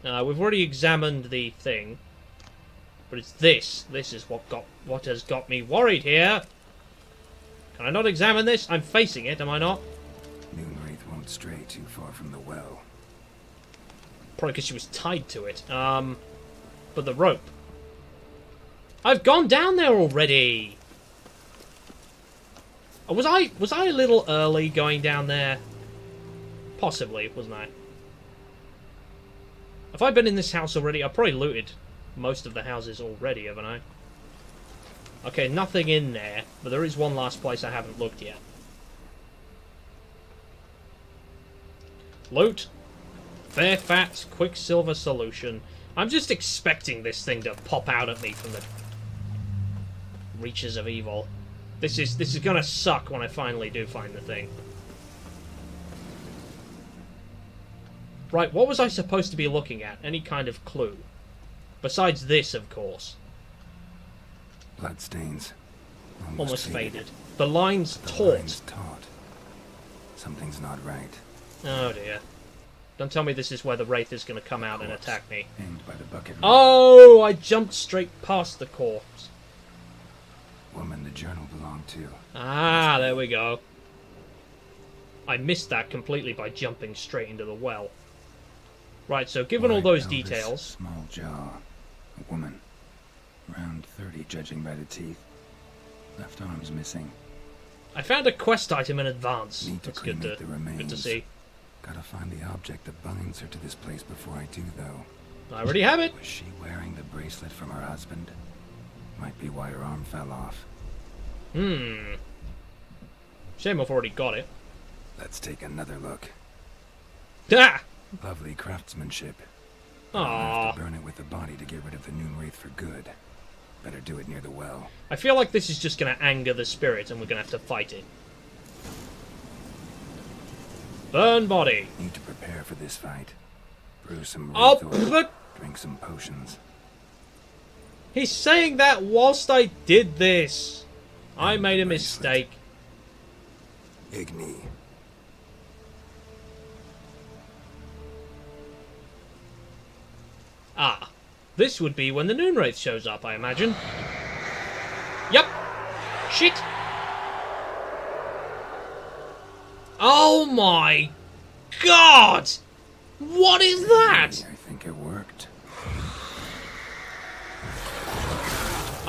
We've already examined the thing, but it's this. This is what has got me worried here. Can I not examine this? I'm facing it, am I not? Noon Wraith won't stray too far from the well. Probably because she was tied to it. But the rope. I've gone down there already. Oh, was I a little early going down there? Possibly, wasn't I? Have I been in this house already? I've probably looted most of the houses already, haven't I? Okay, nothing in there, but there is one last place I haven't looked yet. Loot. Fairfat Quicksilver Solution. I'm just expecting this thing to pop out at me from the reaches of evil. This is gonna suck when I finally do find the thing. Right, what was I supposed to be looking at? Any kind of clue? Besides this, of course. Bloodstains. Almost faded. The line's taut. Something's not right. Oh dear. Don't tell me this is where the Wraith is going to come out and attack me. Aimed by the bucket. Oh, I jumped straight past the corpse. Woman the journal belonged to. Ah, there we go. I missed that completely by jumping straight into the well. Right, so given all those details... Small jaw. A woman. Around 30, judging by the teeth. Left arm's missing. I found a quest item in advance. Need to That's good to see. Gotta find the object that binds her to this place before I do, though. I already have it. Was she wearing the bracelet from her husband? Might be why her arm fell off. Shame I've already got it. Let's take another look. Ah! Lovely craftsmanship. Aww. Have to burn it with the body to get rid of the Noon Wraith for good. Better do it near the well. I feel like this is just going to anger the spirit and we're going to have to fight it. Burn body. Need to prepare for this fight. Brew some Oh, Wraith oil, but drink some potions. he's saying that whilst I did this. I made a mistake. Igni. Ah, this would be when the Noon Wraith shows up, I imagine. Yep. Shit. Oh my god! What is that? I think it worked.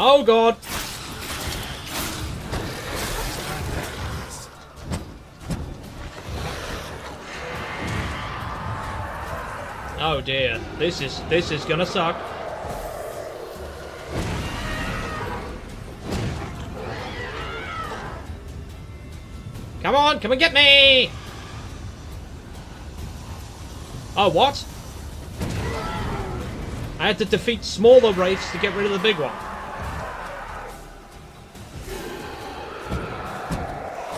Oh god. Oh dear, this is gonna suck. Come on, come and get me! Oh, what? I had to defeat smaller wraiths to get rid of the big one.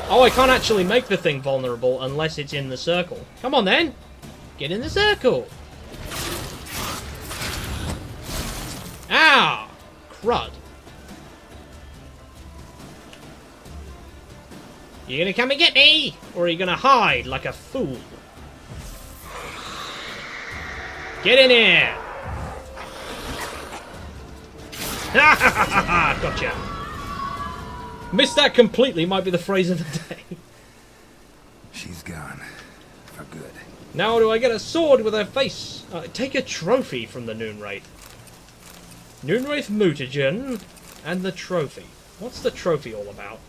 Oh, I can't actually make the thing vulnerable unless it's in the circle. Come on then! Get in the circle! Ah! Crud. You gonna come and get me? Or are you gonna hide like a fool? Get in here! Ha ha ha ha! Gotcha. Missed that completely might be the phrase of the day. She's gone. For good. Now do I get a sword with her face? Take a trophy from the Noon Wraith. Noon Wraith mutagen and the trophy. What's the trophy all about?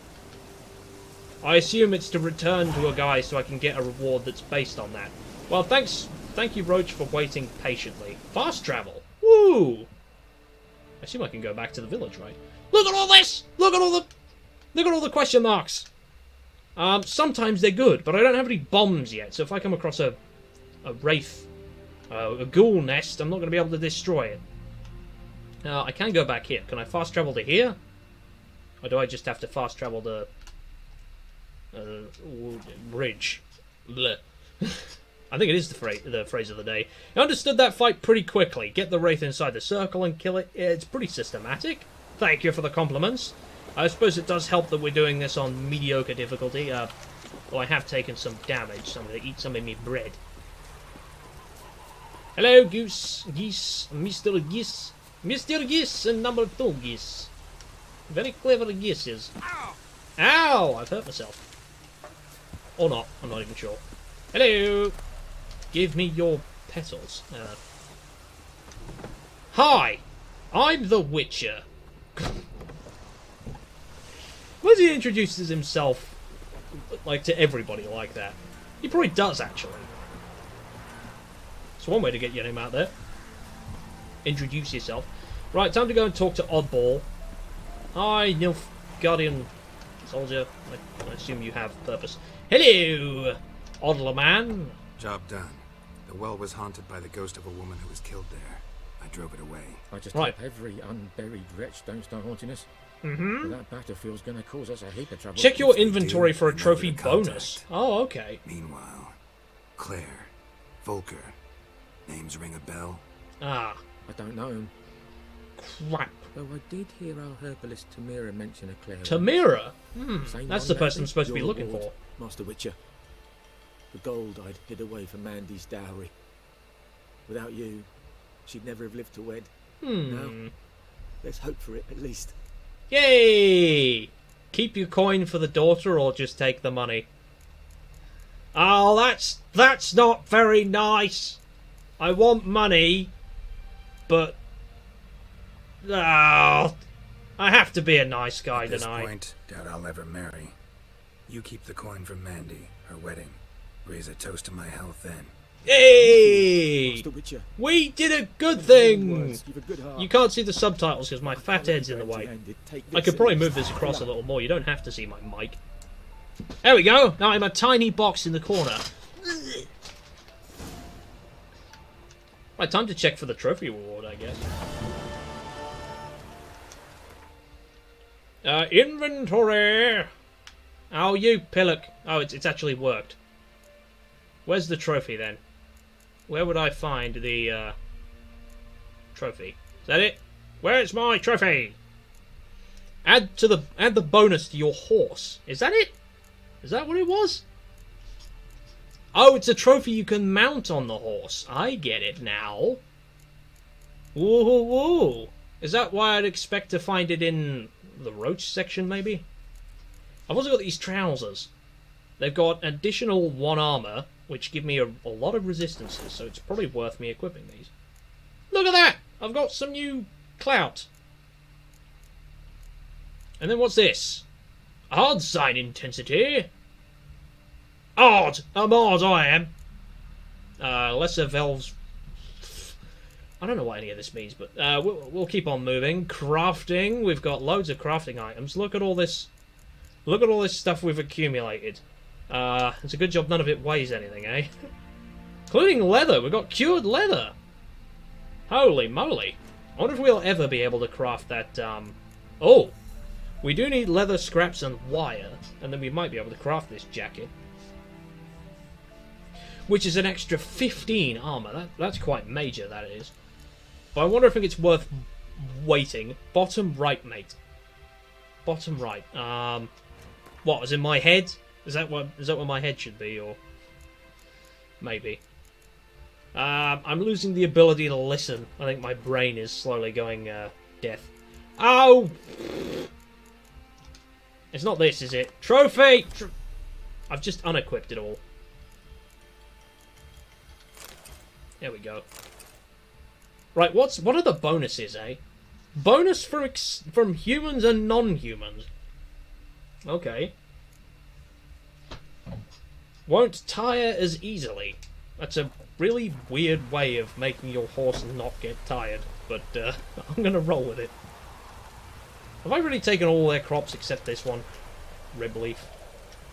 I assume it's to return to a guy so I can get a reward that's based on that. Well, thank you, Roach, for waiting patiently. Fast travel. Woo! I assume I can go back to the village, right? Look at all this! Look at all the question marks! Sometimes they're good, but I don't have any bombs yet, so if I come across a wraith, a ghoul nest, I'm not going to be able to destroy it. I can go back here. Can I fast travel to here? Or do I just have to fast travel to... bridge? Blech. I think it is the phrase of the day. I understood that fight pretty quickly. Get the wraith inside the circle and kill it. It's pretty systematic. Thank you for the compliments. I suppose it does help that we're doing this on mediocre difficulty. Well, I have taken some damage, so I'm going to eat some of my bread. Hello, geese, Mr. Geese. Mr. Geese and number 2 geese. Very clever geeses. Ow! Ow! I've hurt myself. Or not, I'm not even sure. Hello! Give me your petals. Hi! I'm the Witcher. Why does he introduces himself like to everybody like that? He probably does, actually. It's one way to get your name out there. Introduce yourself. Right, time to go and talk to Oddball. Hi, Nilfgaardian soldier. I assume you have purpose. Hello, Oddler man. Job done. The well was haunted by the ghost of a woman who was killed there. I drove it away. I just hope every unburied wretch don't start haunting us. Mm-hmm. That battlefield's going to cause us a heap of trouble. Check your inventory for a trophy bonus. Oh, okay. Meanwhile, Claire, Volker, names ring a bell? Ah. I don't know him. Crap. Though I did hear our herbalist Tamira mention a Claire. Tamira? Same That's one, the person Mandy. I'm supposed to be Your looking reward, for. Master Witcher. The gold I'd hid away for Mandy's dowry. Without you, she'd never have lived to wed. Now, let's hope for it, at least. Yay! Keep your coin for the daughter or just take the money. Oh, that's not very nice. I want money, but... Oh, I have to be a nice guy tonight. At this point, doubt I'll ever marry. You keep the coin from Mandy, her wedding. Raise a toast to my health then. Hey! We did a good thing! You can't see the subtitles because my fat head's in the way. I could probably move this across a little more. You don't have to see my mic. There we go! Now I'm a tiny box in the corner. Right, time to check for the trophy reward, I guess. Inventory! Oh, you pillock. Oh, it's actually worked. Where's the trophy, then? Where would I find the, trophy? Is that it? Where's my trophy? Add the bonus to your horse. Is that it? Is that what it was? Oh, it's a trophy you can mount on the horse. I get it now. Woohoo woo. Is that why I'd expect to find it in the roach section, maybe? I've also got these trousers. They've got additional 1 armor, which give me a lot of resistances, so it's probably worth me equipping these. Look at that! I've got some new clout. And then what's this? Hard sign intensity. Odd! I'm odd, I am. Lesser Valves. I don't know what any of this means, but we'll keep on moving. Crafting. We've got loads of crafting items. Look at all this. Look at all this stuff we've accumulated. It's a good job none of it weighs anything, eh? Including leather. We've got cured leather. Holy moly. I wonder if we'll ever be able to craft that, Oh! We do need leather, scraps, and wire. And then we might be able to craft this jacket. Which is an extra 15 armor. That's quite major, that is. But I wonder if it's worth waiting. Bottom right, mate. Bottom right. What, was in my head? Is that what my head should be, or maybe? I'm losing the ability to listen. I think my brain is slowly going deaf. Oh! It's not this, is it? Trophy! I've just unequipped it all. There we go. Right, what are the bonuses, eh? Bonus from humans and non-humans. Okay. Won't tire as easily. That's a really weird way of making your horse not get tired, but I'm gonna roll with it. Have I really taken all their crops except this one? Rib leaf.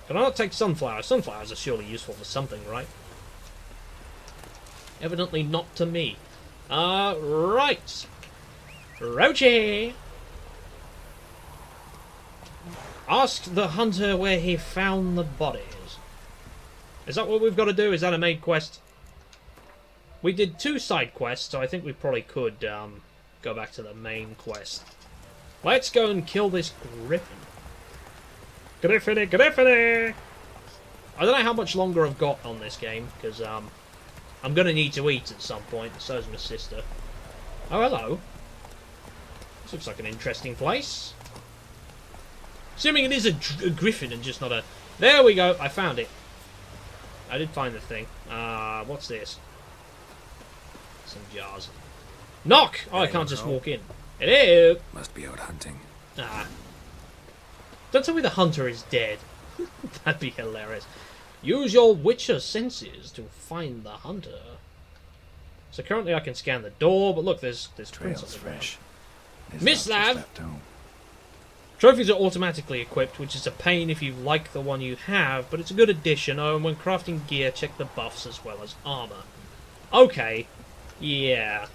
Can I not take sunflowers? Sunflowers are surely useful for something, right? Evidently not to me. Right. Roachy! Ask the hunter where he found the bodies. Is that what we've got to do? Is that a main quest? We did 2 side quests, so I think we probably could go back to the main quest. Let's go and kill this griffin. Griffiny, Griffiny! I don't know how much longer I've got on this game, because I'm going to need to eat at some point, and so is my sister. Oh, hello. This looks like an interesting place. Assuming it is a griffin and just not a... There we go, I found it. I did find the thing. What's this? Some jars. Knock! Oh, I can't just walk in. Hello! Must be out hunting. Don't tell me the hunter is dead. That'd be hilarious. Use your witcher senses to find the hunter. So currently I can scan the door, but look, there's prints on the fresh. Miss Lab! Trophies are automatically equipped, which is a pain if you like the one you have, but it's a good addition. Oh, and when crafting gear, check the buffs as well as armor. Okay. Yeah.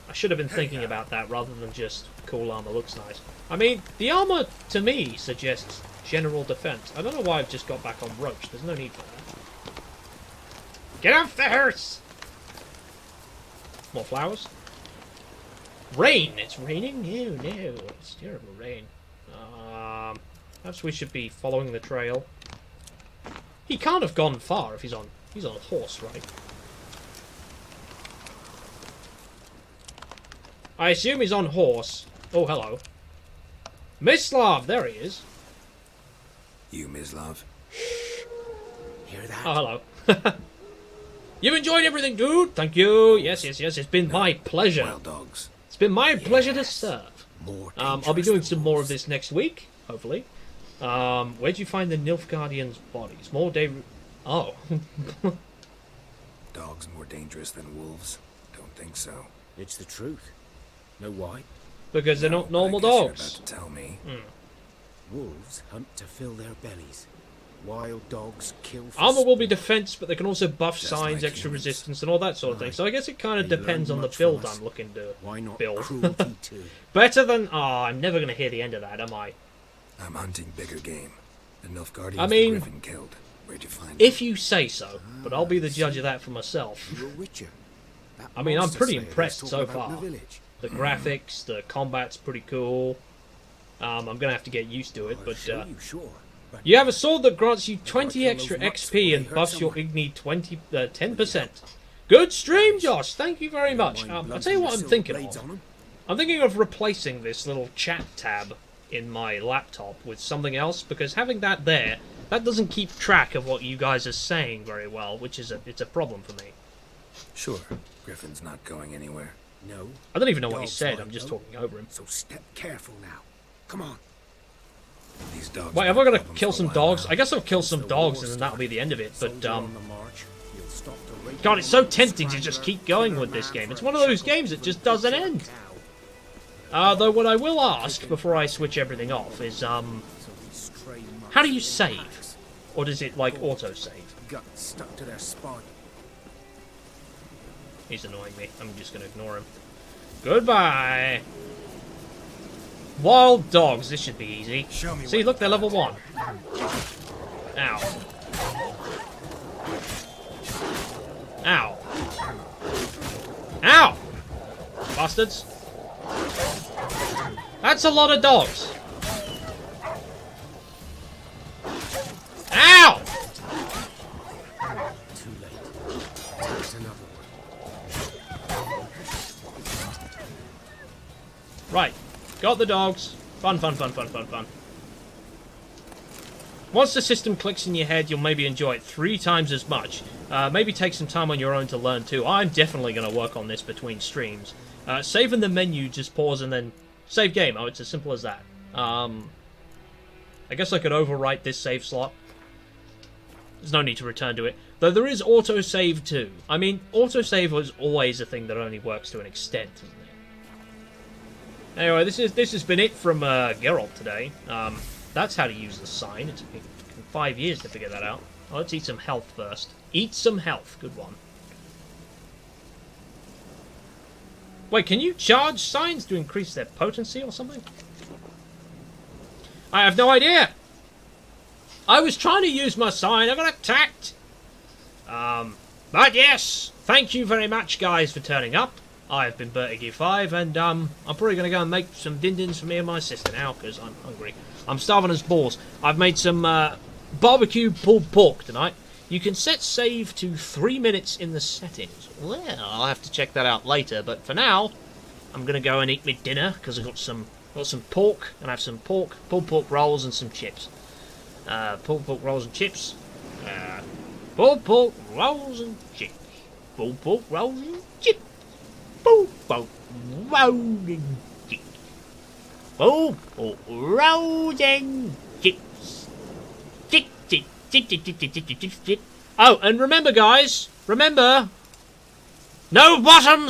I should have been thinking about that rather than just cool armor looks nice. I mean, the armor, to me, suggests general defense. I don't know why I've just got back on Roach. There's no need for that. Get off the horse! More flowers? Rain! It's raining? No, no. It's terrible rain. Perhaps we should be following the trail. He can't have gone far if he's on a horse, right? I assume he's on horse. Oh, hello. Mislav, there he is. You, Mislav. Hear that? Oh, hello. You've enjoyed everything, dude. Thank you. Yes, yes, yes. It's been my pleasure. Wild dogs. It's been my pleasure to serve. More I'll be doing some more of this next week, hopefully. Where'd you find the Nilfgaardians' bodies? More day... Oh. Dogs more dangerous than wolves? Don't think so. It's the truth. Know why? Because they're not normal I guess dogs. You're about to tell me. Wolves hunt to fill their bellies. Wild dogs kill for Armor will be sport. defense, but they can also buff Just signs, like extra humans. resistance, and all that sort of thing. So I guess it kind of They depends learn on the much from build us. I'm looking to Why not build. cruelty too? Better than... Oh, I'm never going to hear the end of that, am I? I'm hunting bigger game. The Nilfgaardians I mean, the Griffin killed. Where'd you find if you say so, but I'll be the judge of that for myself. You're a witcher. That I mean, I'm monster pretty slayer impressed was so talking about far. in the village. The graphics, the combat's pretty cool. I'm going to have to get used to it, I'll but... show you, sure. But You have a sword that grants you 20 kill extra those mutts XP before and they hurt buffs your someone. Igni 10%. Good stream, Josh. Thank you very much. I'll tell you what I'm thinking of. I'm thinking of replacing this little chat tab in my laptop with something else, because having that there, that doesn't keep track of what you guys are saying very well, which is it's a problem for me. Sure, Griffin's not going anywhere. No. I don't even know what he Dogs said. might I'm just know. talking over him. So step careful now. Come on. These dogs. Wait, have have I got to problems kill for a some while dogs? now. I guess I'll kill some The dogs war and then that'll be the end of it. But Soldier on the march. You'll stop the rape God, it's so of the tempting to just keep going with this game. It's one of those games that just doesn't end. Though what I will ask before I switch everything off is, how do you save? Or does it, like, auto-save? Got stuck to their spine. He's annoying me. I'm just going to ignore him. Goodbye! Wild dogs. This should be easy. See, look, they're level 1. Ow. Ow. Ow! Bastards. That's a lot of dogs. Ow! Too late. There's another one. Right. Got the dogs. Fun, fun, fun, fun, fun, fun. Once the system clicks in your head, you'll maybe enjoy it 3 times as much. Maybe take some time on your own to learn too. I'm definitely going to work on this between streams. Save in the menu, just pause and then save game. Oh, it's as simple as that. I guess I could overwrite this save slot. There's no need to return to it. Though there is autosave too. I mean, autosave was always a thing that only works to an extent, isn't it? Anyway, this has been it from Geralt today. That's how to use the sign. It took me 5 years to figure that out. Oh, let's eat some health first. Eat some health. Good one. Wait, can you charge signs to increase their potency or something? I have no idea. I was trying to use my sign. I got attacked. But yes, thank you very much, guys, for turning up. I've been Bertig5, and I'm probably going to go and make some din-dins for me and my sister now, because I'm hungry. I'm starving as balls. I've made some barbecue pulled pork tonight. You can set save to 3 minutes in the settings. Well, I'll have to check that out later, but for now, I'm going to go and eat my dinner, because I've got some pork, and I have some pulled pork rolls and some chips. Pulled pork rolls and chips. Pulled pork rolls and chips. Pulled pork rolls and chips. Pulled pork rolls and chips. Pulled pork rolls and chips. Oh, and remember, guys, remember, no bottoms